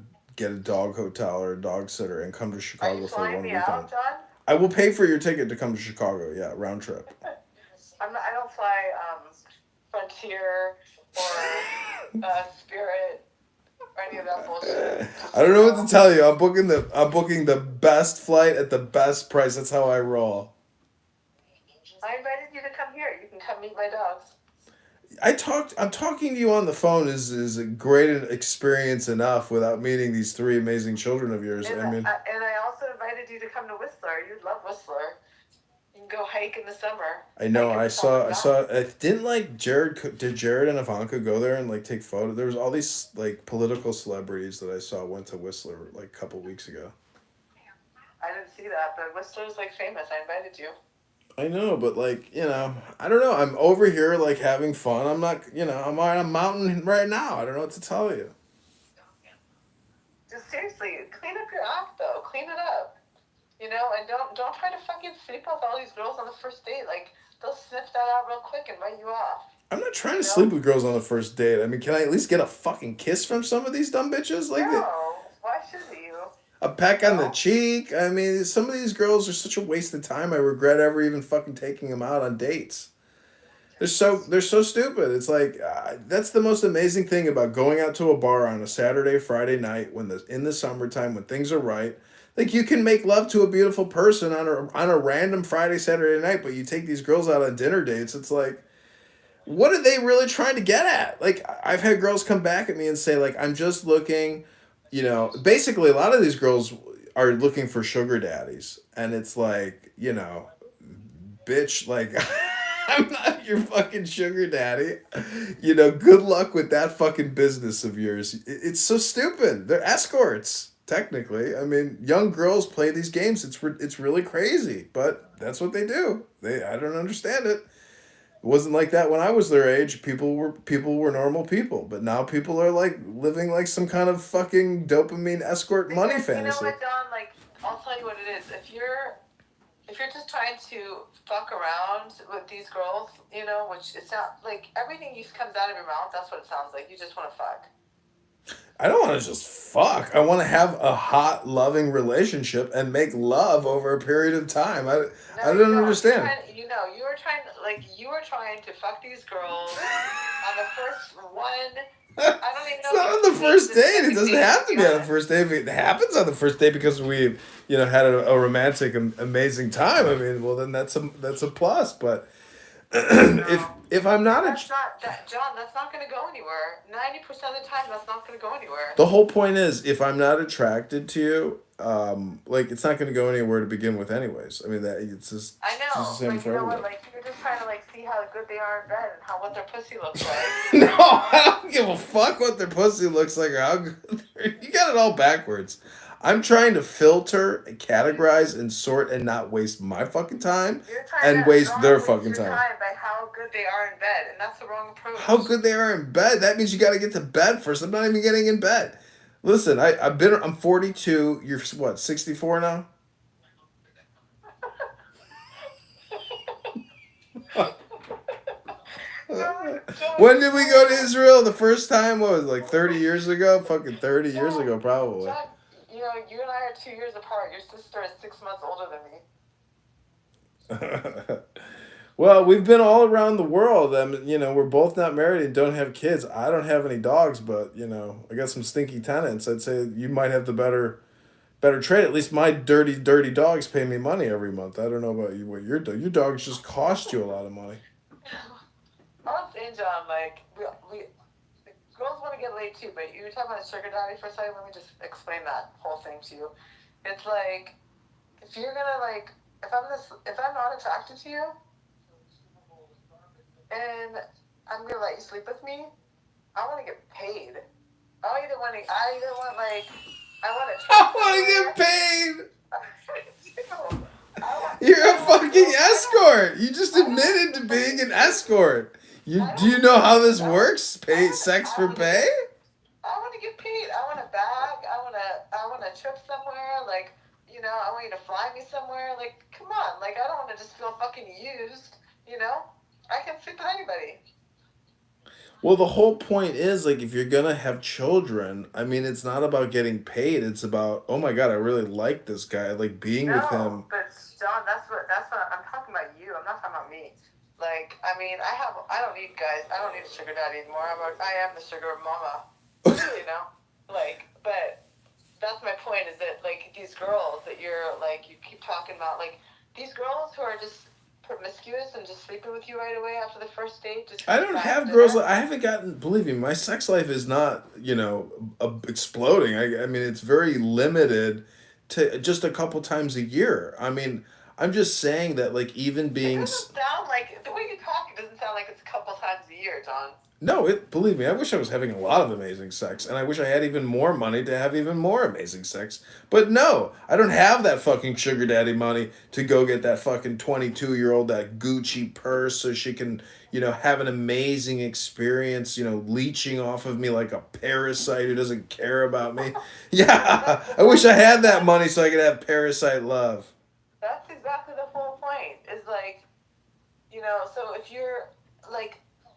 dog hotel or a dog sitter and come to Chicago for 1 weekend. Out, John? I will pay for your ticket to come to Chicago. Yeah, round trip. I don't fly Frontier or Spirit or any of that bullshit. I don't know what to tell you. I'm booking the best flight at the best price. That's how I roll. I invited you to come here. You can come meet my dogs. I'm talking to you on the phone is a great experience enough without meeting these three amazing children of yours. And I also invited you to come to Whistler. You'd love Whistler. You can go hike in the summer. I know. I saw. Didn't like Jared? Did Jared and Ivanka go there and like take photos? There was all these like political celebrities that I saw went to Whistler like a couple weeks ago. I didn't see that, but Whistler's like famous. I invited you. I know, but like, I don't know. I'm over here like having fun. I'm not, I'm on a mountain right now. I don't know what to tell you. Just seriously, clean up your act though. Clean it up. And don't try to fucking sleep with all these girls on the first date. Like, they'll sniff that out real quick and write you off. I'm not trying to sleep with girls on the first date. I mean, can I at least get a fucking kiss from some of these dumb bitches? Like, no, why should you? A peck on the cheek. I mean, some of these girls are such a waste of time. I regret ever even fucking taking them out on dates. They're so stupid. It's like that's the most amazing thing about going out to a bar on a Saturday, Friday night in the summertime when things are right. Like you can make love to a beautiful person on a random Friday, Saturday night, but you take these girls out on dinner dates. It's like, what are they really trying to get at? Like I've had girls come back at me and say like, I'm just looking. Basically a lot of these girls are looking for sugar daddies. And it's like, bitch, like, I'm not your fucking sugar daddy. You know, good luck with that fucking business of yours. It's so stupid. They're escorts, technically. I mean, young girls play these games. It's really crazy, but that's what they do. I don't understand it. It wasn't like that when I was their age. People were normal people, but now people are like living like some kind of fucking dopamine escort money Because fantasy. you know what, Don? Like, I'll tell you what it is. If you're just trying to fuck around with these girls, you know, which it's not like everything comes out of your mouth. That's what it sounds like. You just want to fuck. I don't want to just fuck. I want to have a hot, loving relationship and make love over a period of time. I don't understand. You were trying to fuck these girls on the first one. I don't even know. It's not on the first date. It doesn't have to be on the first date. If it happens on the first date because we, had a romantic, amazing time. I mean, well, then that's a plus. But if I'm not John, that's not going to go anywhere. 90% of the time, that's not going to go anywhere. The whole point is, if I'm not attracted to you, it's not going to go anywhere to begin with, anyways. I mean, it's just. I know. It's the same for everybody. You're just trying to see how good they are in bed and what their pussy looks like. No, I don't give a fuck what their pussy looks like or how good. You got it all backwards. I'm trying to filter, categorize, and sort, and not waste my fucking time and waste their fucking time. By how good they are in bed, and that's the wrong approach. How good they are in bed? That means you got to get to bed first. I'm not even getting in bed. Listen, I'm 42. You're what, 64 now? When did we go to Israel the first time? What was it, like 30 years ago? Fucking 30 years ago, probably. Jack, you and I are 2 years apart. Your sister is 6 months older than me. Well, we've been all around the world. I mean, we're both not married and don't have kids. I don't have any dogs, but I got some stinky tenants. I'd say you might have the better trade. At least my dirty dogs pay me money every month. I don't know about you. What your dogs just cost you a lot of money. I was saying, John, we girls want to get laid too, but you were talking about a sugar daddy for a second. Let me just explain that whole thing to you. It's like, if you're gonna if I'm not attracted to you, and I'm gonna let you sleep with me, I want to get paid. I want to get paid. You're a fucking escort. You just admitted to being an escort. Do you know how this works? Sex for pay? I want to get paid. I want a bag. I want a trip somewhere. I want you to fly me somewhere. Come on. I don't want to just feel fucking used. I can sleep with anybody. Well, the whole point is, if you're gonna have children, I mean, it's not about getting paid. It's about, oh my god, I really like this guy. I like being with him. But John, that's what I'm talking about. You. I'm not talking about me. I don't need guys. I don't need a sugar daddy anymore. I am the sugar mama. But that's my point. Is that these girls that you keep talking about, these girls who are just promiscuous and just sleeping with you right away after the first date. I don't have girls. I haven't gotten. Believe me, my sex life is not exploding. I mean, it's very limited to just a couple times a year. I mean, I'm just saying that even being. It doesn't sound the way you talk. It doesn't sound like it's a couple times a year, John. No, believe me, I wish I was having a lot of amazing sex, and I wish I had even more money to have even more amazing sex. But no, I don't have that fucking sugar daddy money to go get that fucking 22-year-old that Gucci purse so she can, have an amazing experience, leeching off of me like a parasite who doesn't care about me. Yeah, I wish I had that money so I could have parasite love. That's exactly the whole point. Is so if you're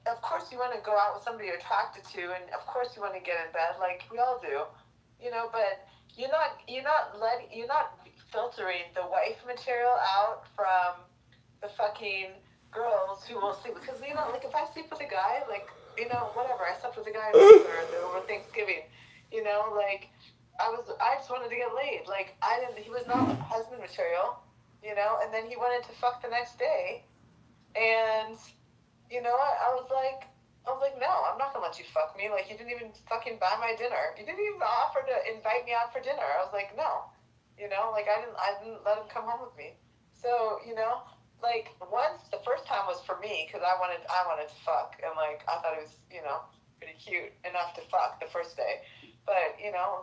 of course you want to go out with somebody you're attracted to, and of course you want to get in bed like we all do, but you're not filtering the wife material out from the fucking girls who will sleep, because if I sleep with a guy, whatever, I slept with a guy over Thanksgiving, I just wanted to get laid. He was not husband material, and then he wanted to fuck the next day, and I was like, no, I'm not gonna let you fuck me. You didn't even fucking buy my dinner. You didn't even offer to invite me out for dinner. I was like, no, I didn't let him come home with me. So, like once the first time was for me because I wanted to fuck, and like I thought it was pretty cute enough to fuck the first day, but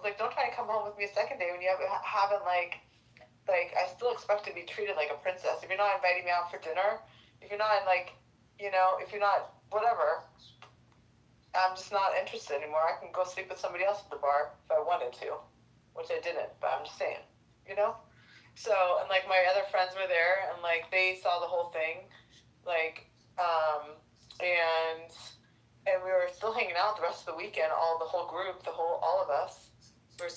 like don't try to come home with me a second day when you haven't like I still expect to be treated like a princess. If you're not inviting me out for dinner, if you're not like if you're not whatever, I'm just not interested anymore. I can go sleep with somebody else at the bar if I wanted to, which I didn't, but I'm just saying, So, and like my other friends were there, and like they saw the whole thing, like, and we were still hanging out the rest of the weekend. The whole group, all of us.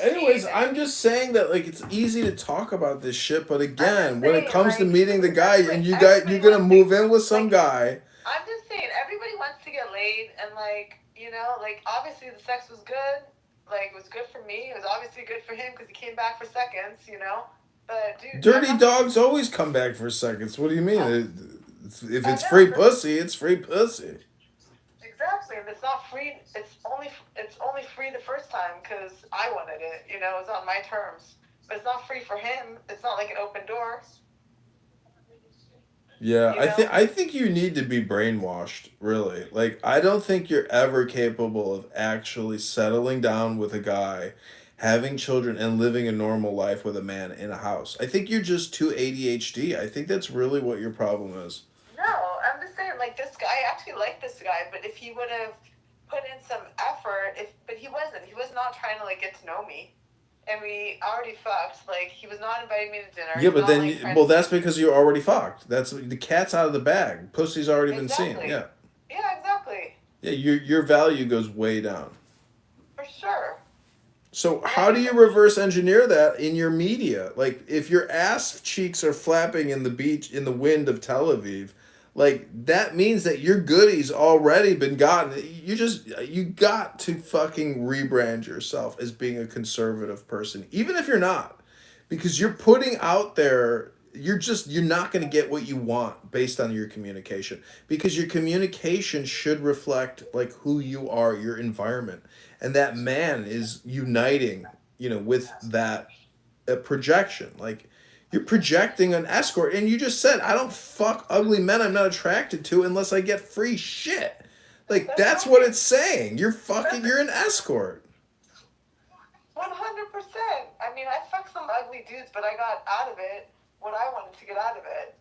Anyways, I'm just saying that like it's easy to talk about this shit, but again, when it comes to meeting the guy and you're gonna move in with some guy. I'm just saying, everybody wants to get laid, and like obviously the sex was good. Like it was good for me. It was obviously good for him because he came back for seconds. But dude, dirty dogs always come back for seconds. What do you mean? If it's free pussy, it's free pussy. Exactly, and it's not free. It's only free the first time because I wanted it. It was on my terms, but it's not free for him. It's not like an open door. Yeah, I think you need to be brainwashed, really. Like I don't think you're ever capable of actually settling down with a guy, having children and living a normal life with a man in a house. I think you're just too ADHD. I think that's really what your problem is. No, I'm just saying like this guy, I actually like this guy, but if he would have put in some effort, but he wasn't. He was not trying to like get to know me. And we already fucked. Like he was not inviting me to dinner. Yeah, but then, that's because you already fucked. That's the cat's out of the bag. Pussy's already been seen. Yeah. Yeah, exactly. Yeah, your value goes way down. For sure. So how do you reverse engineer that in your media? Like if your ass cheeks are flapping in the wind of Tel Aviv, like that means that your goodies already been gotten. You got to fucking rebrand yourself as being a conservative person, even if you're not, because you're putting out there. You're not going to get what you want based on your communication, because your communication should reflect like who you are, your environment, and that man is uniting, with that projection. Like you're projecting an escort, and you just said, I don't fuck ugly men I'm not attracted to unless I get free shit. Like that's what it's saying. You're an escort. 100%. I mean, I fucked some ugly dudes, but I got out of it what I wanted to get out of it.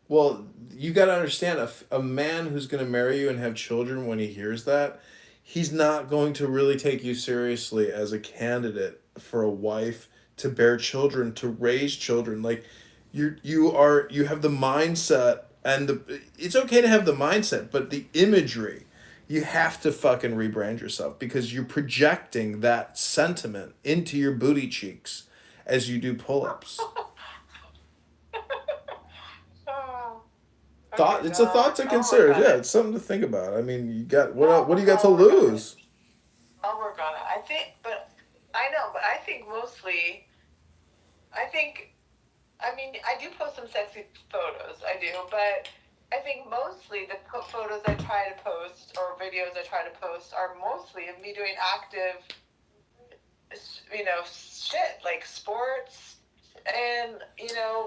Well, you got to understand, a man who's going to marry you and have children, when he hears that, he's not going to really take you seriously as a candidate for a wife to bear children, to raise children. Like you have the mindset, and it's okay to have the mindset, but the imagery, you have to fucking rebrand yourself, because you're projecting that sentiment into your booty cheeks as you do pull-ups. It's a thought to consider. Yeah, it's something to think about. I mean, you got what do you got to lose? I'll work on it. I think mostly, I do post some sexy photos. I do, but I think mostly the photos I try to post or videos I try to post are mostly of me doing active, shit like sports. And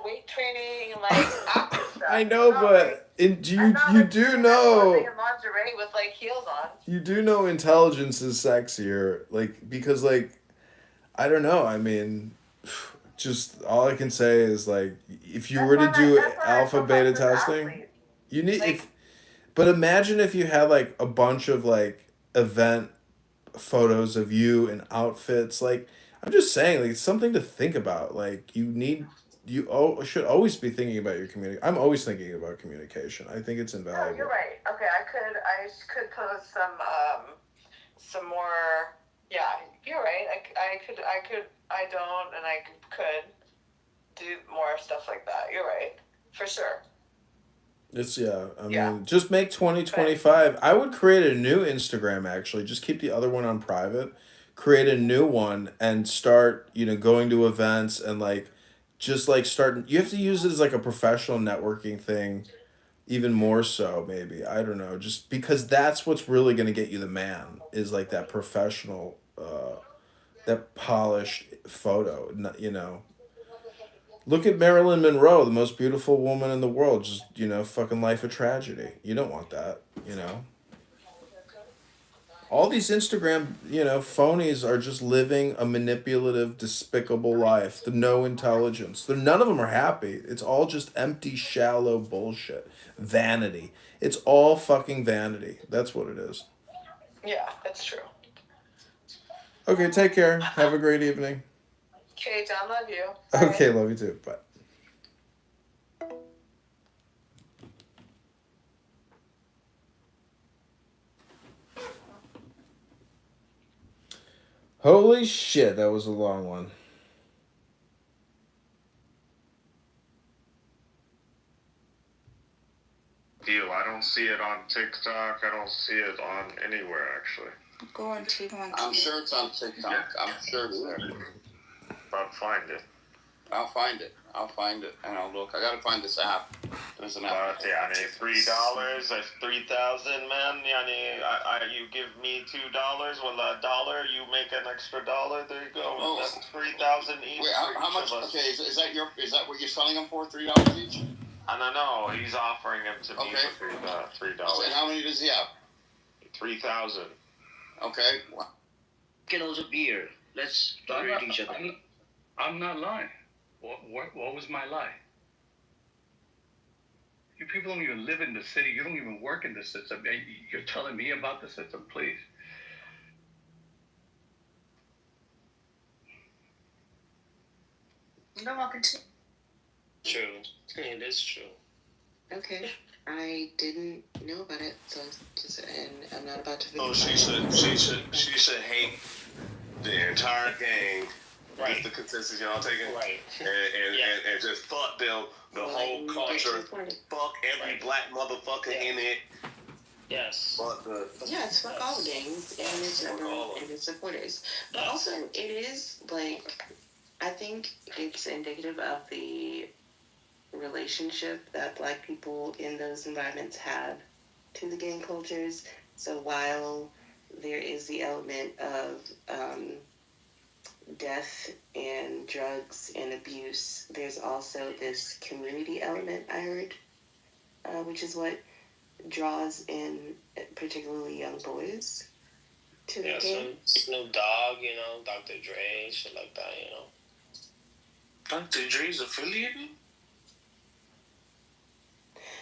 weight training and like active stuff. I know, but you do know lingerie with like heels on. You do know intelligence is sexier, like because like I don't know. I mean, just all I can say is like if you were to do alpha beta testing, you need but imagine if you had like a bunch of like event photos of you in outfits. Like I'm just saying, like it's something to think about. Like you should always be thinking about your communication. I'm always thinking about communication. I think it's invaluable. No, you're right. Okay, I could post some more. Yeah, you're right. I don't, and I could do more stuff like that. You're right, for sure. I mean, just make 2025. I would create a new Instagram, actually. Just keep the other one on private. Create a new one and start, going to events and like, just like start. You have to use it as like a professional networking thing, even more so, maybe. I don't know. Just because that's what's really going to get you the man, is like that professional, that polished photo, Look at Marilyn Monroe, the most beautiful woman in the world. Just, fucking life a tragedy. You don't want that, All these Instagram, phonies are just living a manipulative, despicable life. The no intelligence. None of them are happy. It's all just empty, shallow bullshit. Vanity. It's all fucking vanity. That's what it is. Yeah, that's true. Okay, take care. Have a great evening. Okay, John, love you. Okay, love you too. Bye. Holy shit, that was a long one. I don't see it on TikTok. I don't see it on anywhere, actually. Go on TikTok. I'm sure it's on TikTok. Yeah. I'm sure it's there. But find it. I'll find it, and I'll look. I gotta find this app. There's an app. يعني $3, that's 3,000, man. يعني, you give me $2, well, $1, you make an extra $1. There you go. Oh. That's 3,000 each. Wait, for how each much? of us. Okay, is that what you're selling them for? $3 each? I don't know. He's offering them to me for $3. And how many does he have? 3,000. Okay. Kilos of beer. Let's tolerate each other. I'm not lying. What was my lie? You people don't even live in the city. You don't even work in the system. You're telling me about the system, please. No one can see. True. It is true. Okay. I didn't know about it, so and I'm not about to. Oh, she should hate the entire gang. Right. That's the consensus y'all taking. Right. And just fuck them, the whole culture. Fuck every black motherfucker in it. Yes. Fuck the. It's fuck all gangs and its members and its supporters. But also, it is like, I think it's indicative of the relationship that black people in those environments have to the gang cultures. So while there is the element of death and drugs and abuse, there's also this community element, I heard, which is what draws in particularly young boys to the gang. Snoop Dogg, Dr. Dre, shit like that, Dr. Dre's affiliated?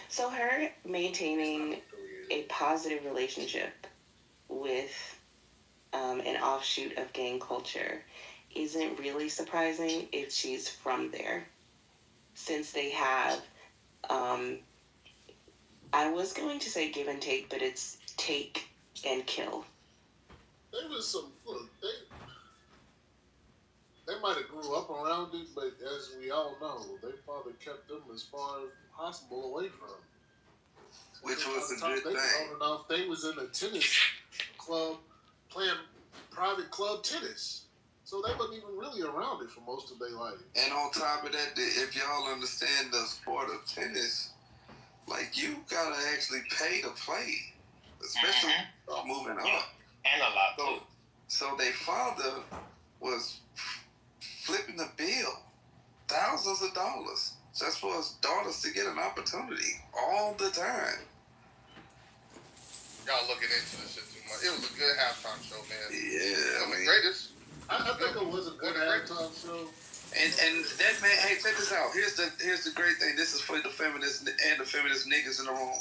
So her maintaining a positive relationship with an offshoot of gang culture isn't really surprising if she's from there, since they have, I was going to say give and take, but it's take and kill. There was some, they might have grew up around it, but as we all know, their father kept them as far as possible away from it. Which was a good thing. Enough, they was in a tennis club playing private club tennis. So they wasn't even really around it for most of their life. And on top of that, if y'all understand the sport of tennis, like, you gotta actually pay to play, especially moving up. And a lot too. So their father was flipping the bill, thousands of dollars, just for his daughters to get an opportunity all the time. Y'all looking into this shit too much. It was a good halftime show, man. Yeah, the greatest. I think it was a good halftime show. And that man, hey, check this out. Here's the great thing. This is for the feminists and the feminist niggas in the room.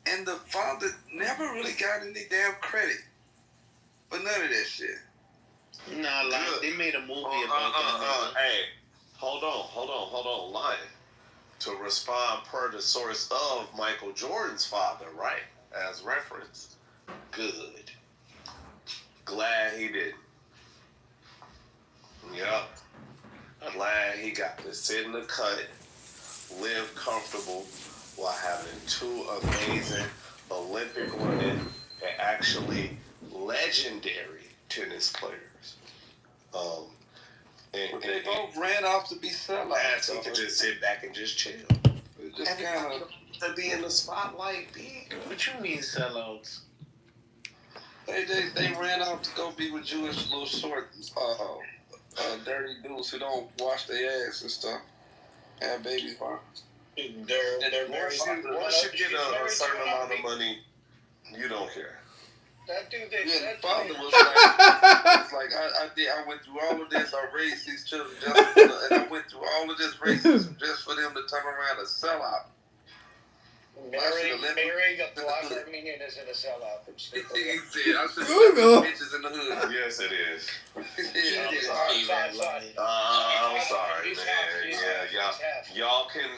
And the father never really got any damn credit for none of that shit. Nah, like, they made a movie about that. Hey, hold on, lying. To respond per the source of Michael Jordan's father, right? As reference. Good. Glad he didn't. Yup. Glad he got to sit in the cut, live comfortable while having two amazing Olympic women and actually legendary tennis players. But they both ran off to be sellouts. So he could just sit back and just chill. Just kind of to be in the spotlight, big. What you mean sellouts? They ran off to go be with Jewish little short, dirty dudes who don't wash their ass and stuff. have babies, bro. Once you get a certain amount of money, you don't care. That dude, the father was like, I went through all of this. I raised these children and I went through all of this racism just for them to turn around and sell out. Marrying a black Armenian isn't a sellout. He said, I should have bitches in the hood. Yes, it is. I'm sorry, man. Y'all can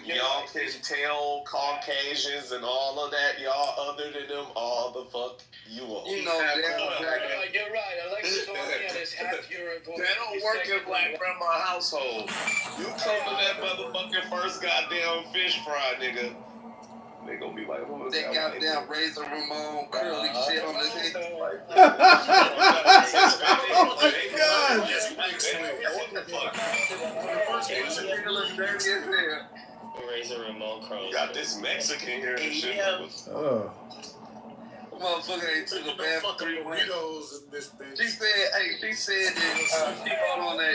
tell Caucasians and all of that. Y'all other than them, all the fuck you want. You know, you're right. Alexis Ohanian is half Uruguayan. That don't work in black grandma household. You come to that motherfucking first goddamn fish fry, nigga. They gonna be like, who is that? Goddamn Razor Ramon curly shit on his head. Oh my god! Razor Ramon curls. Got this Mexican here and shit. Oh. Motherfucker ain't took a bath for 3 weeks. She said that she got on there.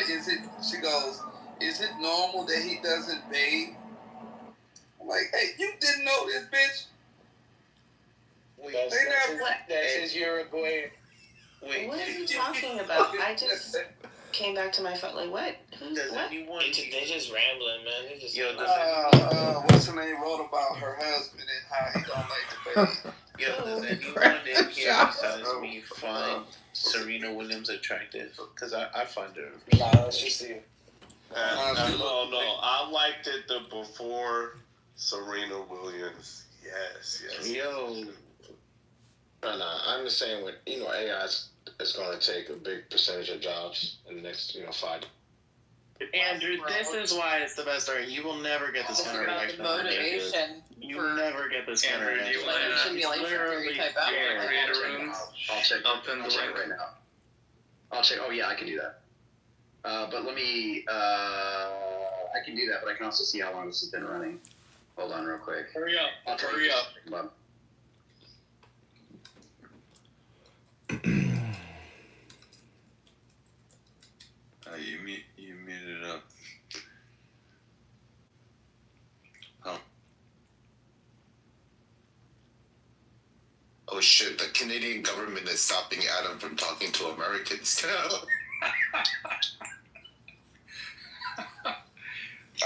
She goes, is it normal that he doesn't bathe? I'm like, hey, you didn't know this, bitch. That's his Uruguayan. What are you talking about? I just came back to my phone. Like, what? What? They're just rambling, man. They just what's her name wrote about her husband and how he don't like to bathe. Does anyone in here besides me find Serena Williams attractive? Because I find her. Nah, let's just see. No. I liked it before Serena Williams. Yes. Yo. No, I'm the same with, AI is going to take a big percentage of jobs in the next, 5 Andrew, this is why it's the best argument. You will never get this kind of reaction. Motivation. You will never get this kind of reaction. Literally create a room. I'll check right now. I'll check. Oh yeah, I can do that. But let me. I can do that, but I can also see how long this has been running. Hold on, real quick. Hurry up! Hurry up! You muted it up. Oh shit, the Canadian government is stopping Adam from talking to Americans now.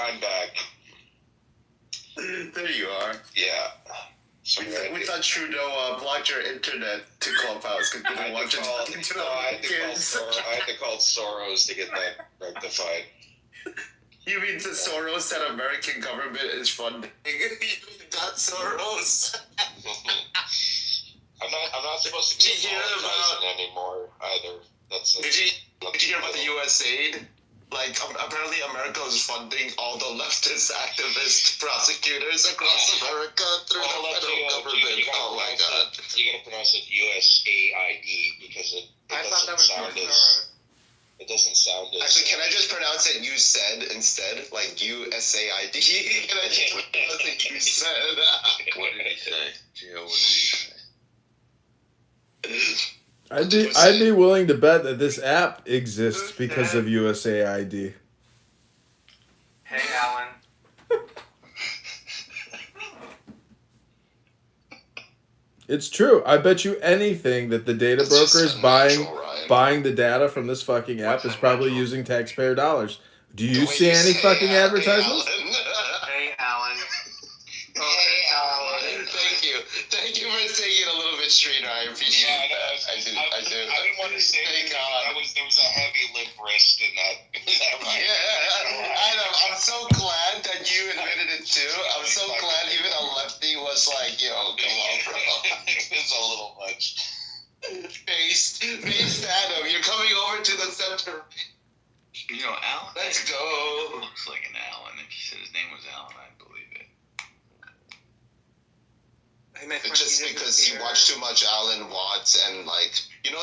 I'm back. There you are. Yeah. We thought Trudeau blocked your internet to Clubhouse because you didn't want you talking to Americans. I had to call Soros to get that rectified. You mean the Soros that American government is funding? You mean that Soros? I'm not supposed to be apologizing anymore either. Did you hear about the USAID? Like, apparently America is funding all the leftist activist prosecutors across America through the federal government. Oh my god. You gotta pronounce it USAID because it doesn't sound as... It doesn't sound as... Actually, can I just pronounce it you said instead? Like USAID? Can I just pronounce it you said? What did he say? Gio, what did he say? I'd be willing to bet that this app exists because of USAID. Hey, Alan. It's true. I bet you anything that the data broker is buying the data from this fucking app is probably using taxpayer dollars. Do you see any fucking advertisements? Hey, Alan. Thank you for saying it a little bit straighter. I appreciate that. I do. I didn't want to say it. There was a heavy limp wrist in that. Right? Yeah, I know. I'm so glad that you admitted it too. I'm so glad even a lefty was like, yo, come on, bro. It's a little much. Face Adam, you're coming over to the center. Alan. Let's go. Looks like an Alan. If you said his name was Alan, I'd believe it. Just because he watched too much Alan Watts and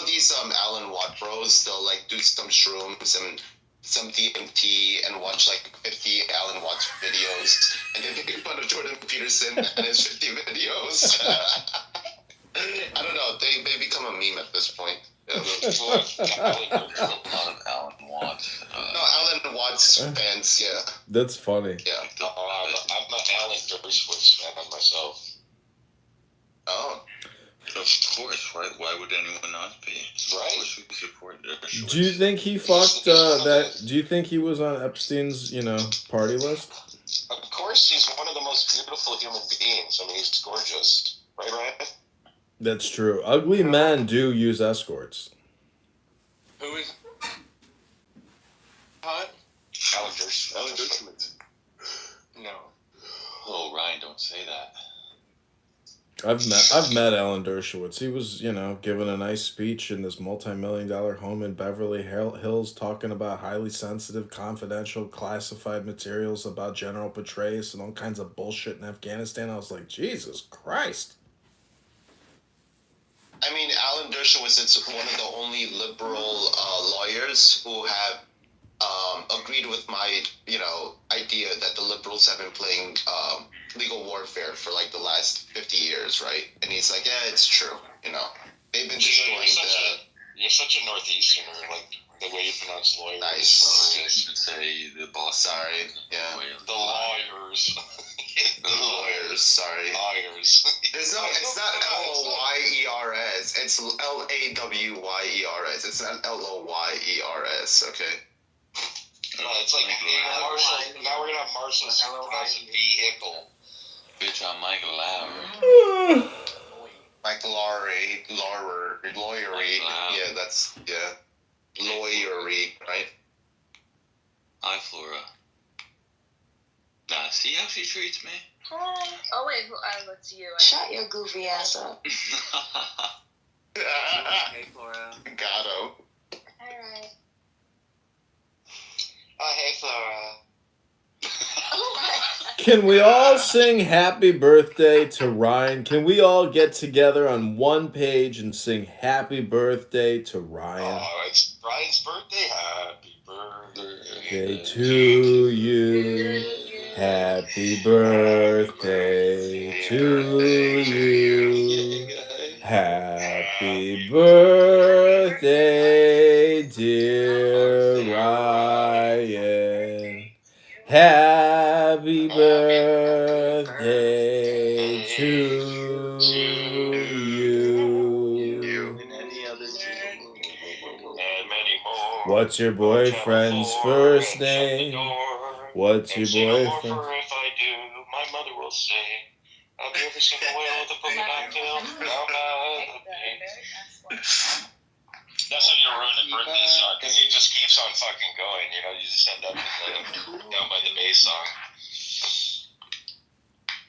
these Alan Watt bros, they'll do some shrooms and some DMT and watch 50 Alan Watts videos and then make fun of Jordan Peterson and his 50 videos. I don't know, they become a meme at this point. Not of Alan Watts. No, Alan Watts fans, yeah. That's funny. Yeah. I'm an Alan Dershowitz fan myself. Oh. Of course, right? Why would anyone not be? Right? Of course we support Dershowitz. Do you think he fucked that? Do you think he was on Epstein's, party list? Of course, he's one of the most beautiful human beings. I mean, he's gorgeous. Right, Ryan? That's true. Ugly men do use escorts. Who is hot? Alan Dershowitz. No. Oh, Ryan, don't say that. I've met Alan Dershowitz. He was, giving a nice speech in this multi-million-dollar home in Beverly Hills, talking about highly sensitive, confidential, classified materials about General Petraeus and all kinds of bullshit in Afghanistan. I was like, Jesus Christ. I mean, Alan Dershowitz is one of the only liberal lawyers who have agreed with my, idea that the liberals have been playing legal warfare for like the last 50 years, right? And he's like, yeah, it's true. They've been destroying You're such a Northeasterner, like the way you pronounce lawyers. Nice. I should say the boss. Sorry. Yeah. The lawyers. The lawyers. Sorry. Lawyers. It's not L-O-Y-E-R-S. It's L-A-W-Y-E-R-S. It's not L-O-Y-E-R-S. Okay. No, it's like Marshall. Now we're gonna have Marshall pronounce a vehicle. Bitch, I'm Michael Lauer. Like lawyery. Yeah, that's, lawyery, right? Hi, Flora. Nah, see how she treats me? Hi. Oh, wait, it's you. Shut your goofy ass up. Hey, Flora. Gato. Alright. Oh, hey, Flora. Can we all sing happy birthday to Ryan? Can we all get together on one page and sing happy birthday to Ryan? Oh, it's Ryan's birthday. Happy birthday To you. Happy birthday to you. Happy birthday, dear Ryan. Happy birthday to you. and many more. What's your boyfriend's first name? What's your boyfriend? If I do, my mother will say, have you ever seen a whale with a crocodile tail? That's how you ruin a birthday song, because he just keeps on fucking going. You just end up down by the bass song.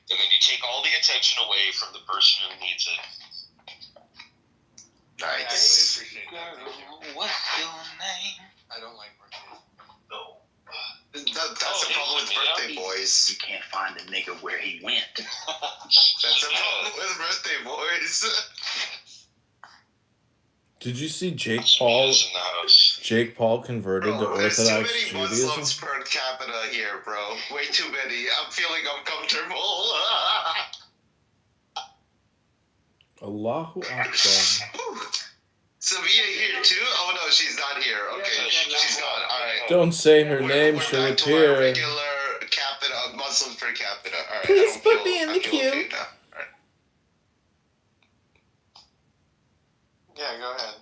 And then you take all the attention away from the person who needs it. Nice. What's your name? I don't like birthdays. No. That's the problem with birthday boys. You can't find the nigga where he went. That's the problem with birthday boys. Did you see Jake Paul? Jake Paul converted to There's Orthodox too many Judaism? Muslims per capita here, bro. Way too many. I'm feeling uncomfortable. Allahu Akbar. Savia here too? Oh no, she's not here. Okay, she's gone. Alright. Don't say her name, We're she'll back to our appear. regular capita, Muslims per capita. Alright. Please put me in the queue. Okay now. Alright. Yeah, go ahead.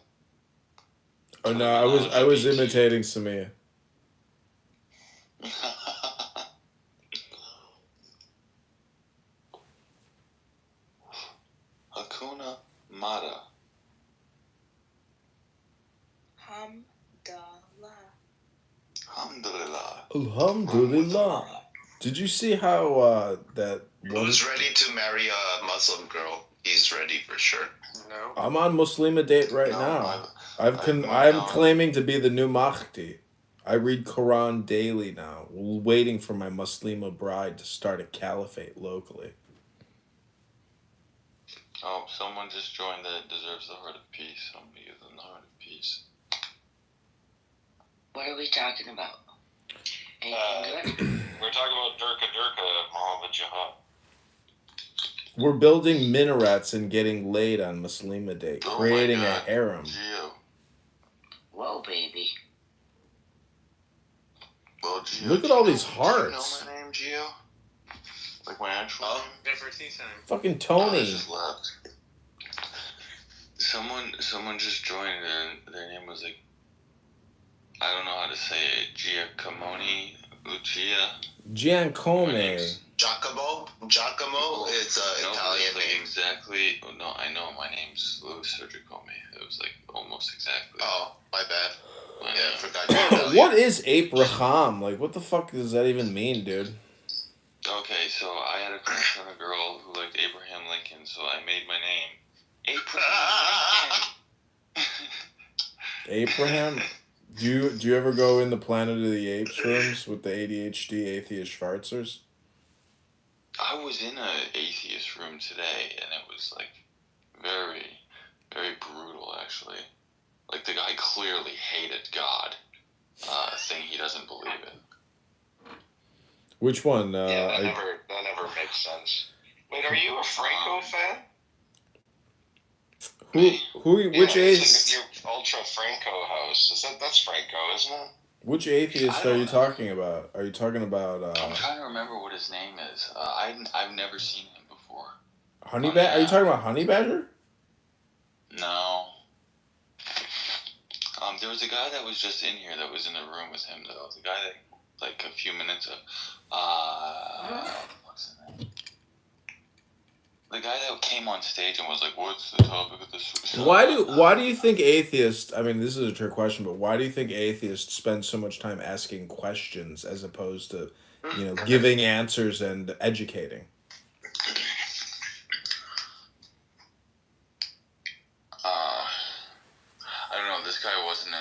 Oh no, I was imitating Samia. Hakuna Mata. Alhamdulillah. Alhamdulillah. Did you see how that one? Who's ready to marry a Muslim girl? He's ready for sure. No. I'm on Muslima date right now. I'm claiming to be the new Mahdi. I read Quran daily now, waiting for my Muslima bride to start a caliphate locally. Oh, someone just joined that deserves the heart of peace. I'm gonna give them the heart of peace. What are we talking about? We're talking about Durka Muhammad Jihad. We're building minarets and getting laid on Muslima Day, creating a harem. Gio. Whoa, baby. Gio. Look at all these Do you hearts. know my name, Gio? Like my actual name? Never seen time. Fucking I Tony. just left. Someone just joined and their name was like, I don't know how to say it. Giacomo, Lucia. Giancome. Giacomo? It's No, Italian it's like name. exactly. Oh, no, I know my name's Louis or Giacomo. It was like almost exactly. Oh, my bad. I Yeah, I know. forgot you're Italian. What is Abraham? Like, what the fuck does that even mean, dude? Okay, so I had a crush on a girl who liked Abraham Lincoln, so I made my name Abraham Lincoln. Abraham? Do you ever go in the Planet of the Apes rooms with the ADHD atheist schwarzers? I was in an atheist room today, and it was like very, very brutal, actually. Like the guy clearly hated God, saying he doesn't believe it. Which one? Yeah, that never makes sense. Wait, are you a Franco fan? Which it's like your Ultra Franco house. That's Franco, isn't it? Which atheist are you talking about? Are you talking about I'm trying to remember what his name is. I've never seen him before. Honey Badger? Are you talking about Honey Badger? No. There was a guy that was just in here that was in the room with him, though. The guy that, like, a few minutes ago. What's his name? The guy that came on stage and was like, "What's the topic of this?" Why do you think atheists? I mean, this is a trick question, but why do you think atheists spend so much time asking questions as opposed to, giving answers and educating? I don't know. This guy wasn't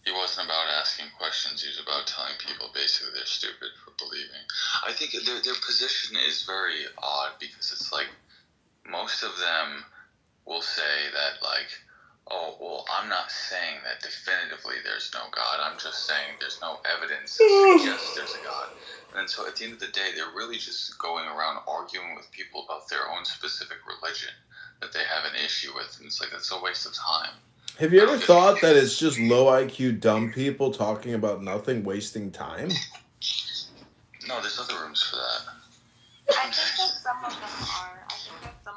he wasn't about asking questions. He was about telling people basically they're stupid for believing. I think their position is very odd because it's like most of them will say that, like, oh, well, I'm not saying that definitively there's no God. I'm just saying there's no evidence that suggests there's a God. And so at the end of the day, they're really just going around arguing with people about their own specific religion that they have an issue with. And it's like, that's a waste of time. Have you ever thought that it's just low IQ dumb people talking about nothing, wasting time? No, there's other rooms for that. I think that some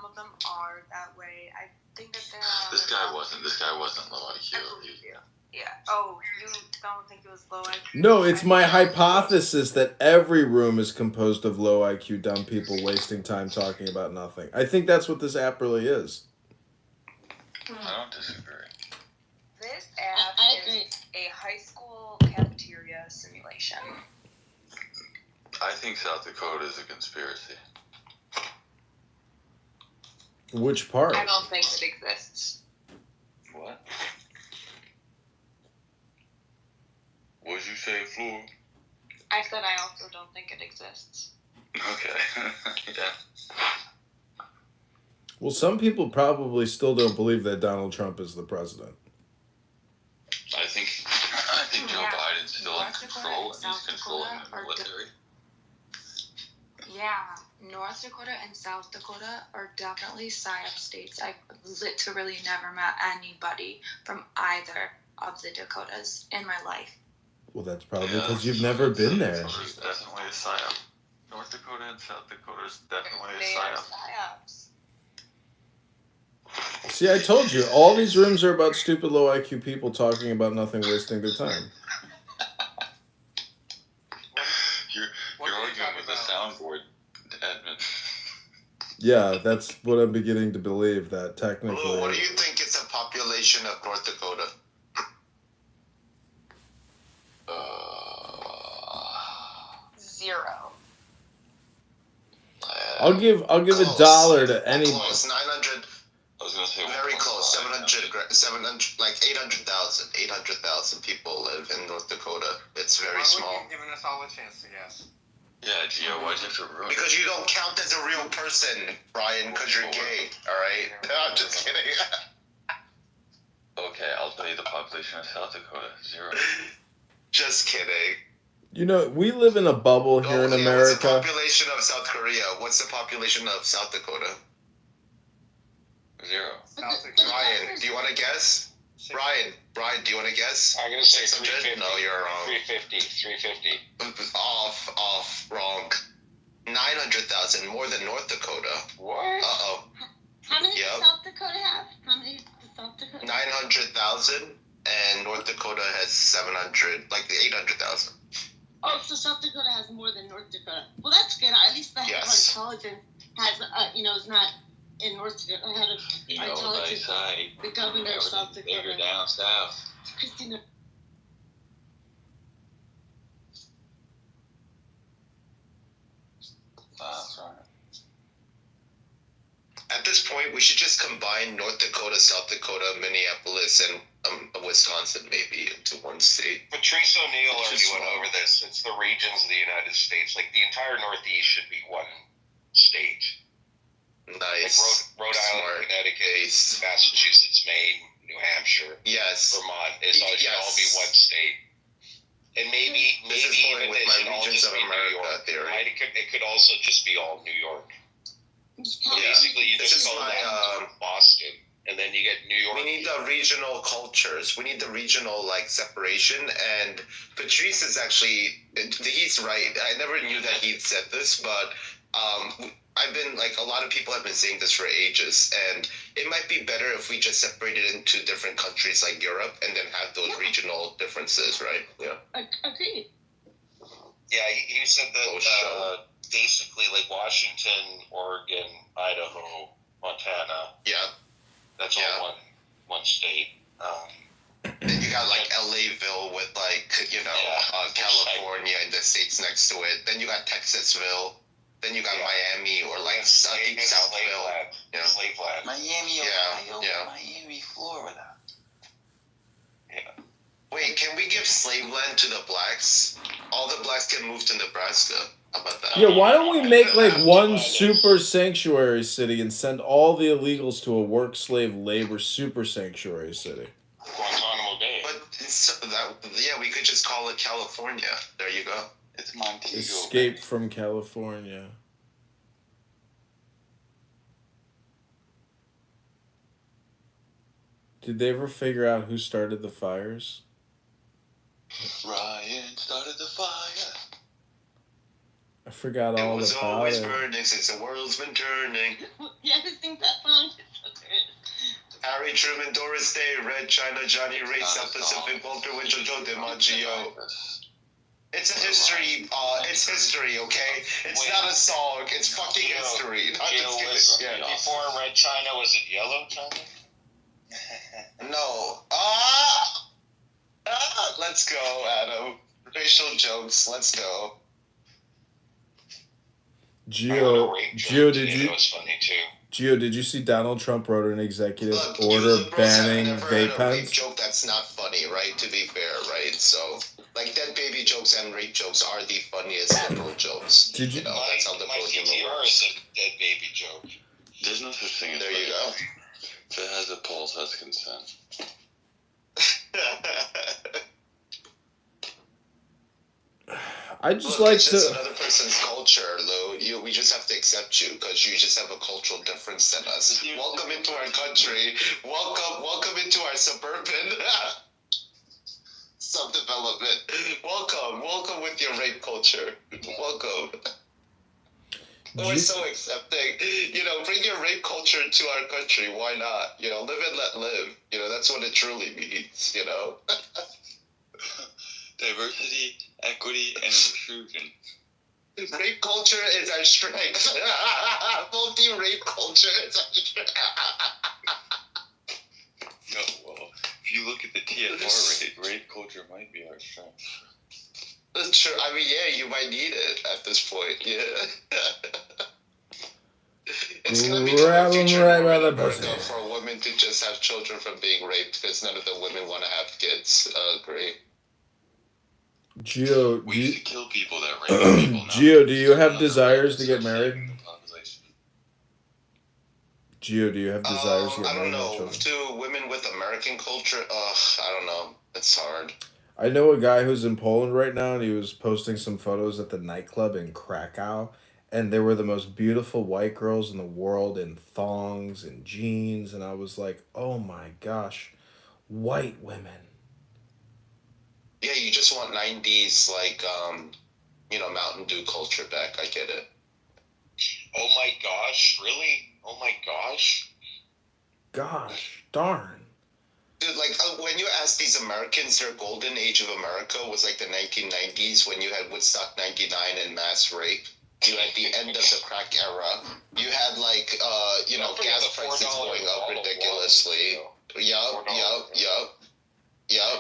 of them are that way. I think that there are. This guy wasn't low IQ. Yeah. Oh, you don't think it was low IQ? No, it's my hypothesis that every room is composed of low IQ dumb people wasting time talking about nothing. I think that's what this app really is. I don't disagree. This app is a high school cafeteria simulation. I think South Dakota is a conspiracy. Which part? I don't think it exists. What? What'd you say, Floor? I said I also don't think it exists. Okay. Yeah. Well, some people probably still don't believe that Donald Trump is the president. I think Joe Biden's still in control, and he's controlling the military. Yeah, North Dakota and South Dakota are definitely PSYOP states. I've literally never met anybody from either of the Dakotas in my life. Well, that's probably because you've never been there. There's definitely a PSYOP. North Dakota and South Dakota is definitely a PSYOP. See, I told you, all these rooms are about stupid low IQ people talking about nothing, wasting their time. You're arguing with a soundboard, Edmund. Yeah, that's what I'm beginning to believe, that technically... Blue, what do you think is the population of North Dakota? Zero. I'll give $1 to any... Close, 900... I was gonna say very close. 700, like 800,000 people live in North Dakota. It's very small. You're giving us all a chance to guess. Yeah, Gio, why'd you have to ruin it? Because you don't count as a real person, Brian, because you're gay. All right? No, I'm just kidding. Okay, I'll tell you the population of South Dakota. 0. Just kidding. You know, we live in a bubble here in America. What's the population of South Korea? What's the population of South Dakota? 0. Brian, do you want to guess? Brian, do you want to guess? I'm gonna say 600? 350. No, you're wrong. 350. Wrong. 900,000, more than North Dakota. What? Uh-oh. How many Yep. does South Dakota have? How many does South Dakota? 900,000, and North Dakota has 700, like 800,000. Oh, so South Dakota has more than North Dakota. Well, that's good. At least the Yes. intelligence has, is not in North Dakota. I had You know what they say. the governor of South Dakota. Bigger down south. Christina. That's right. At this point, we should just combine North Dakota, South Dakota, Minneapolis, and Wisconsin maybe into one state. Patrice O'Neill already went over this. It's the regions of the United States. Like the entire Northeast should be one state. Nice. Like Rhode Island, Connecticut, Massachusetts, Maine, New Hampshire, Yes. Vermont. It should all be one state. And maybe This is even going with it my should all regions just of be New America York. theory. It could also just be all New York. Basically, you This just is call my, that Boston, and then you get New York. We need the regional cultures. We need the regional separation. And Patrice is actually, he's right. I never knew that he'd said this, but I've been a lot of people have been saying this for ages, and it might be better if we just separate it into different countries like Europe, and then have those regional differences, right? Yeah. Agreed. Yeah, he said that basically like Washington, Oregon, Idaho, Montana. Yeah. That's all one state. Then you got LAville with California and the states next to it. Then you got Texasville. Then you got Miami or deep Southville. Yeah. Slaveland. Miami, Ohio, Miami, Florida. Yeah. Wait, can we give slave land to the blacks? All the blacks can move to Nebraska. How about that? Yeah, why don't we make one super sanctuary city and send all the illegals to a work slave labor super sanctuary city? Guantanamo Bay. But we could just call it California. There you go. It's Montego. Escape from California. Did they ever figure out who started the fires? Ryan started the fire. I forgot all about it. It was always burning since the world's been turning. Yeah, I think that song. Harry Truman, Doris Day, Red China, Johnny Ray, South Pacific, Walter Winchell, Joe DiMaggio. It's a history. It's history, okay? It's not a song. It's fucking history. Before Red China, was it Yellow China? No. Let's go, Adam. Racial jokes. Let's go. Gio, did you? It was funny too. Gio, did you see Donald Trump wrote an executive order banning vape Heard a rape pens? joke that's not funny, right? To be fair, right? So, dead baby jokes and rape jokes are the funniest liberal jokes. Did you? That's how liberal humor PTR works. is a dead baby joke. There's no such thing as There you go. If it has a pulse, has consent. I just Look, it's just another person's culture, Lou. We just have to accept you because you just have a cultural difference than us. Welcome into our country. Welcome into our suburban subdevelopment. Welcome with your rape culture. Welcome. We're so accepting. Bring your rape culture to our country. Why not? Live and let live. That's what it truly means. Diversity, equity, and inclusion. Rape culture is our strength. Multi-rape culture is our strength. No, well, if you look at the TFR rate, rape culture might be our strength. That's true. I mean, you might need it at this point. Yeah. It's gonna be Grab 'em future right by the America pussy. for women to just have children from being raped because none of the women want to have kids. Great. Gio, We used to kill people that rape people. Now. Gio, do you have desires to get married? Gio, do you have desires to get I don't married? know. Children? To women with American culture, I don't know. It's hard. I know a guy who's in Poland right now, and he was posting some photos at the nightclub in Krakow, and they were the most beautiful white girls in the world in thongs and jeans, and I was like, oh my gosh, white women. Yeah, you just want 90s, like, Mountain Dew culture back. I get it. Oh my gosh, really? Oh my gosh. Gosh, darn. Dude, like, when you ask these Americans, their golden age of America was like the 1990s when you had Woodstock 99 and mass rape. You had the end of the crack era. You had, like, gas prices going up ridiculously. Yup.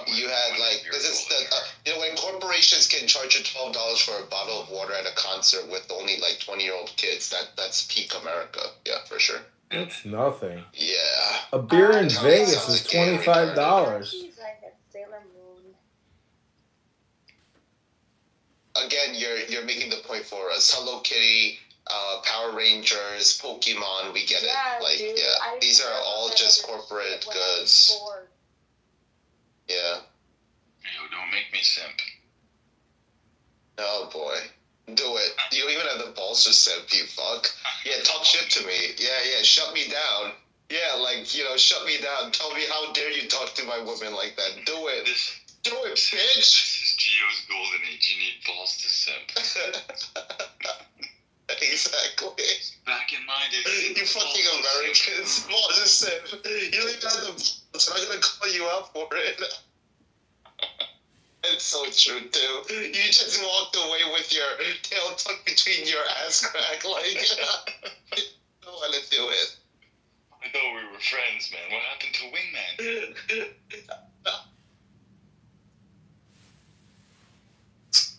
You had, like, this is the, when corporations can charge you $12 for a bottle of water at a concert with only, like, 20-year-old kids, that's peak America. Yeah, for sure. That's nothing. Yeah. A beer in Vegas is $25. Again, you're making the point for us. Hello Kitty, Power Rangers, Pokemon, we get it. Like, dude, these are all just corporate goods. Yeah. Yo, don't make me simp. Oh boy. Do it. You don't even have the balls to simp, you fuck. Yeah, talk shit to me. Yeah, shut me down. Yeah, like, shut me down. Tell me how dare you talk to my woman like that. Do it. Do it, bitch. This is Gio's golden age. You need balls to simp. Exactly. Back in my day. You fucking Americans. Balls to simp. You don't even have the balls, so I'm gonna call you out for it. It's so true, too. You just walked away with your tail tucked between your ass crack, like, you don't want to do it. I thought we were friends, man. What happened to Wingman?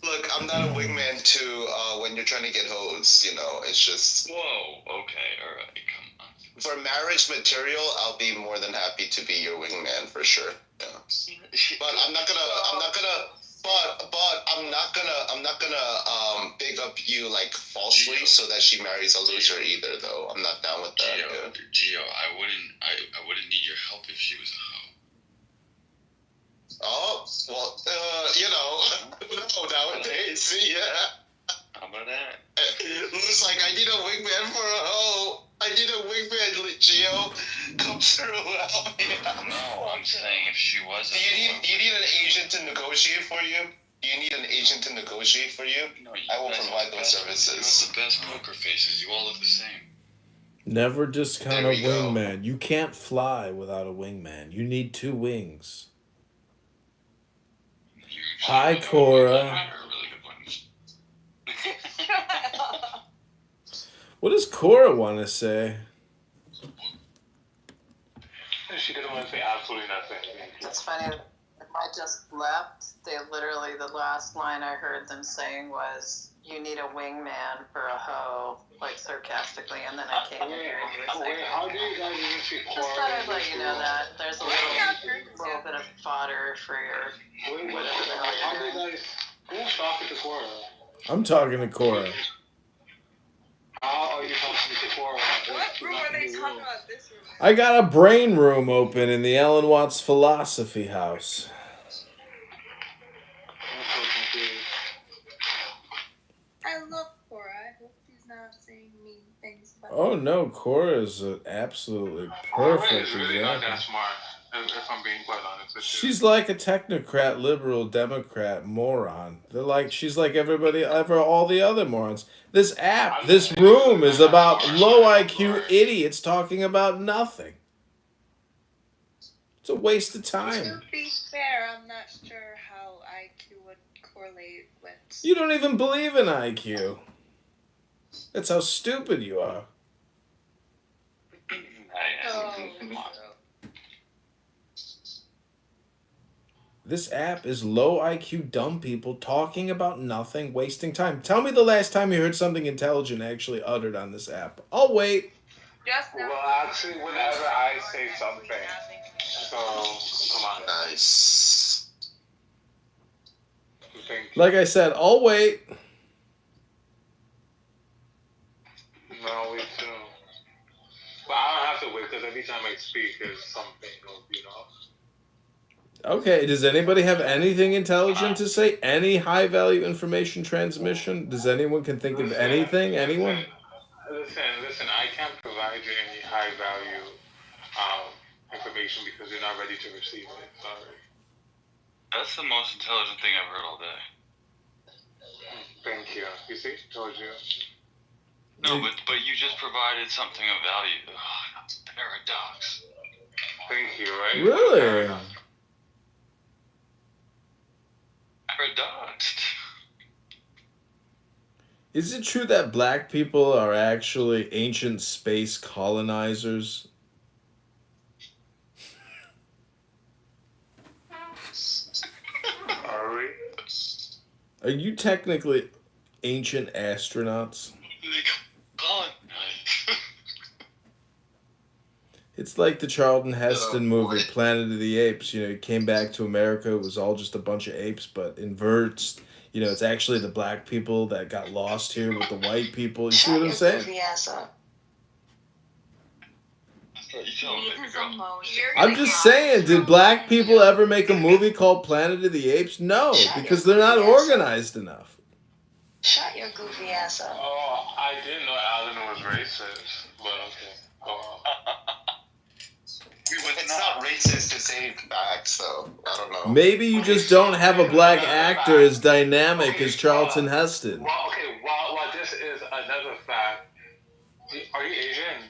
Look, I'm not a wingman to when you're trying to get hoes, it's just... Whoa, okay, alright, come on. For marriage material, I'll be more than happy to be your wingman, for sure. Yeah. But I'm not gonna big up you like falsely Gio. So that she marries a loser either though. I'm not down with that. Gio, I wouldn't need your help if she was a hoe. Oh, well, no, nowadays, yeah. How about that? Looks like I need a wingman for a hoe. I need a wingman, Gio. Come through. No, I'm saying if she was a Do you need an agent to negotiate for you? Do you need an agent to negotiate for you? No, I will provide those services. You have the best poker faces. You all look the same. Never discount a wingman. You can't fly without a wingman. You need two wings. Hi, Cora. What does Cora want to say? She didn't want to say absolutely nothing. It's funny. I just left. The last line I heard them saying was, "You need a wingman for a hoe," like sarcastically, and then I came here and you were saying, how do you guys even see Cora? Just thought I'd let you know that. There's a little bit of fodder for your whatever the hell How you're do you guys... Who's talking to Cora? I'm talking to Cora. How are you talking to Cora? What room are they talking about this room? I got a brain room open in the Alan Watts Philosophy House. I love Cora. I hope she's not saying mean things about Oh no, Cora is an absolutely perfect She's really not example. that smart, if I'm being quite honest with you. She's like a technocrat, liberal, Democrat moron. She's like all the other morons. This app, this room is about low IQ idiots talking about nothing. It's a waste of time. To be fair, I'm not sure how IQ would correlate with... You don't even believe in IQ. That's how stupid you are. This app is low IQ dumb people talking about nothing, wasting time. Tell me the last time you heard something intelligent actually uttered on this app. I'll wait. Well, actually, whenever I say something, so come on. Nice. Like I said, I'll wait. No, we do. But I don't have to wait because every time I speak, there's something, Okay, does anybody have anything intelligent to say? Any high-value information transmission? Does anyone can think of anything? Anyone? Listen, I can't provide you any high value information because you're not ready to receive it. Sorry. That's the most intelligent thing I've heard all day. Thank you. You see? Told you. No, but you just provided something of value. Ugh, that's a paradox. Thank you, right? Really? Paradox. Is it true that black people are actually ancient space colonizers? Are we? Are you technically ancient astronauts? It's like the Charlton Heston movie, Planet of the Apes. You know, he came back to America, it was all just a bunch of apes, but inverts. You know, it's actually the black people that got lost here with the white people. You see what I'm saying? I'm just saying, did black people ever make a movie called Planet of the Apes? No, because they're not organized enough. Shut your goofy ass up. Oh, I didn't know Alan was racist, but okay. Go on. It's not racist to say facts, though. I don't know. Maybe you just don't have a black actor as dynamic as Charlton Heston. Well, this is another fact. Are you Asian?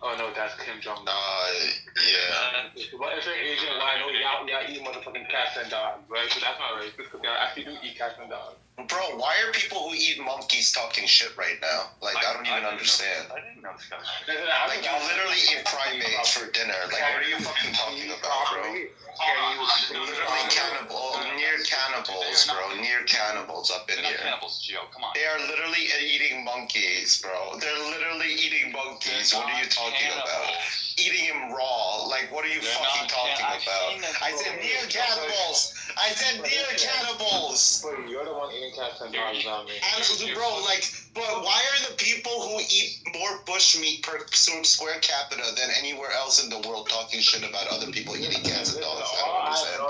Oh no, that's Kim Jong. Yeah. Well, if you're Asian, well, I know y'all eat motherfucking cats and dogs, right? So that's not racist because y'all actually do eat cats and dogs. Bro, why are people who eat monkeys talking shit right now? Like, I don't even understand. I didn't know this guy. Like, you literally eat primates for dinner. Like, what are you fucking talking about, bro? Literally near cannibals, bro. Near cannibals up in here. Cannibals, Gio, come on. They are literally eating monkeys, bro. They're literally eating monkeys. What are you talking about? Eating them raw. Like, what are you fucking talking about? I said near cannibals. I said near cannibals. But you're the one eating cats and dogs, not me. Bro, like, but why are the people who eat more bushmeat per square capita than anywhere else in the world talking shit about other people eating cats and dogs? I don't understand.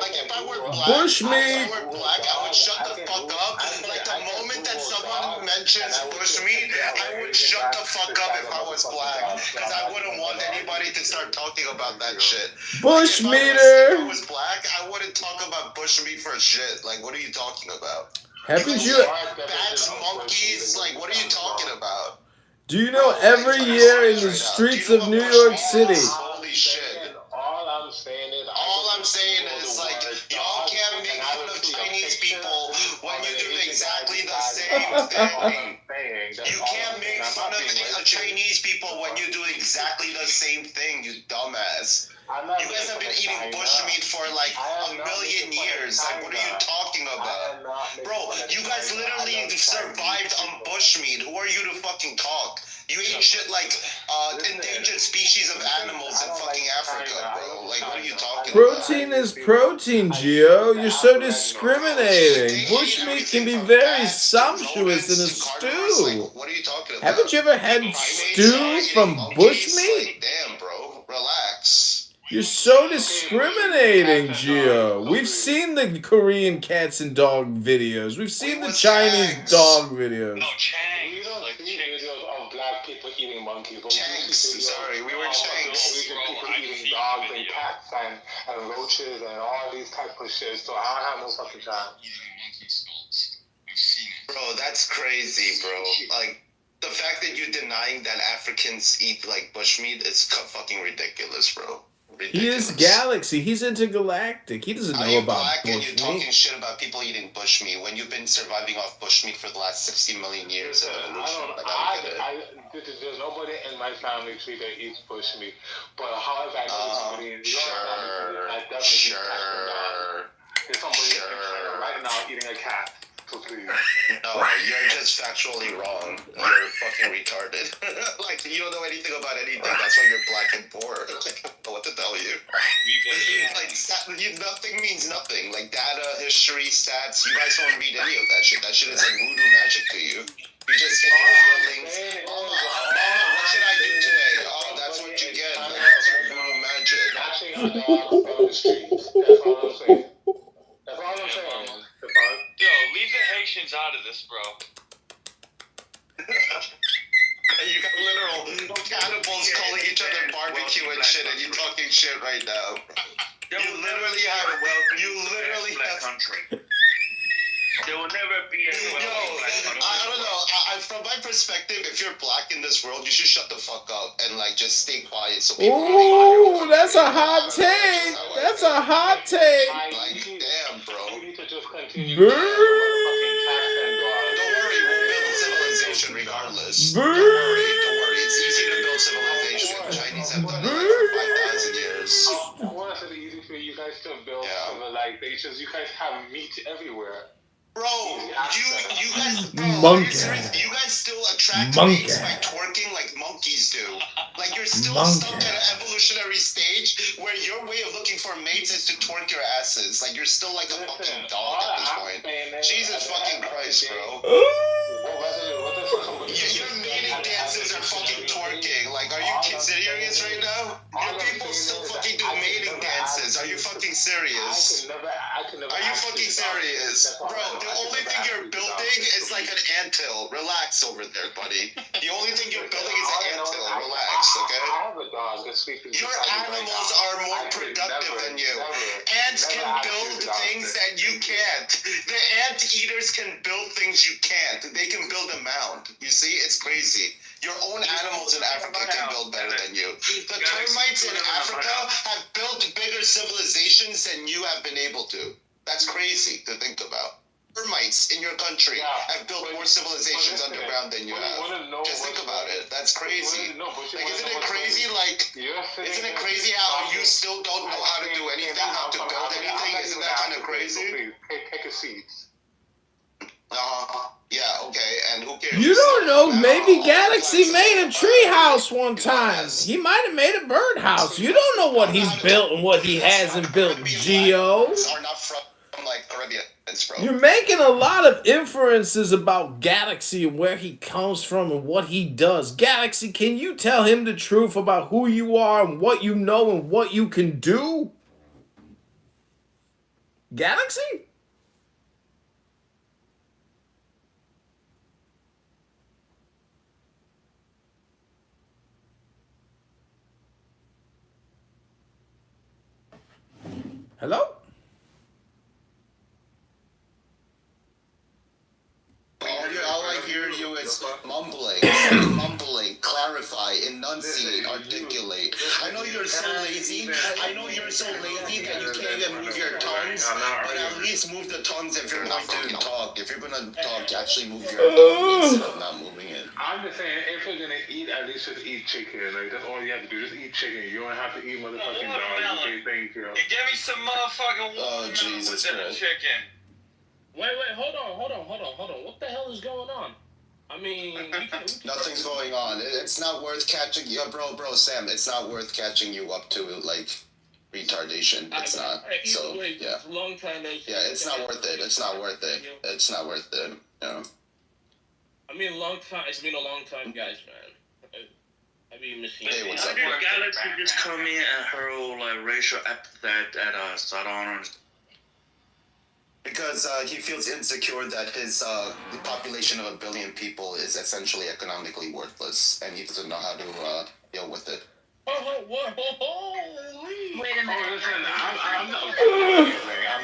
Like, if I were Bushmeat! I would shut the fuck up. Like, the moment that someone mentions bushmeat, I would shut the fuck up if I was black. Because I wouldn't want anybody to start talking about that shit. Bushmeater! If I was black, I wouldn't talk about bushmeat for shit. Like, what are you talking about? Haven't you... Bats, monkeys, like, what are you talking about? Do you know every year in the streets of New York City... Holy shit. All I'm saying is, like, y'all can't make fun of Chinese people when you do exactly the same thing. You can't make fun of Chinese people when you do exactly the same thing, you dumbass. You guys have been eating bushmeat for like a million years. Like, what are you talking about? Bro, you guys literally survived on bushmeat. Who are you to fucking talk? You ate shit like endangered species of animals in fucking Africa, bro. Like, what are you talking about? Protein is protein, Gio. You're so discriminating. Bushmeat can be very sumptuous in a stew. What are you talking about? Haven't you ever had stew from bushmeat? Damn, bro. Relax. You're so discriminating, Gio. We've seen the Korean cats and dog videos. We've seen the Chinese dog videos. No, Chang. We don't see videos of black people eating monkeys. Sorry, we were Changs. Asian people eating dogs and cats and roaches and all these type of shit. So I don't have no fucking time. Bro, that's crazy, bro. Like, the fact that you're denying that Africans eat like bushmeat is fucking ridiculous, bro. He is galaxy. He's intergalactic. He doesn't know about black and you're talking bushmeat. shit about people eating bushmeat when you've been surviving off bushmeat for the last 60 million years of evolution. I don't get it. There's nobody in my family tree that eats bushmeat. But however, I know somebody in your family that definitely eats cats and dogs. There's somebody in China right now eating a cat. So please. No, you're just factually wrong. You're fucking retarded. Like, you don't know anything about anything. That's why you're black and poor. Like, I don't know what to tell you. Like, nothing means nothing. Like, data, history, stats. You guys don't read any of that shit. That shit is like voodoo magic to you. You just get your feelings. Mama, what should I do today? Oh, that's what you get. That's your voodoo magic. That's all I'm saying. That's all I'm saying. Yo, leave the Haitians out of this, bro. You got literal cannibals calling each other barbecue barbecue and shit, and you're talking shit right now. You literally have country. There will never be a I don't know. From my perspective, if you're black in this world, you should shut the fuck up and like just stay quiet so people. Ooh, that's a hot take. That's a hot take. Like, damn, bro. You need to just continue. Don't worry, we'll build civilization regardless. Don't worry. It's easy to build civilization. Chinese have done it like for 5,000 years. What is it easy for you guys to build civilizations? You guys have meat everywhere. Bro, you guys, Monkey. You guys still attract mates by twerking like monkeys do. Like you're still stuck at an evolutionary stage where your way of looking for mates is to twerk your asses. Like you're still like a fucking dog at this point. Jesus fucking Christ, bro. Your mating dances are fucking twerking. Like, are you serious right now? Your people still fucking do mating dances. Are you fucking serious? Are you fucking serious? Bro, the only thing you're building is like an anthill. Relax over there, buddy. The only thing you're building is an anthill. Relax, okay? Your animals are more productive than you. Ants can build things that you can't. The ant eaters can build things you can't. They can build a mound. You see? It's crazy. Your own animals in Africa can build better than you. The termites in Africa have built bigger civilizations than you have been able to. That's crazy to think about. Termites in your country have built more civilizations underground than you have. Just think about it. That's crazy. Like, isn't it crazy? Like, isn't it crazy how you still don't know how to do anything, how to build anything? Isn't that kind of crazy? Take a seat. Yeah, okay, and who cares? You don't know, maybe Galaxy made a treehouse one time. He might have made a birdhouse. You don't know what he's built and what he hasn't built, Geo. Are not from like Caribbean, bro. You're making a lot of inferences about Galaxy and where he comes from and what he does. Galaxy, can you tell him the truth about who you are and what you know and what you can do? Galaxy? Hello? All I hear you is mumbling, clarify, enunciate, articulate. I know you're so lazy. I know you're so lazy that you can't even move your tongues. But at least move the tongues if you're going to talk. If you're gonna talk, actually move your tongue instead of not moving it. I'm just saying, if you're gonna eat, at least just eat chicken. Like, that's all you have to do. Just eat chicken. You don't have to eat motherfucking dogs. Okay, thank you. Give me some motherfucking watermelon Jesus Christ. chicken. Wait, hold on. What the hell is going on? I mean, we can Nothing's going on. It's not worth catching you, bro, Sam. It's not worth catching you up to like retardation. It's not. So yeah. Long time. Yeah, it's not worth it. It's not worth it. It's not worth it. You know. I mean, long time. It's been a long time, guys, man. I mean, machine. Hey, what's up, bro? Galaxy just come in and hurl like racial epithet at us. I don't understand. Because he feels insecure that his the population of 1 billion people is essentially economically worthless, and he doesn't know how to deal with it. Wait a minute. Listen, I'm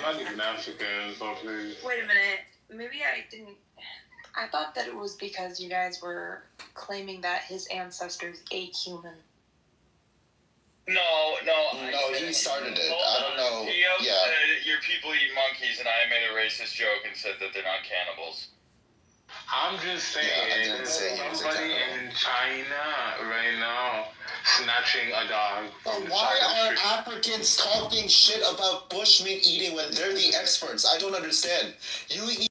not even African, so please. Wait a minute. Maybe I didn't. I thought that it was because you guys were claiming that his ancestors ate human. No, he started it. I don't know. Theo said your people eat monkeys, and I made a racist joke and said that they're not cannibals. I'm just saying, there's somebody in China right now snatching a dog from the Why side of the are street. Africans talking shit about bushmeat eating when they're the experts? I don't understand. You eat